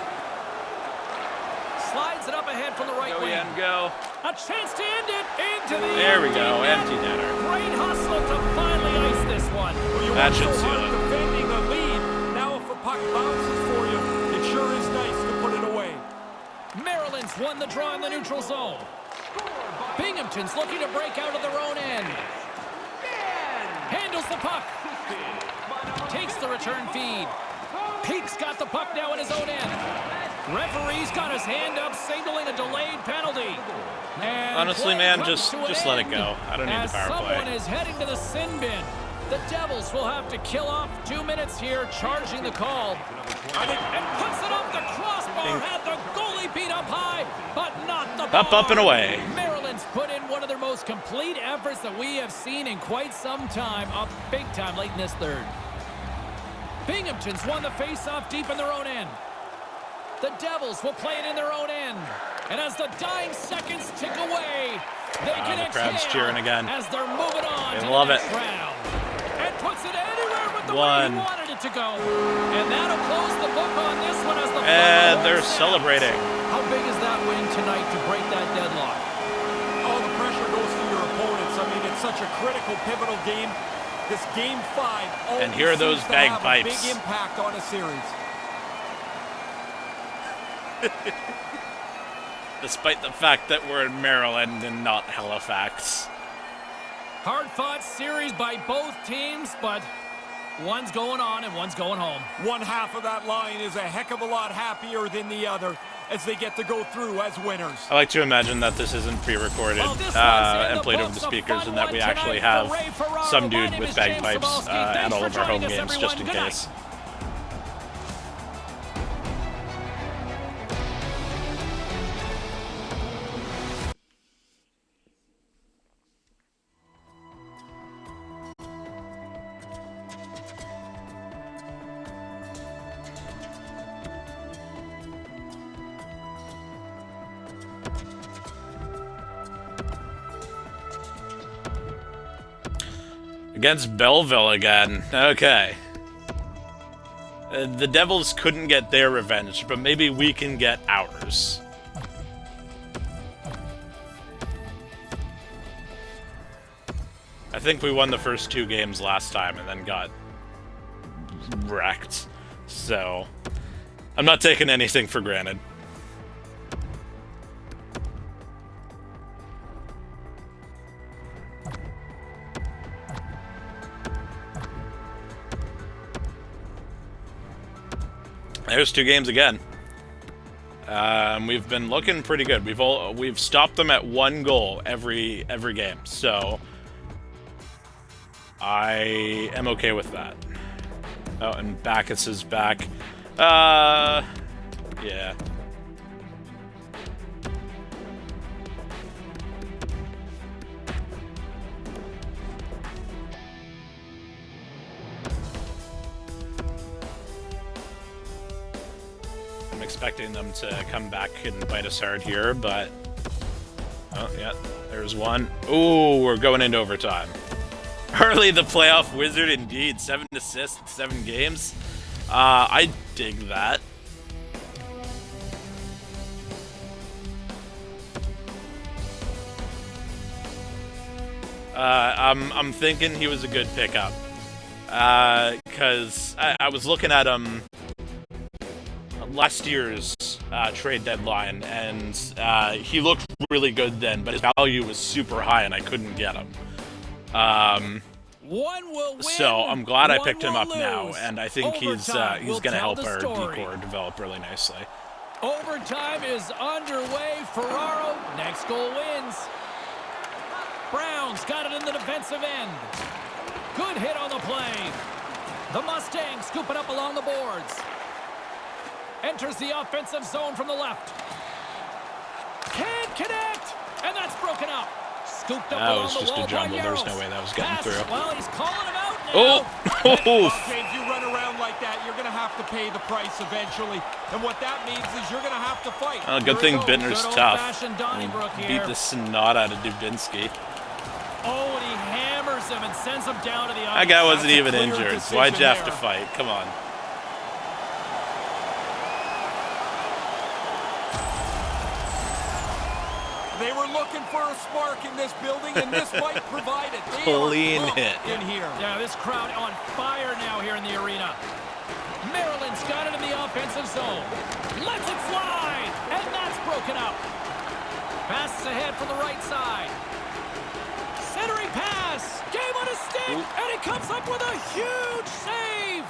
B: Slides it up ahead from the right
A: Go,
B: wing.
A: Ian, go.
B: A chance to end it into the
A: There we
B: empty
A: go,
B: net.
A: empty netter.
B: Great hustle to finally ice this one.
C: Well, you
A: That
C: worked
A: should
C: so
A: seal
C: hard
A: it.
C: defending a lead. Now if a puck bounces for you, it sure is nice to put it away.
B: Maryland's won the draw in the neutral zone. Binghamton's looking to break out of their own end. Handles the puck. Takes the return feed. Peake's got the puck now in his own end. Referee's got his hand up, signaling a delayed penalty. And
A: Honestly,
B: play
A: man,
B: comes
A: just
B: to an
A: let it
B: end
A: go. I don't need the
B: as
A: power play.
B: someone is heading to the sin bin. The Devils will have to kill off 2 minutes here, charging the call. And puts it up the crossbar. Had the goalie beat up high, but not the bar.
A: Up, and away.
B: Maryland's put in one of their most complete efforts that we have seen in quite some time, up big time late in this third. Binghamton's won the face-off deep in their own end. The Devils will play it in their own end. And as the dying seconds tick away, they can
A: the crowd's
B: exhale
A: cheering again.
B: as they're moving on
A: They
B: to
A: love
B: the
A: it.
B: next round. And puts it anywhere but the way
A: One.
B: he wanted it to go. And that'll close the book on this one as the
A: And
B: final
A: they're
B: horn sounds.
A: celebrating.
B: How big is that win tonight to break that deadlock?
C: All the pressure goes to your opponents. I mean, it's such a critical, pivotal game. This game 5 always
A: And here are those
C: seems to have a
A: bagpipes.
C: big impact on a series.
A: Despite the fact that we're in Maryland and not Halifax.
B: Hard-fought series by both teams, but one's going on and one's going home.
C: One half of that line is a heck of a lot happier than the other as they get to go through as winners.
A: I like to imagine that this isn't pre-recorded
B: Well, this one's in
A: and
B: the
A: played over
B: books,
A: the
B: a
A: speakers,
B: fun
A: and that
B: one
A: we actually
B: tonight
A: have
B: for Ray Ferraro.
A: some
B: My
A: dude
B: name
A: with
B: is James
A: bagpipes
B: Cebulski.
A: at
B: Thanks
A: all
B: for
A: of our home
B: joining us,
A: games, just in
B: everyone. Good
A: case.
B: night.
A: Against Belleville again. Okay. The Devils couldn't get their revenge, but maybe we can get ours. I think we won the first 2 games last time and then got wrecked. So, I'm not taking anything for granted. There's 2 games again. We've been looking pretty good. We've stopped them at 1 goal every game. So I am okay with that. Oh, and Bacchus is back. Yeah. I'm expecting them to come back and bite us hard here, but... Oh, yeah, there's one. Ooh, we're going into overtime. Hurley, the playoff wizard, indeed. 7 assists in 7 games. I dig that. I'm thinking he was a good pickup. Because I was looking at him last year's trade deadline, and he looked really good then, but his value was super high, and I couldn't get him.
B: One will win,
A: so I'm glad I picked him up
B: lose.
A: now, and I think he's going to help our D-core develop really nicely.
B: Overtime is underway. Ferraro, next goal wins. Brown's got it in the defensive end. Good hit on the play. The Mustangs scoop it up along the boards. Enters the offensive zone from the left. Can't connect, and that's broken up. Scooped up
A: That
B: along
A: was
B: the
A: just
B: wall
A: a jumble.
B: by
A: There's
B: Yaros.
A: no way that was getting
B: Pass.
A: through.
B: Well, he's calling him out now.
A: Oh!
C: James, you run around like that, you're going to have to pay the price eventually. And what that means is you're going to have to fight.
A: Good thing Bittner's tough.
B: Beat
A: Beat the snot out of Dubinsky.
B: Oh, and he hammers him and sends him down to the ice.
A: That guy wasn't
C: That's a
A: even
C: clear
A: injured.
C: decision
A: Why'd you have to
C: there.
A: fight? Come on.
C: They were looking for a spark in this building, and this might provide it. They
A: Clean
C: are
A: hit.
C: in here.
B: Yeah, this crowd on fire now here in the arena. Maryland's got it in the offensive zone. Lets it fly, and that's broken up. Passes ahead from the right side. Centering pass. Game on a stick, and he comes up with a huge save.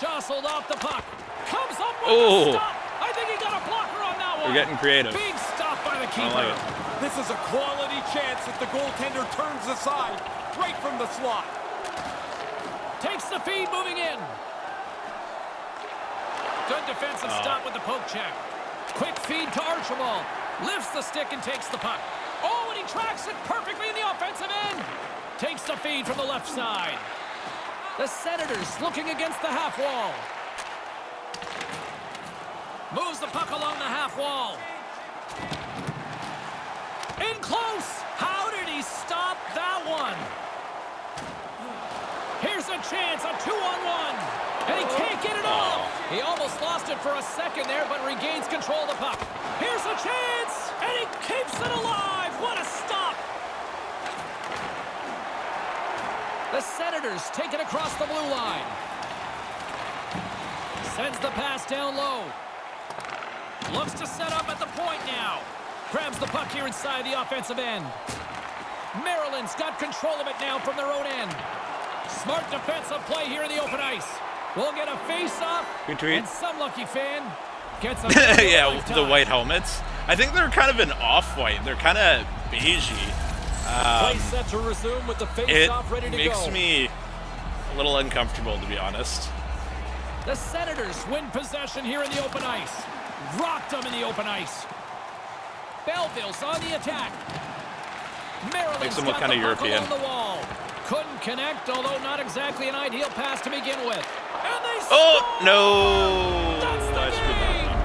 B: Jostled off the puck. Comes up with a stop. I think he got a blocker on that one.
A: We're getting creative.
B: Big stop by the keeper.
A: I like it.
C: This is a quality chance if the goaltender turns aside right from the slot.
B: Takes the feed, moving in. Good defensive stop with the poke check. Quick feed to Archibald. Lifts the stick and takes the puck. Oh, and he tracks it perfectly in the offensive end. Takes the feed from the left side. The Senators looking against the half wall. Moves the puck along the half wall. In close. How did he stop that one? Here's a chance, a 2-on-1. And he can't get it off. He almost lost it for a second there, but regains control of the puck. Here's a chance, and he keeps it alive. What a stop. The Senators take it across the blue line. Sends the pass down low. Looks to set up at the point now. Grabs the puck here inside the offensive end. Maryland's got control of it now from their own end. Smart defensive play here in the open ice. We'll get a face-off, and some lucky fan gets a
A: yeah, the white helmets. I think they're kind of an off-white. They're kind of beigey.
B: Play set to resume with the face-off ready to go.
A: It makes me a little uncomfortable, to be honest.
B: The Senators win possession here in the open ice. Rocked them in the open ice. Belleville's on the attack. Maryland's
A: Makes them look
B: got
A: kind of
B: the puck
A: European.
B: along the wall. Couldn't connect, although not exactly an ideal pass to begin with. And they
A: Oh,
B: score!
A: no!
B: That's the
A: I screwed
B: game!
A: that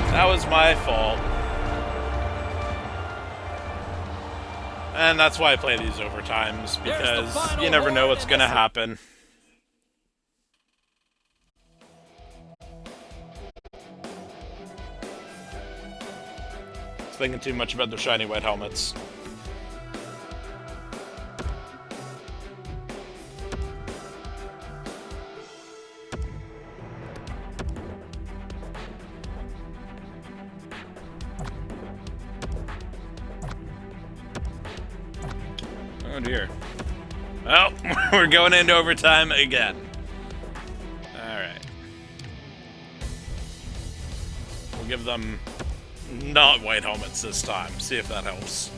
A: one. That was my fault. And that's why I play these overtimes, because you never know what's going to happen. Thinking too much about their shiny white helmets. Oh dear. Well, we're going into overtime again. Alright. We'll give them not white helmets this time. See if that helps.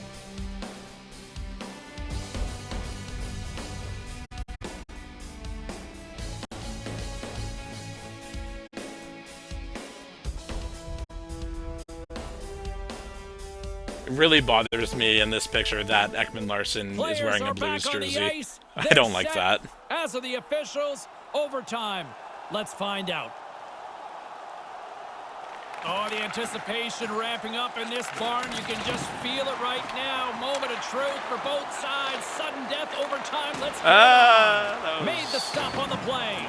A: It really bothers me in this picture that Ekman Larsson is wearing a Blues jersey. I don't like that.
B: As are the officials, overtime. Let's find out. Oh, the anticipation ramping up in this barn. You can just feel it right now. Moment of truth for both sides. Sudden death, overtime. Let's go. Made the stop on the play.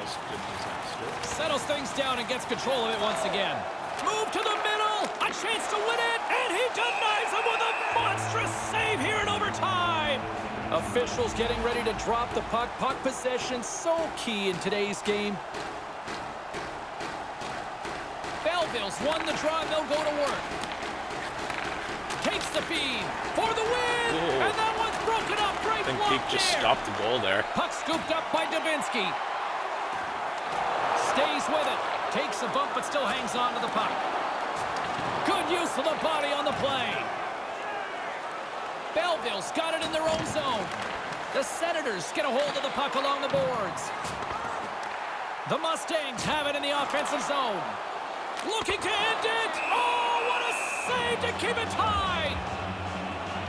B: Settles things down and gets control of it once again. Move to the middle. A chance to win it. And he denies him with a monstrous save here in overtime. Officials getting ready to drop the puck. Puck possession so key in today's game. Belleville's won the draw, and they'll go to work. Takes the feed for the win, and that one's broken up. Great block there. I think he just stopped
A: the goal there.
B: Puck scooped up by Davinsky. Stays with it. Takes a bump, but still hangs on to the puck. Good use of the body on the play. Belleville's got it in their own zone. The Senators get a hold of the puck along the boards. The Mustangs have it in the offensive zone. Looking to end it! Oh, what a save to keep it tied!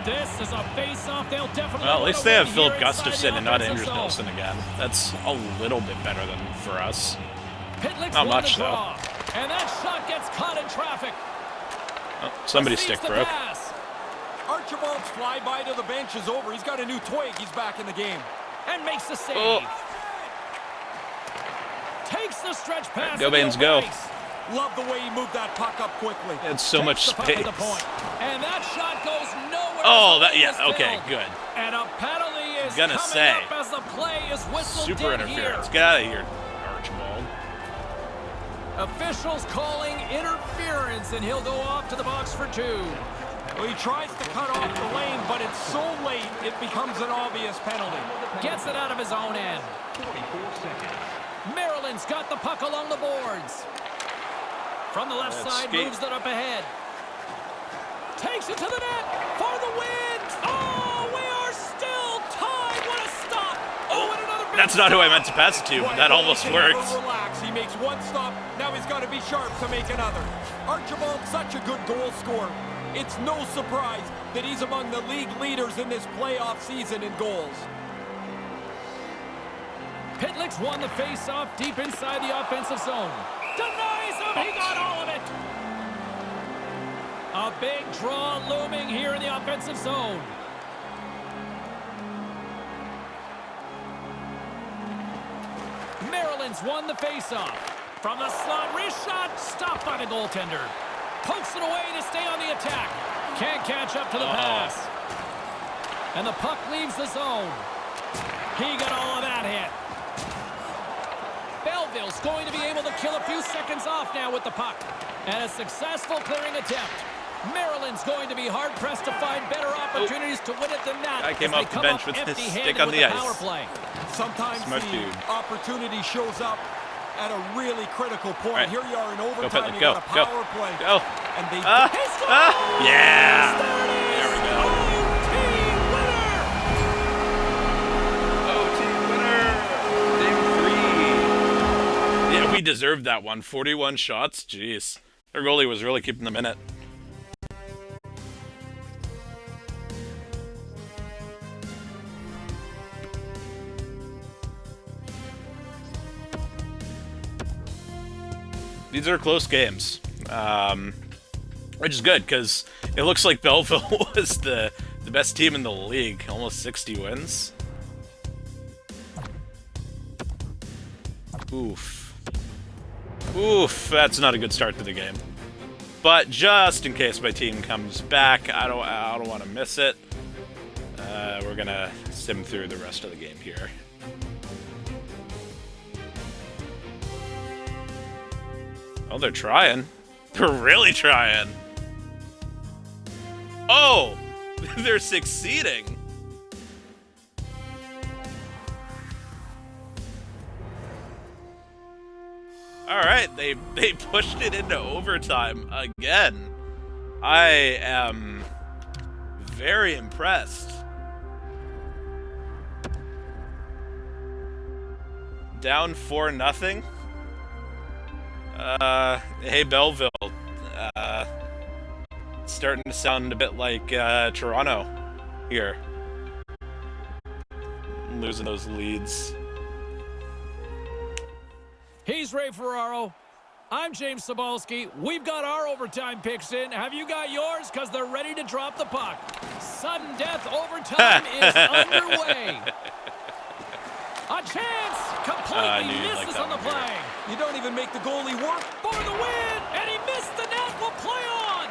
B: This is a face-off. They'll definitely...
A: Well, at least they have Philip Gustafsson and not Anders Nilsson again. That's a little bit better than for us. Not much, though.
B: And that shot gets caught in traffic.
A: Oh, somebody's stick broke.
C: Archibald's flyby to the bench is over. He's got a new twig. He's back in the game.
B: And makes the save. Oh. Takes the stretch pass.
A: Go, Baines, go.
C: Love the way he moved that puck up quickly.
A: It's so much space.
B: And that shot goes nowhere.
A: Oh, that, yeah, okay, good.
B: And a penalty is
A: coming
B: up as the play is whistled.
A: Super interference. Get out of here, Archibald.
B: Officials calling interference, and he'll go off to the box for two.
C: Well, he tries to cut off the lane, but it's so late, it becomes an obvious penalty.
B: Gets it out of his own end.
D: 24 seconds.
B: Maryland's got the puck along the boards. From the left side, moves it up ahead. Takes it to the net for the win. Oh, we are still tied. What a stop. Oh, and another big
A: That's not who I meant to pass it to, but that almost worked.
C: Relax. He makes one stop. Now he's got to be sharp to make another. Archibald's such a good goal scorer. It's no surprise that he's among the league leaders in this playoff season in goals.
B: Pitlick's won the face-off deep inside the offensive zone. Denies him. He got all of it. A big draw looming here in the offensive zone. Maryland's won the face-off. From the slot, wrist shot, stopped by the goaltender. Pokes it away to stay on the attack. Can't catch up to the pass. And the puck leaves the zone. He got all of that hit. Belleville's going to be able to kill a few seconds off now with the puck. And a successful clearing attempt. Maryland's going to be hard-pressed to find better opportunities to win it than that.
A: I came off the bench with his stick on the ice.
C: Sometimes the opportunity shows up at a really critical point. Right. Here you are in overtime. You got a power play.
A: Go.
C: And they
A: yeah. There we go. OT winner. Yeah, we deserved that one. 41 shots. Jeez. Their goalie was really keeping them in it. These are close games, which is good because it looks like Belleville was the The best team in the league. Almost 60 wins. Oof. Oof, that's not a good start to the game. But just in case my team comes back, I don't want to miss it. We're gonna sim through the rest of the game here. Oh, they're trying. They're really trying. Oh, they're succeeding. All right, they pushed it into overtime again. I am very impressed. Down 4-0. Hey Belleville. Starting to sound a bit like Toronto here. Losing those leads.
B: He's Ray Ferraro. I'm James Cebulski. We've got our overtime picks in. Have you got yours? Because they're ready to drop the puck. Sudden death overtime is underway. A chance! Completely misses on the play.
C: You don't even make the goalie work.
B: For the win! And he missed the net. Will play on.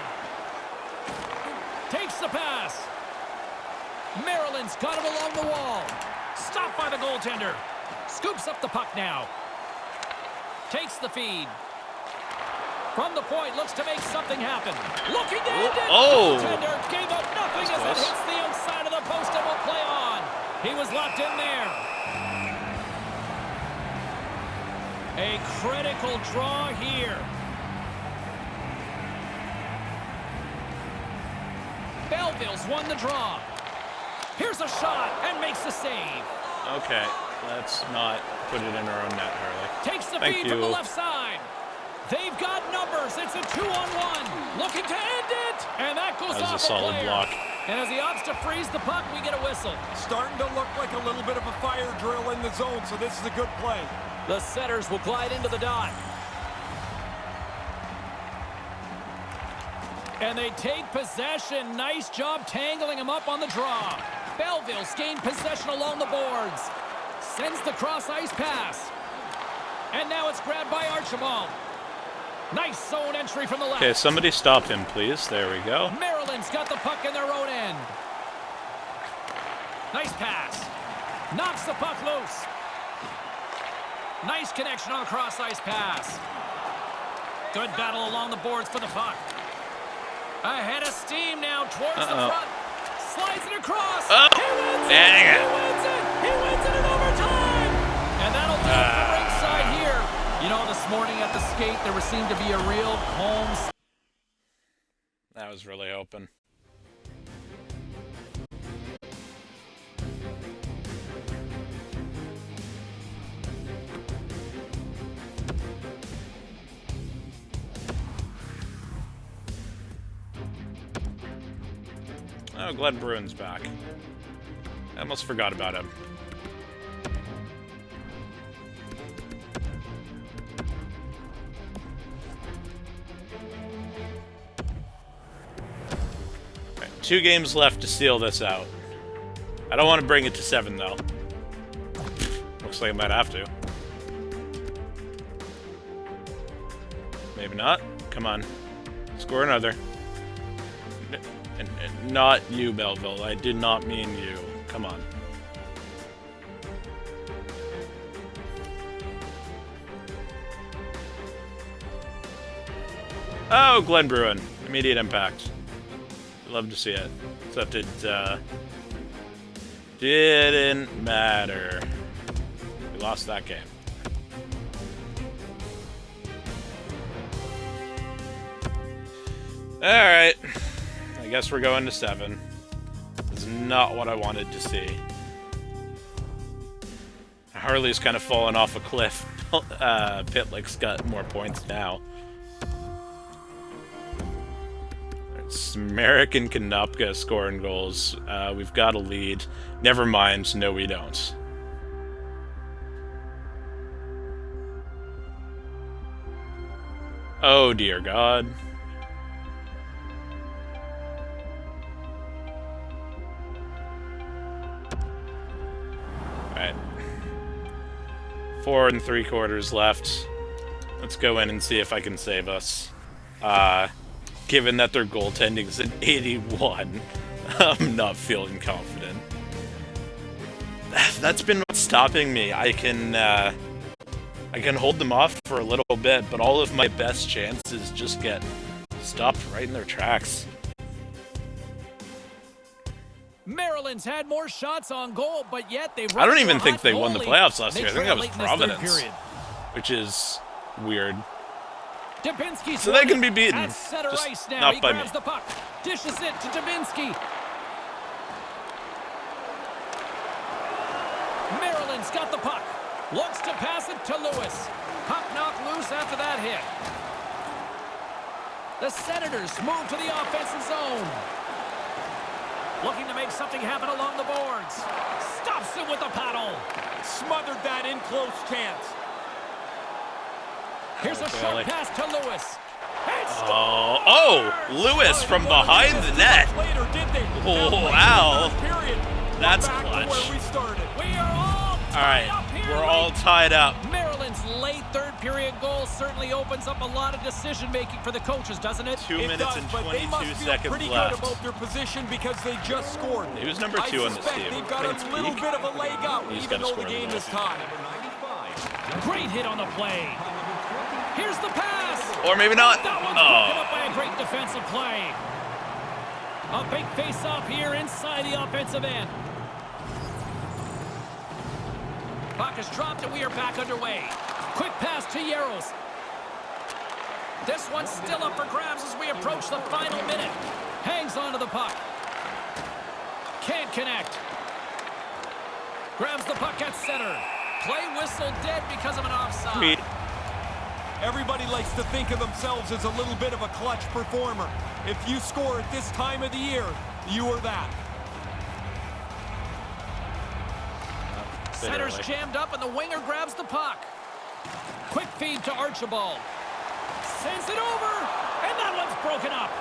B: Takes the pass. Maryland's got it along the wall. Stopped by the goaltender. Scoops up the puck now. Takes the feed. From the point, looks to make something happen. Looking to end it.
A: Oh!
B: Goaltender gave up nothing as it hits the outside of the post and will play on. He was locked in there. A critical draw here. Belleville's won the draw. Here's a shot and makes the save.
A: Okay, let's not put it in our own net, Harley.
B: Takes the feed from the left side. They've got numbers. It's a 2-on-1. Looking to end it. And that goes off
A: That was a solid block.
B: And as he opts to freeze the puck, we get a whistle.
C: Starting to look like a little bit of a fire drill in the zone, so this is a good play.
B: The setters will glide into the dot. And they take possession. Nice job tangling him up on the draw. Belleville's gained possession along the boards. Sends the cross-ice pass. And now it's grabbed by Archibald. Nice zone entry from the left.
A: Okay, somebody stop him, please. There we go.
B: Maryland's got the puck in their own end. Nice pass. Knocks the puck loose. Nice connection on the cross-ice pass. Good battle along the boards for the puck. Ahead of steam now towards the front. Slides it across.
A: Oh,
B: He wins
A: dang
B: it.
A: it.
B: He wins it. He wins it in overtime. And that'll do it for ringside here. You know, this morning at the skate, there seemed to be a real calm.
A: That was really open. Oh, Glenn Bruin's back. I almost forgot about him. Right, 2 games left to seal this out. I don't want to bring it to 7, though. Looks like I might have to. Maybe not. Come on. Score another. And not you, Belleville. I did not mean you. Come on. Oh, Glenn Bruin. Immediate impact. Love to see it. Except it didn't matter. We lost that game. Alright. I guess we're going to 7. This is not what I wanted to see. Harley's kind of fallen off a cliff. Pitlick's got more points now. Merrick and Konopka scoring goals. We've got a lead. Never mind. No, we don't. Oh, dear God. Alright. 4 3/4 left. Let's go in and see if I can save us. Given that their goaltending's an 81, I'm not feeling confident. That's been what's stopping me. I can hold them off for a little bit, but all of my best chances just get stopped right in their tracks.
B: Maryland's had more shots on goal, but yet they.
A: I don't even think they won the playoffs last year. I think that was Providence, which is weird. So they can be beaten, just not by me.
B: The puck, dishes it to Dubinsky. Maryland's got the puck. Looks to pass it to Lewis. Puck knocked loose after that hit. The Senators move to the offensive zone. Looking to make something happen along the boards. Stops it with the paddle.
C: Smothered that in close chance.
B: Here's a short pass to Lewis.
A: Oh, Lewis from behind the net. Oh, wow. That's clutch.
B: We are all
A: right, we're all tied up.
B: Maryland's late third period goal certainly opens up a lot of decision making for the coaches, doesn't it?
A: 2 minutes and 22 seconds
C: pretty
A: left.
C: Good about their position because they just scored.
A: Who's number 2 on this team?
C: They've got a little bit of a leg up, even though the game is tied.
B: Great hit on the play. Here's the pass.
A: Or maybe not.
B: That one's broken up by a great defensive play. A big face-off here inside the offensive end. Puck is dropped and we are back underway. Quick pass to Yaros. This one's still up for grabs as we approach the final minute. Hangs onto the puck. Can't connect. Grabs the puck at center. Play whistle dead because of an offside.
C: Everybody likes to think of themselves as a little bit of a clutch performer. If you score at this time of the year, you are that.
B: Center's jammed up and the winger grabs the puck. Quick feed to Archibald. Sends it over, and that one's broken up.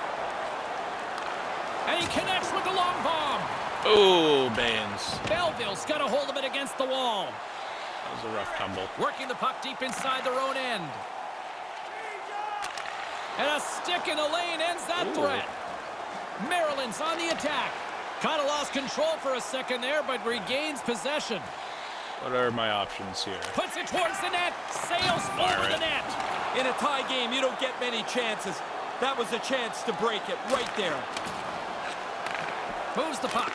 B: And he connects with the long bomb.
A: Oh, Baines.
B: Belleville's got a hold of it against the wall.
A: That was a rough tumble.
B: Working the puck deep inside their own end. And a stick in the lane ends that threat. Maryland's on the attack. Kind of lost control for a second there, but regains possession.
A: What are my options here?
B: Puts it towards the net. Sails over the net.
C: In a tie game, you don't get many chances. That was a chance to break it right there.
B: Moves the puck.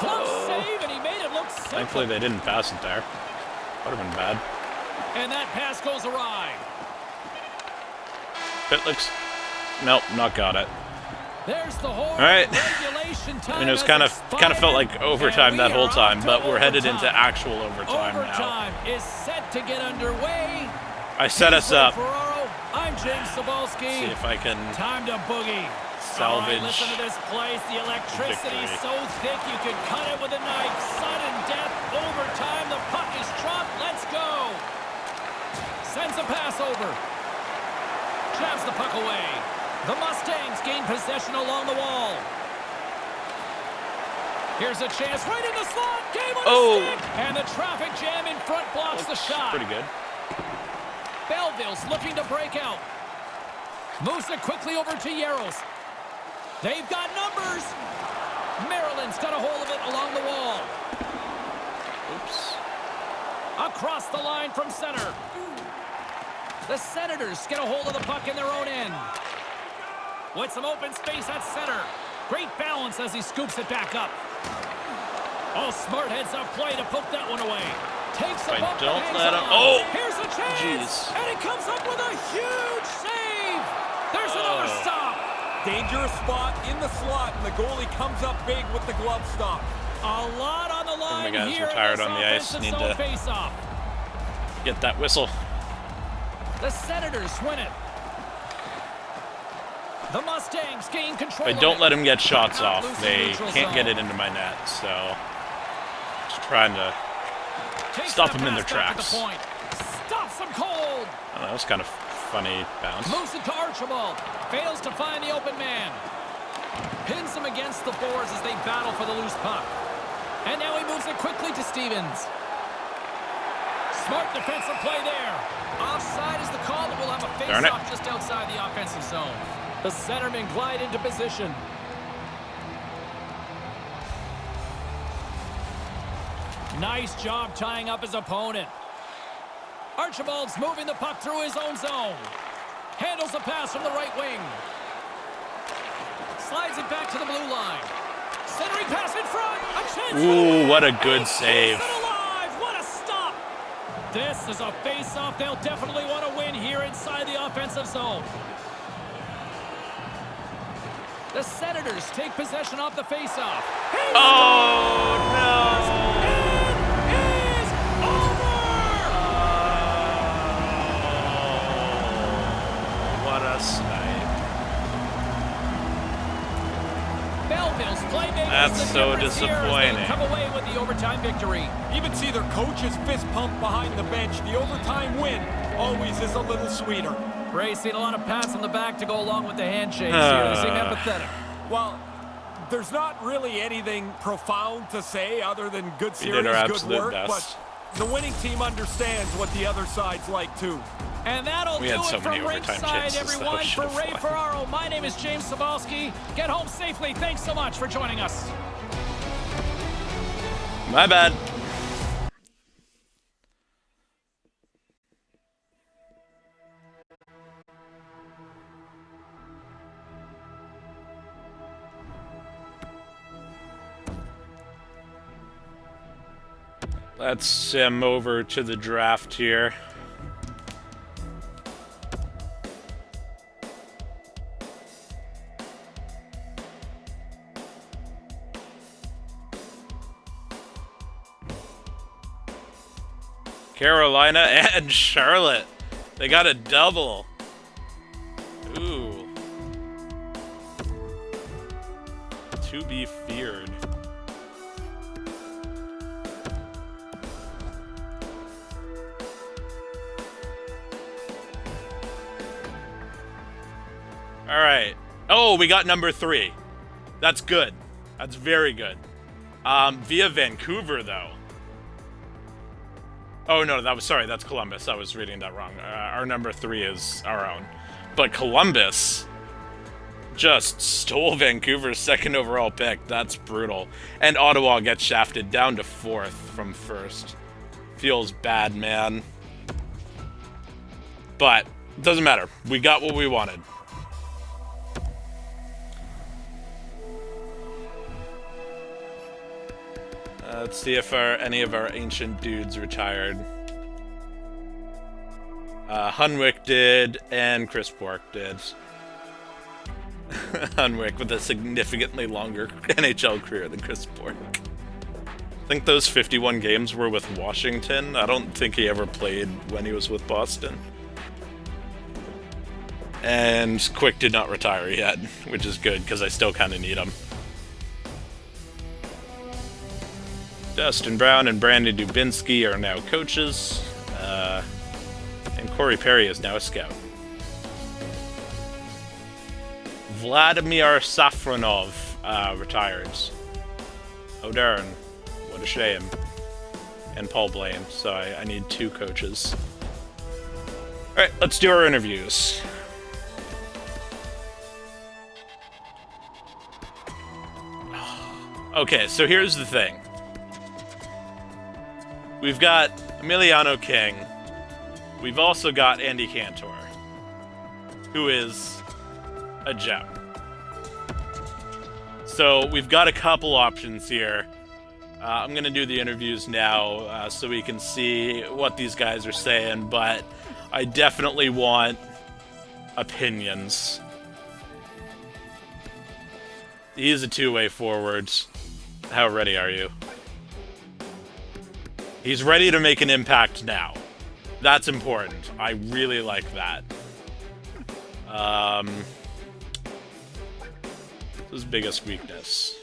B: Close save, and he made it look simple.
A: Thankfully, they didn't pass it there. Would have been bad.
B: And that pass goes awry.
A: Pitlick's... Nope, not got it.
B: There's the whole
A: regulation time. I mean, it was kind of felt like overtime that whole time, but we're headed into actual overtime now.
B: Overtime is set to get underway.
A: I set us up.
B: I'm James Cebulski.
A: See if I can
B: time to boogie.
A: Salvage.
B: Right, listen to this place. The electricity so thick you could cut it with a knife. Sudden death. Overtime. The puck is dropped. Let's go. Sends a pass over. Jabs the puck away. The Mustangs gain possession along the wall. Here's a chance right in the slot. Game on the stick. And the traffic jam in front blocks the shot.
A: Pretty good.
B: Belleville's looking to break out. Moves it quickly over to Yaros. They've got numbers. Maryland's got a hold of it along the wall.
A: Oops.
B: Across the line from center. The Senators get a hold of the puck in their own end. With some open space at center. Great balance as he scoops it back up. Oh, smart heads-up play to poke that one away. Takes the bump.
A: Don't let him. Oh!
B: Here's a chance. And he comes up with a huge save. There's another stop.
C: Dangerous spot in the slot, and the goalie comes up big with the glove stop.
B: A lot on the line
A: the guys
B: here.
A: Retired on the ice. Need to get that whistle.
B: The Senators win it. The Mustangs gain control.
A: But don't let them get shots off. They can't get it into my net, so just trying to stop them in their tracks.
B: Stops them cold.
A: Oh, that was kind of funny bounce.
B: Moves it to Archibald. Fails to find the open man. Pins him against the boards as they battle for the loose puck. And now he moves it quickly to Stevens. Smart defensive play there. Offside is the call, and we'll have a face-off just outside the offensive zone. The centermen glide into position. Nice job tying up his opponent. Archibald's moving the puck through his own zone. Handles the pass from the right wing. Slides it back to the blue line. Centering pass in front. A chance.
A: Ooh, what a good save.
B: What a stop. This is a face-off they'll definitely want to win here inside the offensive zone. The Senators take possession off the face-off.
A: Oh, no. What a snipe.
B: Belleville's playmakers.
A: That's so disappointing.
B: Come away with the overtime victory.
C: Even see their coach's fist pump behind the bench. The overtime win always is a little sweeter.
B: Ray's seen a lot of pats on the back to go along with the handshakes here. They seem empathetic.
C: Well, there's not really anything profound to say other than good series, good work. But the winning team understands what the other side's like, too.
B: And that'll do it from ringside, everyone. For Ray Ferraro, my name is James Cebulski. Get home safely. Thanks so much for joining us.
A: My bad. Let's sim over to the draft here. Carolina and Charlotte. They got a double. Ooh. To be feared. All right. Oh, we got number 3. That's good. That's very good. Via Vancouver, though. Oh, no, that's Columbus. I was reading that wrong. Our number 3 is our own. But Columbus just stole Vancouver's second overall pick. That's brutal. And Ottawa gets shafted down to 4th from 1st. Feels bad, man. But doesn't matter. We got what we wanted. Let's see if any of our ancient dudes retired. Hunwick did, and Chris Bork did. Hunwick with a significantly longer NHL career than Chris Bork. I think those 51 games were with Washington. I don't think he ever played when he was with Boston. And Quick did not retire yet, which is good, because I still kind of need him. Dustin Brown and Brandon Dubinsky are now coaches, and Corey Perry is now a scout. Vladimir Safronov retires. Oh darn, what a shame. And Paul Blaine, so I need 2 coaches. Alright, let's do our interviews. Okay, so here's the thing. We've got Emiliano King. We've also got Andy Cantor, who is a gem. So we've got a couple options here. I'm going to do the interviews now so we can see what these guys are saying, but I definitely want opinions. He's a two-way forward. How ready are you? He's ready to make an impact now. That's important. I really like that. His biggest weakness.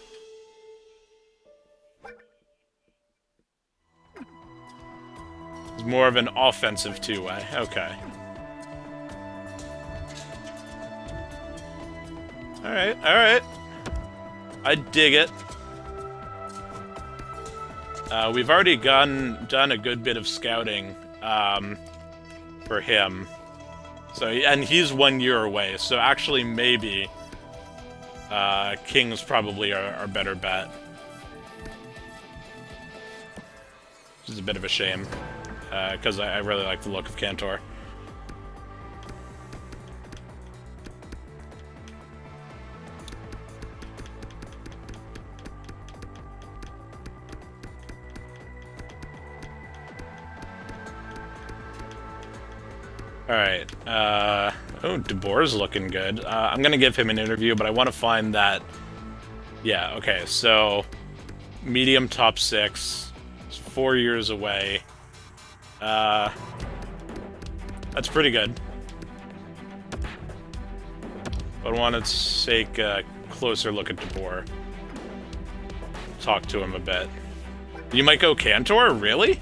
A: He's more of an offensive two-way. Okay. Alright, alright. I dig it. We've already done a good bit of scouting for him. So, and he's 1 year away, so actually maybe King's probably our better bet. Which is a bit of a shame, because I really like the look of Cantor. Alright, oh, DeBoer's looking good. I'm gonna give him an interview, but I want to find that... Yeah, okay, so... Medium top 6. It's 4 years away. That's pretty good. But I want to take a closer look at DeBoer. Talk to him a bit. You might go Cantor? Really?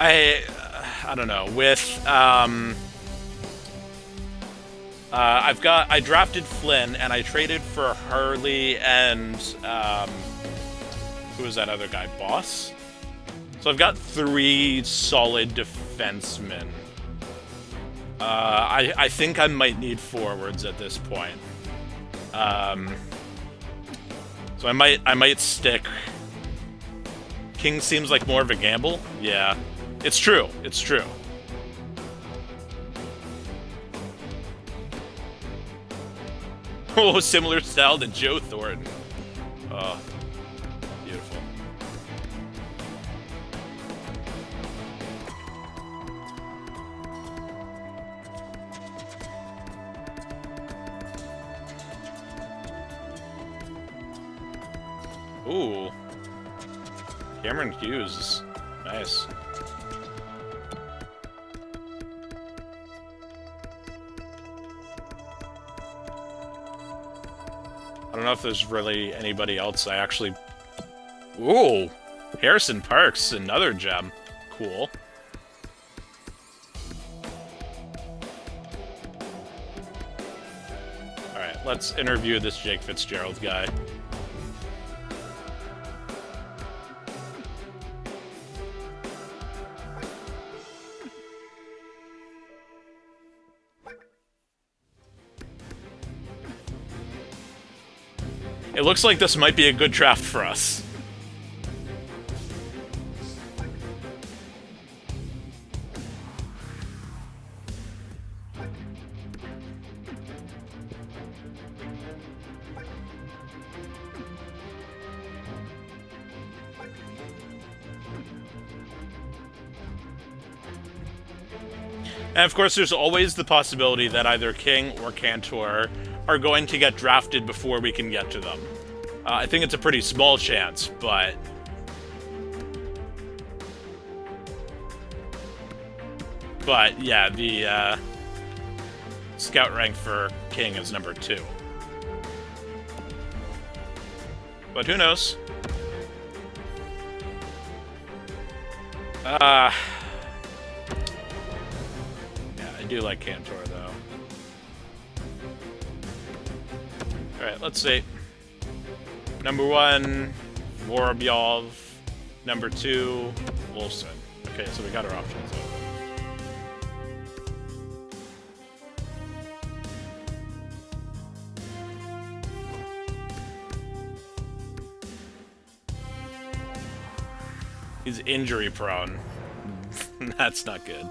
A: I don't know. With I drafted Flynn and I traded for Hurley and who was that other guy? Boss. So I've got 3 solid defensemen. I think I might need forwards at this point. So I might stick. King seems like more of a gamble. Yeah. It's true. It's true. Oh, similar style to Joe Thornton. Oh, beautiful. Ooh. Cameron Hughes. Nice. I don't know if there's really anybody else I actually... Ooh! Harrison Parks, another gem. Cool. Alright, let's interview this Jake Fitzgerald guy. It looks like this might be a good draft for us. And of course, there's always the possibility that either King or Cantor are going to get drafted before we can get to them. I think it's a pretty small chance, but... But, yeah, the scout rank for King is number 2. But who knows? Yeah, I do like Cantor, though. Alright, let's see. Number 1, Vorobyov. Number 2, Wolfson. Okay, so we got our options open. He's injury prone. That's not good.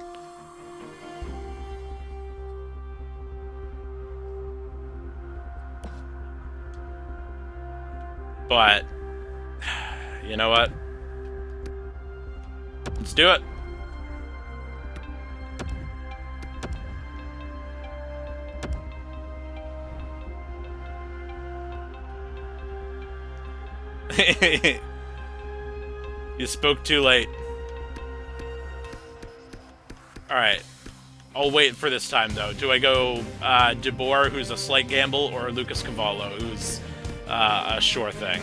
A: But, you know what? Let's do it. You spoke too late. Alright. I'll wait for this time, though. Do I go DeBoer, who's a slight gamble, or Lucas Cavallo, who's... a sure thing.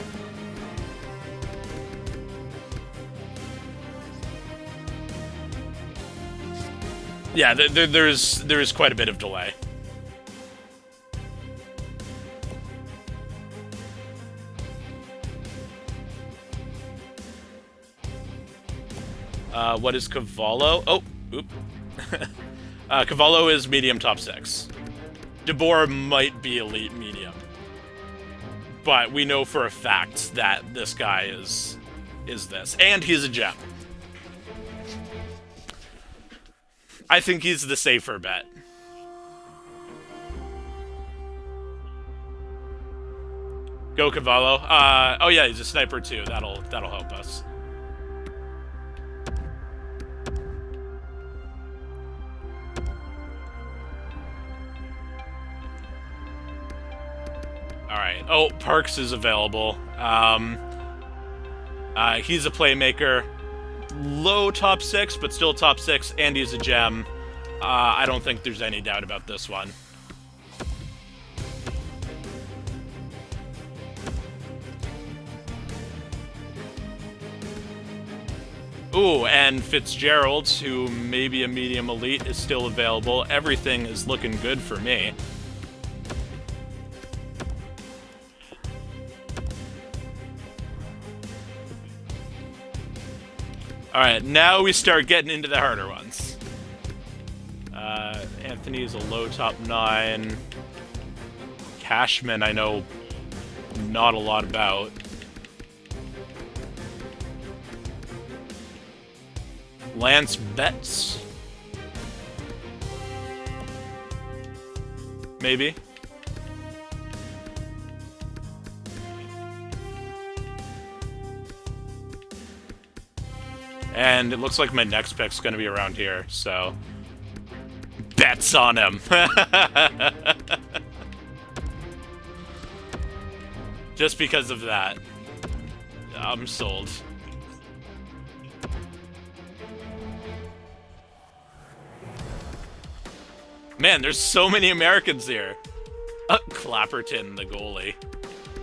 A: Yeah, there's quite a bit of delay. What is Cavallo? Oh, oop. Cavallo is medium top 6. DeBoer might be elite medium. But we know for a fact that this guy is this. And he's a gem. I think he's the safer bet. Go Cavallo. Oh yeah, he's a sniper too. That'll help us. Alright. Oh, Parks is available. He's a playmaker. Low top 6, but still top 6, and he's a gem. I don't think there's any doubt about this one. Ooh, and Fitzgerald, who may be a medium elite, is still available. Everything is looking good for me. Alright, now we start getting into the harder ones. Anthony's a low top 9. Cashman, I know not a lot about. Lance Betts? Maybe. And it looks like my next pick's gonna be around here, so... Bets on him! Just because of that. I'm sold. Man, there's so many Americans here. Clapperton, the goalie.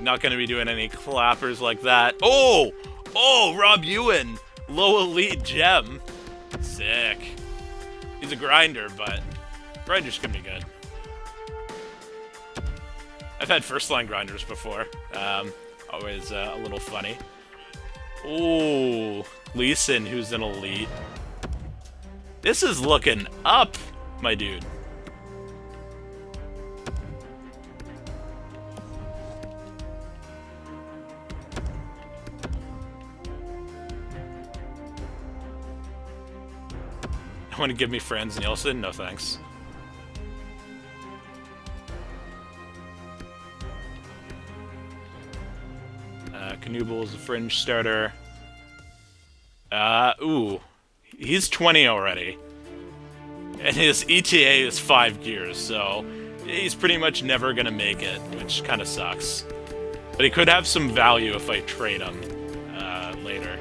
A: Not gonna be doing any clappers like that. Oh! Oh, Rob Ewan! Low elite gem. Sick. He's a grinder, but grinders can be good. I've had first line grinders before. Always a little funny. Ooh, Leeson, who's an elite. This is looking up, my dude. Want to give me Franz Nielsen? No thanks. Knubel is a fringe starter. Ooh. He's 20 already. And his ETA is 5 gears, so he's pretty much never gonna make it, which kind of sucks. But he could have some value if I trade him later.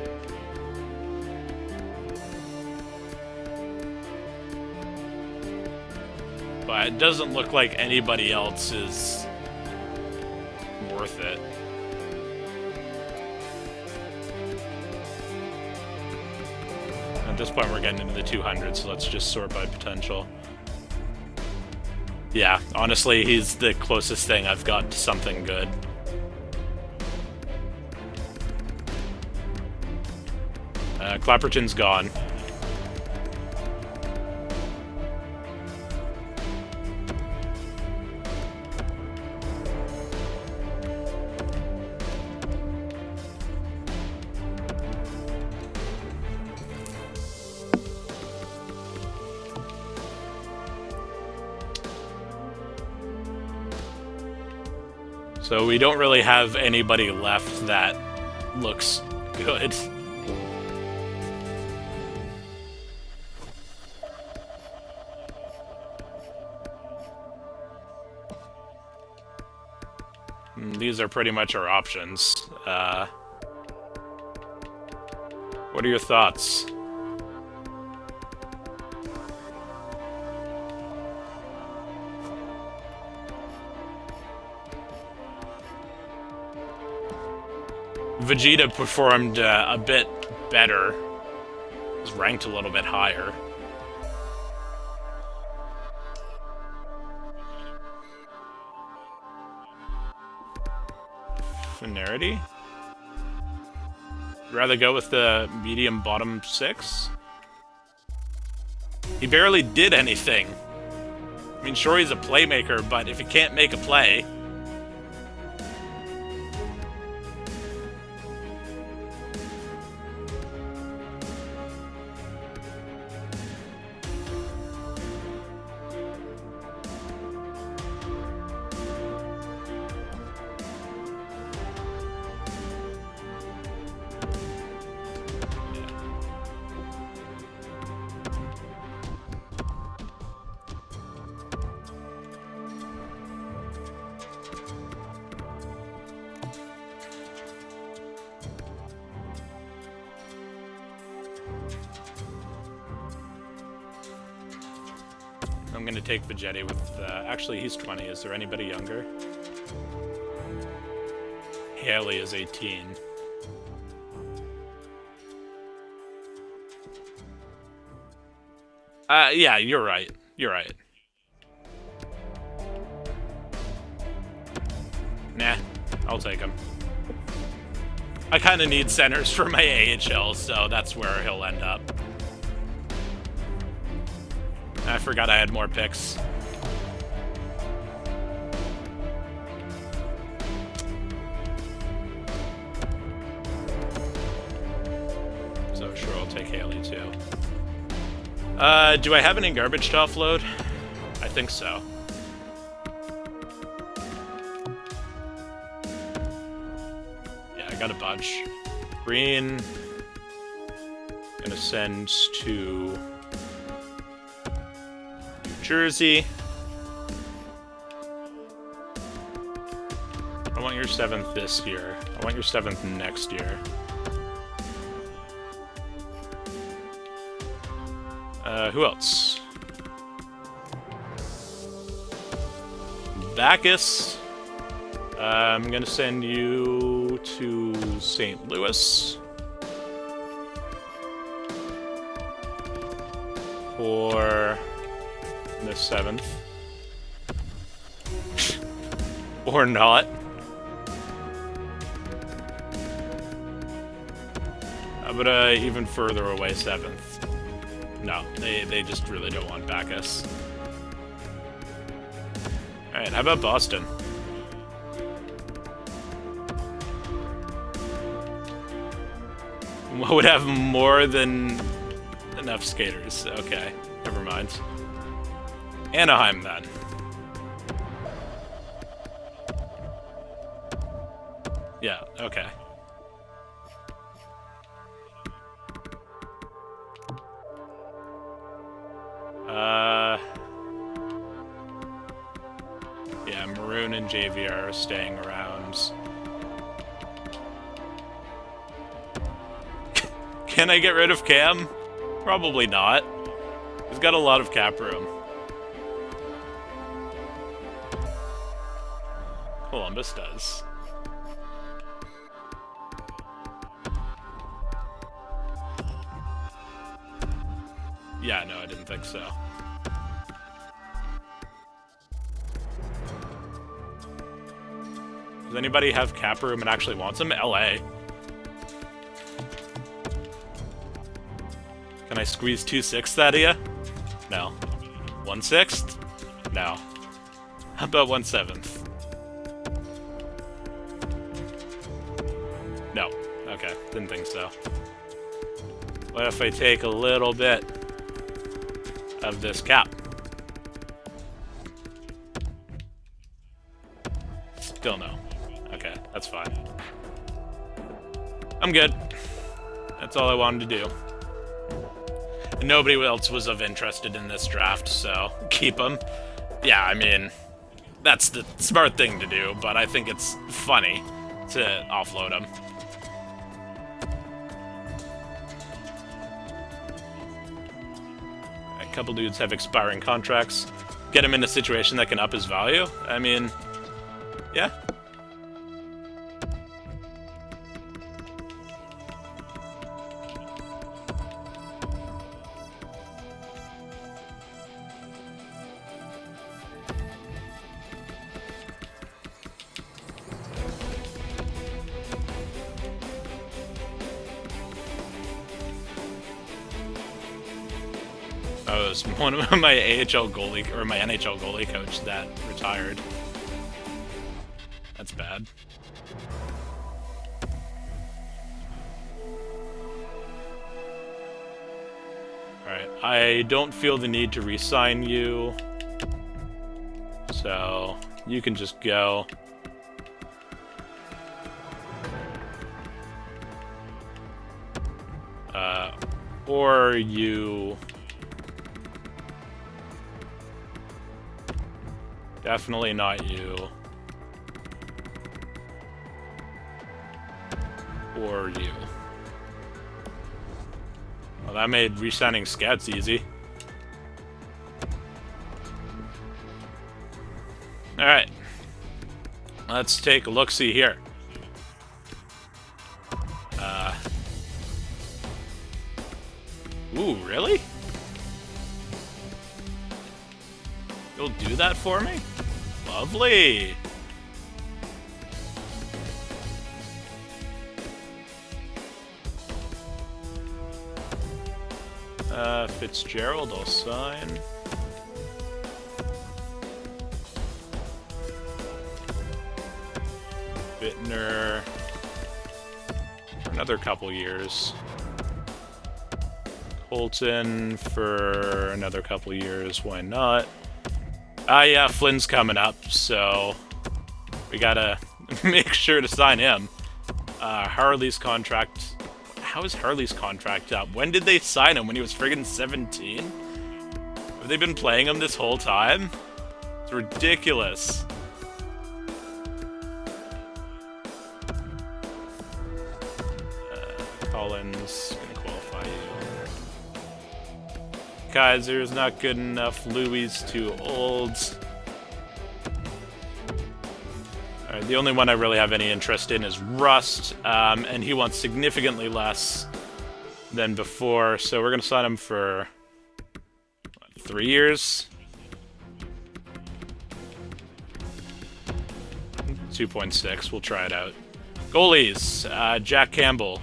A: But it doesn't look like anybody else is worth it. At this point, we're getting into the 200s, so let's just sort by potential. Yeah, honestly, he's the closest thing I've got to something good. Clapperton's gone. So we don't really have anybody left that looks good. These are pretty much our options. What are your thoughts? Vegeta performed a bit better. He's ranked a little bit higher. Finarity? Rather go with the medium bottom 6? He barely did anything. I mean, sure, he's a playmaker, but if he can't make a play... I'm gonna take Vegetti with, actually he's 20, is there anybody younger? Haley is 18. Yeah, you're right. You're right. Nah, I'll take him. I kinda need centers for my AHL, so that's where he'll end up. I forgot I had more picks. So sure, I'll take Haley too. Do I have any garbage to offload? I think so. Yeah, I got a bunch. Green. Gonna send to Jersey. I want your 7th this year. I want your 7th next year. Who else? Bacchus. I'm gonna send you to St. Louis for the 7th. Or not. How about even further away 7th? No, they just really don't want Bacchus. Alright, how about Boston? What would have more than enough skaters? Okay, never mind. Anaheim, then. Yeah, okay. Yeah, Maroon and JVR are staying around. Can I get rid of Cam? Probably not. He's got a lot of cap room. Columbus does. Yeah, no, I didn't think so. Does anybody have cap room and actually wants them? LA. Can I squeeze 2/6 out of you? No. 1/6? No. How about 1/7? No. Okay, didn't think so. What if I take a little bit of this cap? Still no. Okay, that's fine. I'm good. That's all I wanted to do. And nobody else was of interested in this draft, so keep them. Yeah, I mean, that's the smart thing to do, but I think it's funny to offload them. A couple dudes have expiring contracts. Get him in a situation that can up his value. I mean, yeah. Oh, it was one of my AHL goalie, or my NHL goalie coach that retired. That's bad. Alright, I don't feel the need to re-sign you. So, you can just go. Or you... Definitely not you. Or you. Well, that made re-signing scouts easy. Alright. Let's take a look-see here. Ooh, really? You'll do that for me? Lovely! Fitzgerald, I'll sign. Bittner. Another couple years. Colton for another couple years, why not? Yeah, Flynn's coming up, so we gotta make sure to sign him. Harley's contract... How is Harley's contract up? When did they sign him? When he was friggin' 17? Have they been playing him this whole time? It's ridiculous. Collins, gonna qualify you. Kaiser's not good enough. Louis too old. Alright, the only one I really have any interest in is Rust, and he wants significantly less than before, so we're gonna sign him for what, 3 years? 2.6, we'll try it out. Goalies, Jack Campbell.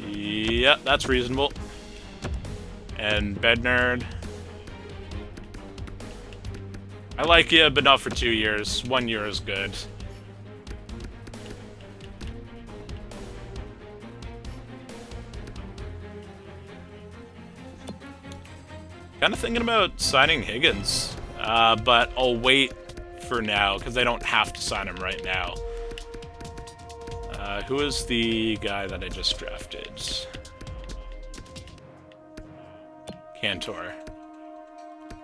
A: Yeah, that's reasonable. And Bednard. I like you, but not for 2 years. 1 year is good. Kind of thinking about signing Higgins, but I'll wait for now, because I don't have to sign him right now. Who is the guy that I just drafted? Cantor.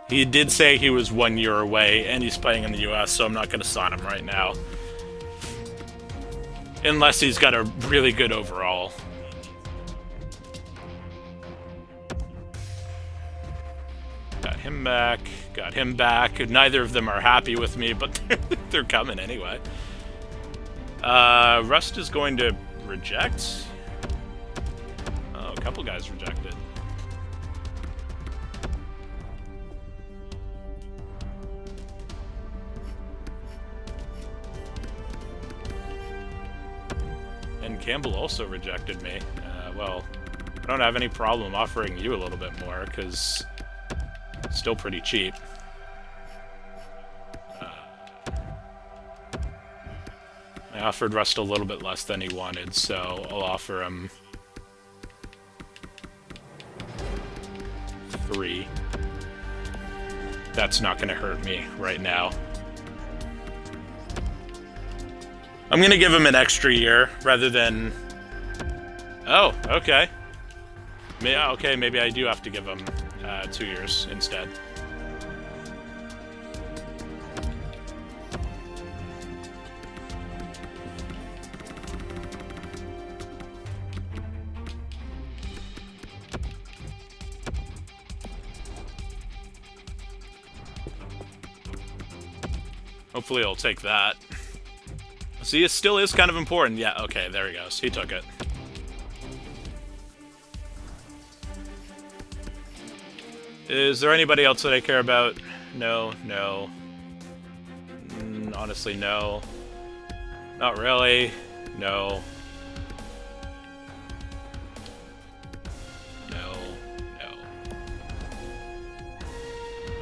A: He did say he was 1 year away, and he's playing in the US, so I'm not going to sign him right now. Unless he's got a really good overall. Got him back, got him back. Neither of them are happy with me, but they're coming anyway. Rust is going to reject? Oh, a couple guys rejected. And Campbell also rejected me. Well, I don't have any problem offering you a little bit more, because it's still pretty cheap. I offered Rust a little bit less than he wanted, so I'll offer him 3. That's not going to hurt me right now. I'm going to give him an extra year rather than... Oh, okay. Okay, maybe I do have to give him 2 years instead. Hopefully he'll take that. See, it still is kind of important. Yeah, okay, there he goes. He took it. Is there anybody else that I care about? No, no. Honestly, no. Not really. No.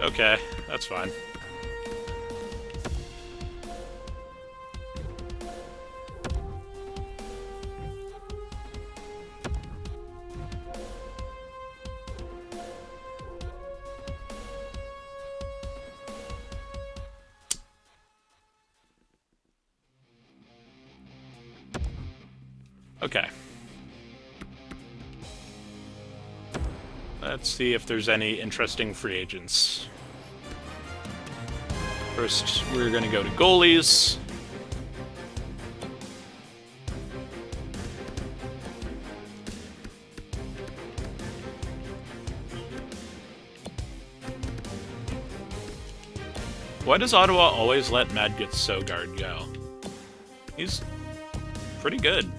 A: Okay, that's fine. Okay. Let's see if there's any interesting free agents. First, we're going to go to goalies. Why does Ottawa always let Madget Sogard go? He's pretty good.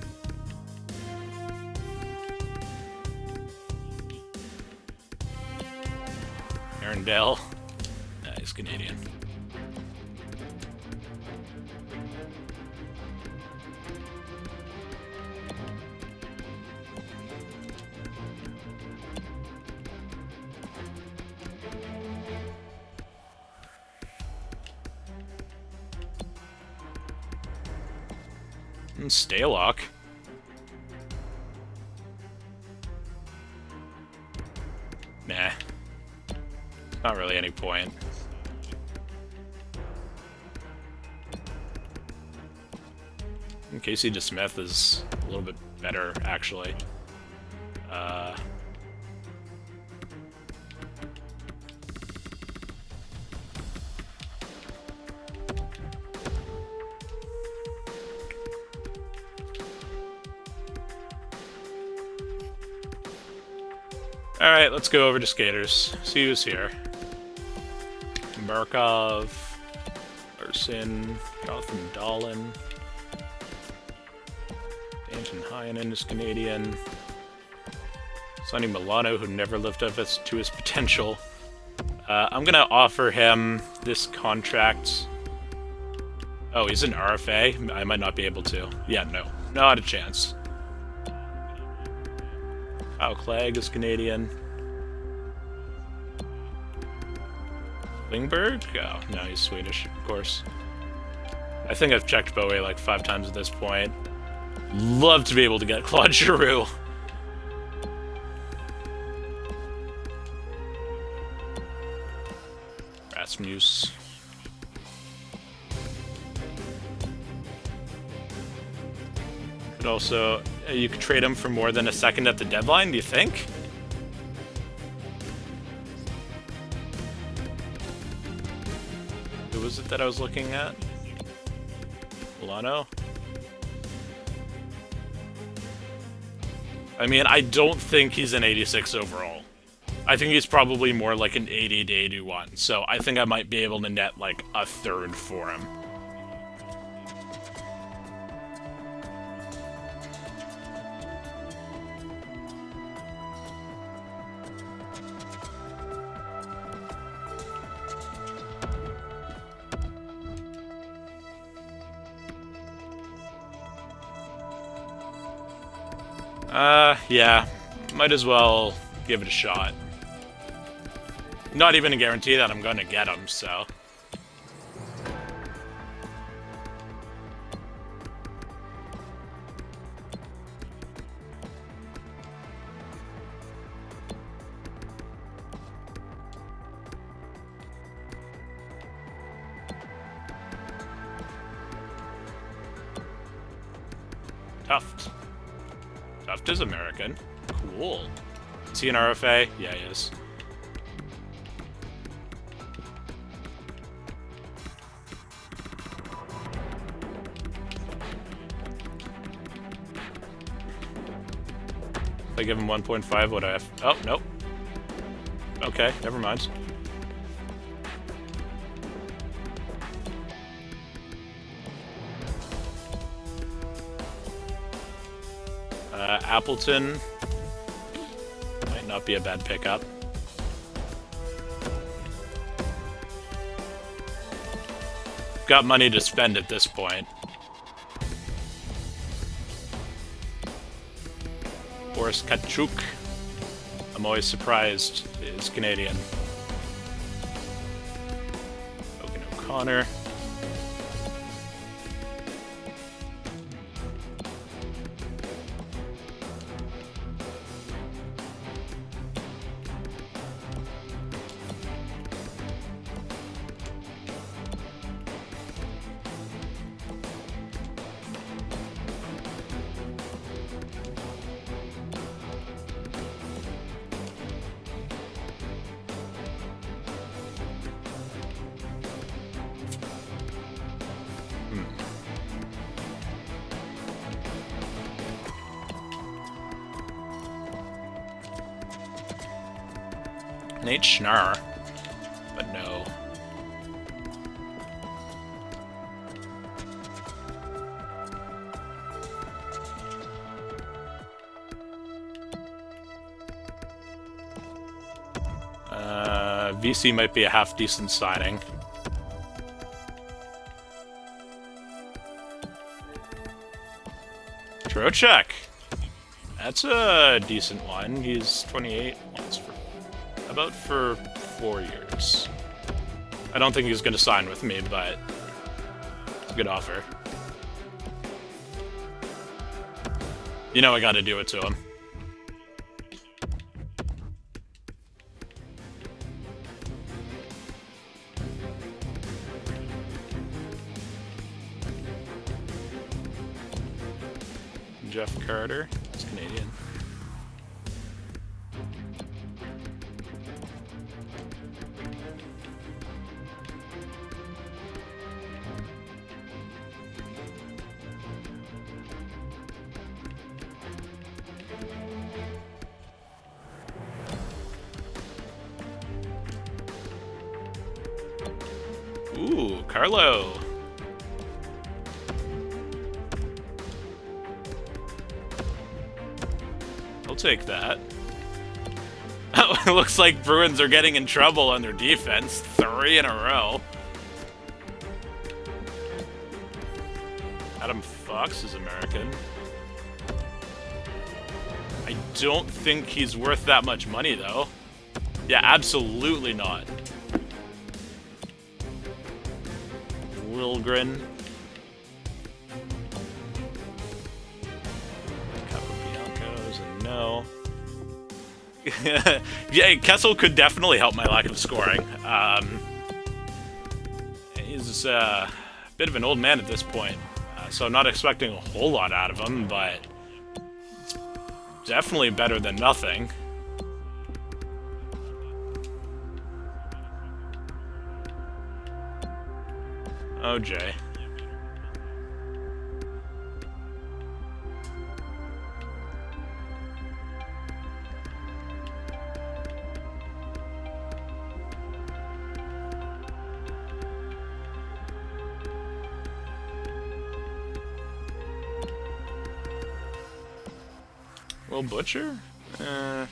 A: Arundel. Nah, he's Canadian. And Staylock. Nah. Not really any point. And Casey DeSmith is a little bit better, actually. Alright, let's go over to skaters. See who's here. Barkov, Larson, Jonathan Dahlin, Danton Heinen is Canadian, Sonny Milano, who never lived up to his potential. I'm gonna offer him this contract. Oh, he's an RFA? I might not be able to. Yeah, no. Not a chance. Kyle Clegg is Canadian. Lingberg? Oh, no, he's Swedish, of course. I think I've checked Bowie like 5 times at this point. Love to be able to get Claude Giroux. Rasmus. Could also, you could trade him for more than a second at the deadline, do you think? Who was it that I was looking at? Milano? I mean, I don't think he's an 86 overall. I think he's probably more like an 80 to 81, so I think I might be able to net like a third for him. Yeah, might as well give it a shot. Not even a guarantee that I'm gonna get him, so. Tuft. Tuft is American. Cool. Is he an RFA? Yeah, he is. If I give him 1.5, would I have... Oh, nope. Okay, never mind. Appleton might not be a bad pickup. Got money to spend at this point. Boris Kachuk, I'm always surprised, is Canadian. Connor. Nate Schnarr, but no. VC might be a half-decent signing. Trocheck. That's a decent one. He's 28. About for 4 years. I don't think he's going to sign with me, but it's a good offer. You know I got to do it to him. Jeff Carter, he's Canadian. Ooh, Carlo. I'll take that. It looks like Bruins are getting in trouble on their defense. 3 in a row. Adam Fox is American. I don't think he's worth that much money, though. Yeah, absolutely not. Lilgren. Capobianco's a no. Yeah, Kessel could definitely help my lack of scoring. He's a bit of an old man at this point, so I'm not expecting a whole lot out of him, but it's definitely better than nothing. Oh, Jay. Will Butcher? Nah.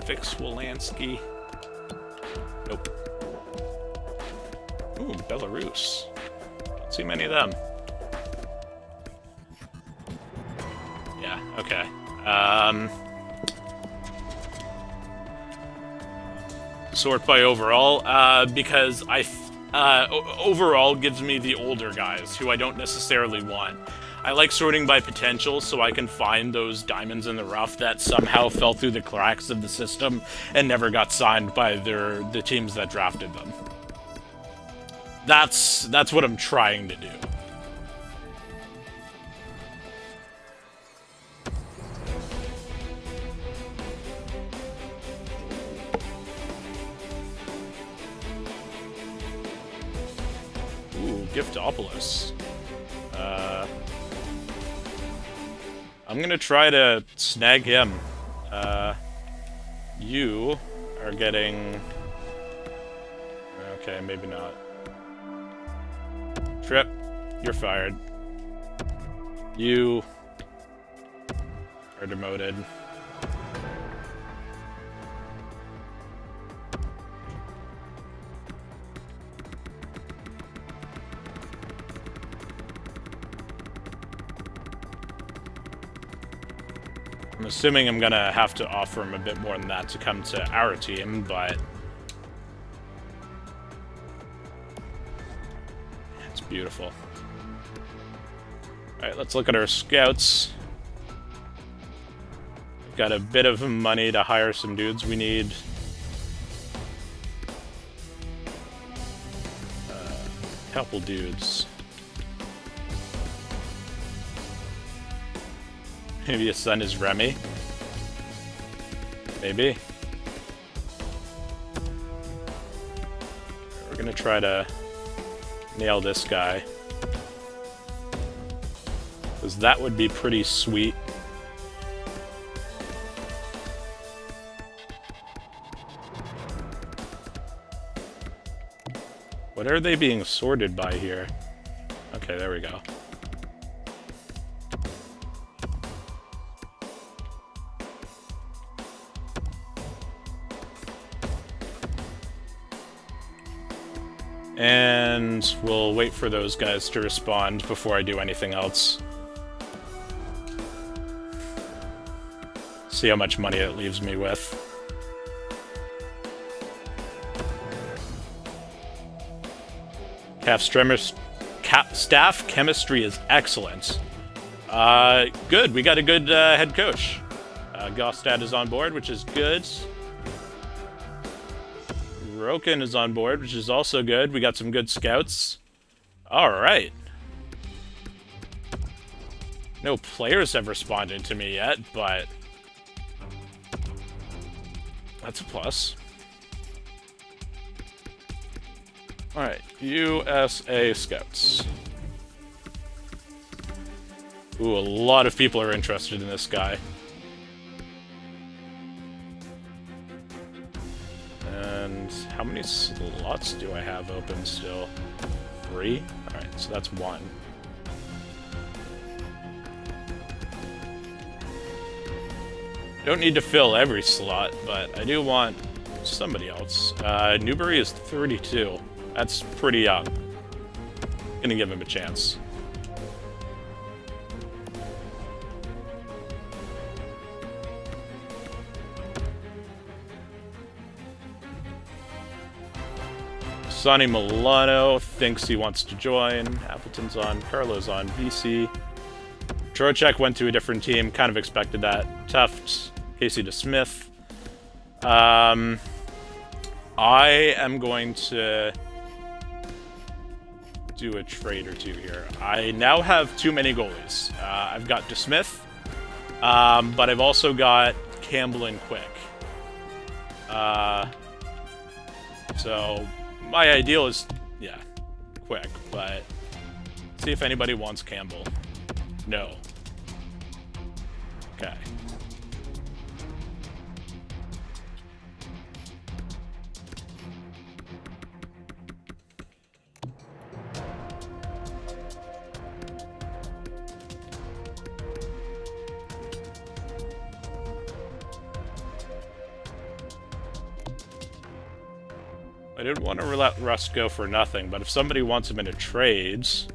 A: Fix Wolanski. Nope. Ooh, Belarus. Don't see many of them. Yeah, okay. Sort by overall, because overall gives me the older guys, who I don't necessarily want. I like sorting by potential so I can find those diamonds in the rough that somehow fell through the cracks of the system and never got signed by the teams that drafted them. That's what I'm trying to do. Giftopoulos. I'm gonna try to snag him. You are getting... Okay, maybe not. Trip, you're fired. You are demoted. I'm assuming I'm gonna have to offer him a bit more than that to come to our team, but it's beautiful. Alright, let's look at our scouts. We've got a bit of money to hire some dudes. We need a couple dudes. Maybe his son is Remy. Maybe. We're gonna try to nail this guy, because that would be pretty sweet. What are they being sorted by here? Okay, there we go. And we'll wait for those guys to respond before I do anything else. See how much money it leaves me with. Staff chemistry is excellent. Good, we got a good head coach. Gostad is on board, which is good. Roken is on board, which is also good. We got some good scouts. Alright. No players have responded to me yet, but that's a plus. Alright, USA Scouts. Ooh, a lot of people are interested in this guy. And how many slots do I have open still? 3? Alright, so that's 1. Don't need to fill every slot, but I do want somebody else. Newbury is 32. That's pretty young. Gonna give him a chance. Sonny Milano thinks he wants to join. Appleton's on. Carlo's on. VC. Trocheck went to a different team. Kind of expected that. Tuft. Casey DeSmith. I am going to do a trade or two here. I now have too many goalies. I've got DeSmith, but I've also got Campbell and Quick. So my ideal is, yeah, Quick, but see if anybody wants Campbell. No. Okay. I didn't want to let Russ go for nothing, but if somebody wants him in a trades...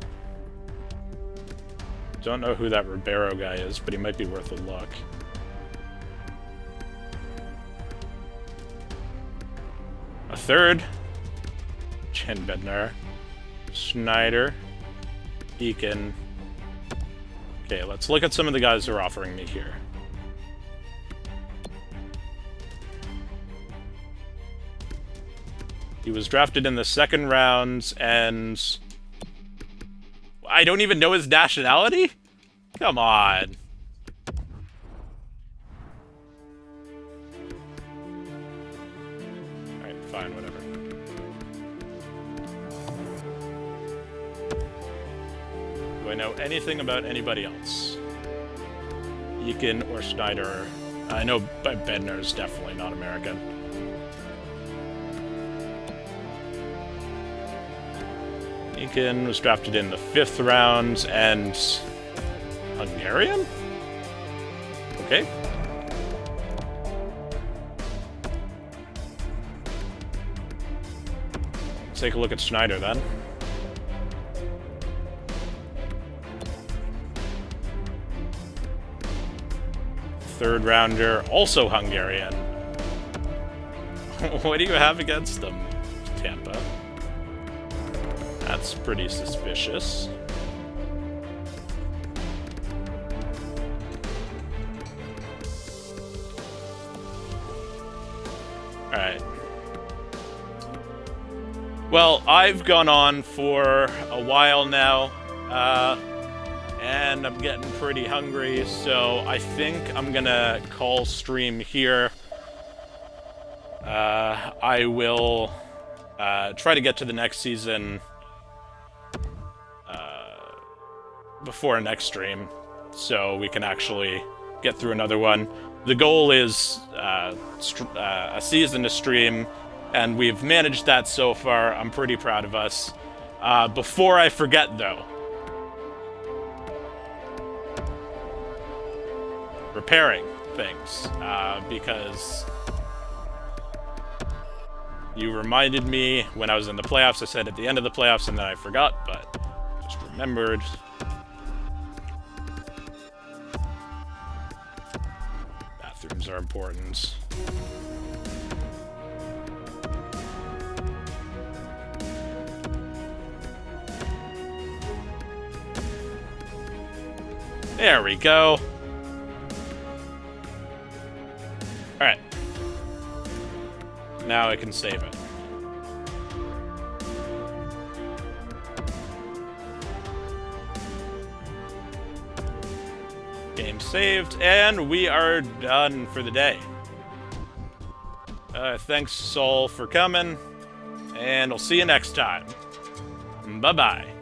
A: Don't know who that Ribeiro guy is, but he might be worth a look. A third. Chen Bednar. Schneider. Eakin. Okay, let's look at some of the guys they're offering me here. He was drafted in the second round, and I don't even know his nationality? Come on. Alright, fine, whatever. Do I know anything about anybody else? Eakin or Schneider? I know Bednar is definitely not American. Eakin was drafted in the 5th round, and Hungarian? Okay. Let's take a look at Schneider then. Third rounder, also Hungarian. What do you have against them, Tampa? That's pretty suspicious. Alright. Well, I've gone on for a while now, and I'm getting pretty hungry, so I think I'm gonna call stream here. I will try to get to the next season before next stream, so we can actually get through another one. The goal is a season to stream, and we've managed that so far. I'm pretty proud of us. Before I forget, though, repairing things, because you reminded me when I was in the playoffs. I said at the end of the playoffs, and then I forgot, but just remembered. Bathrooms are important. There we go. Alright. Now I can save it. Game saved, and we are done for the day. Thanks all for coming, and I'll see you next time. Bye-bye.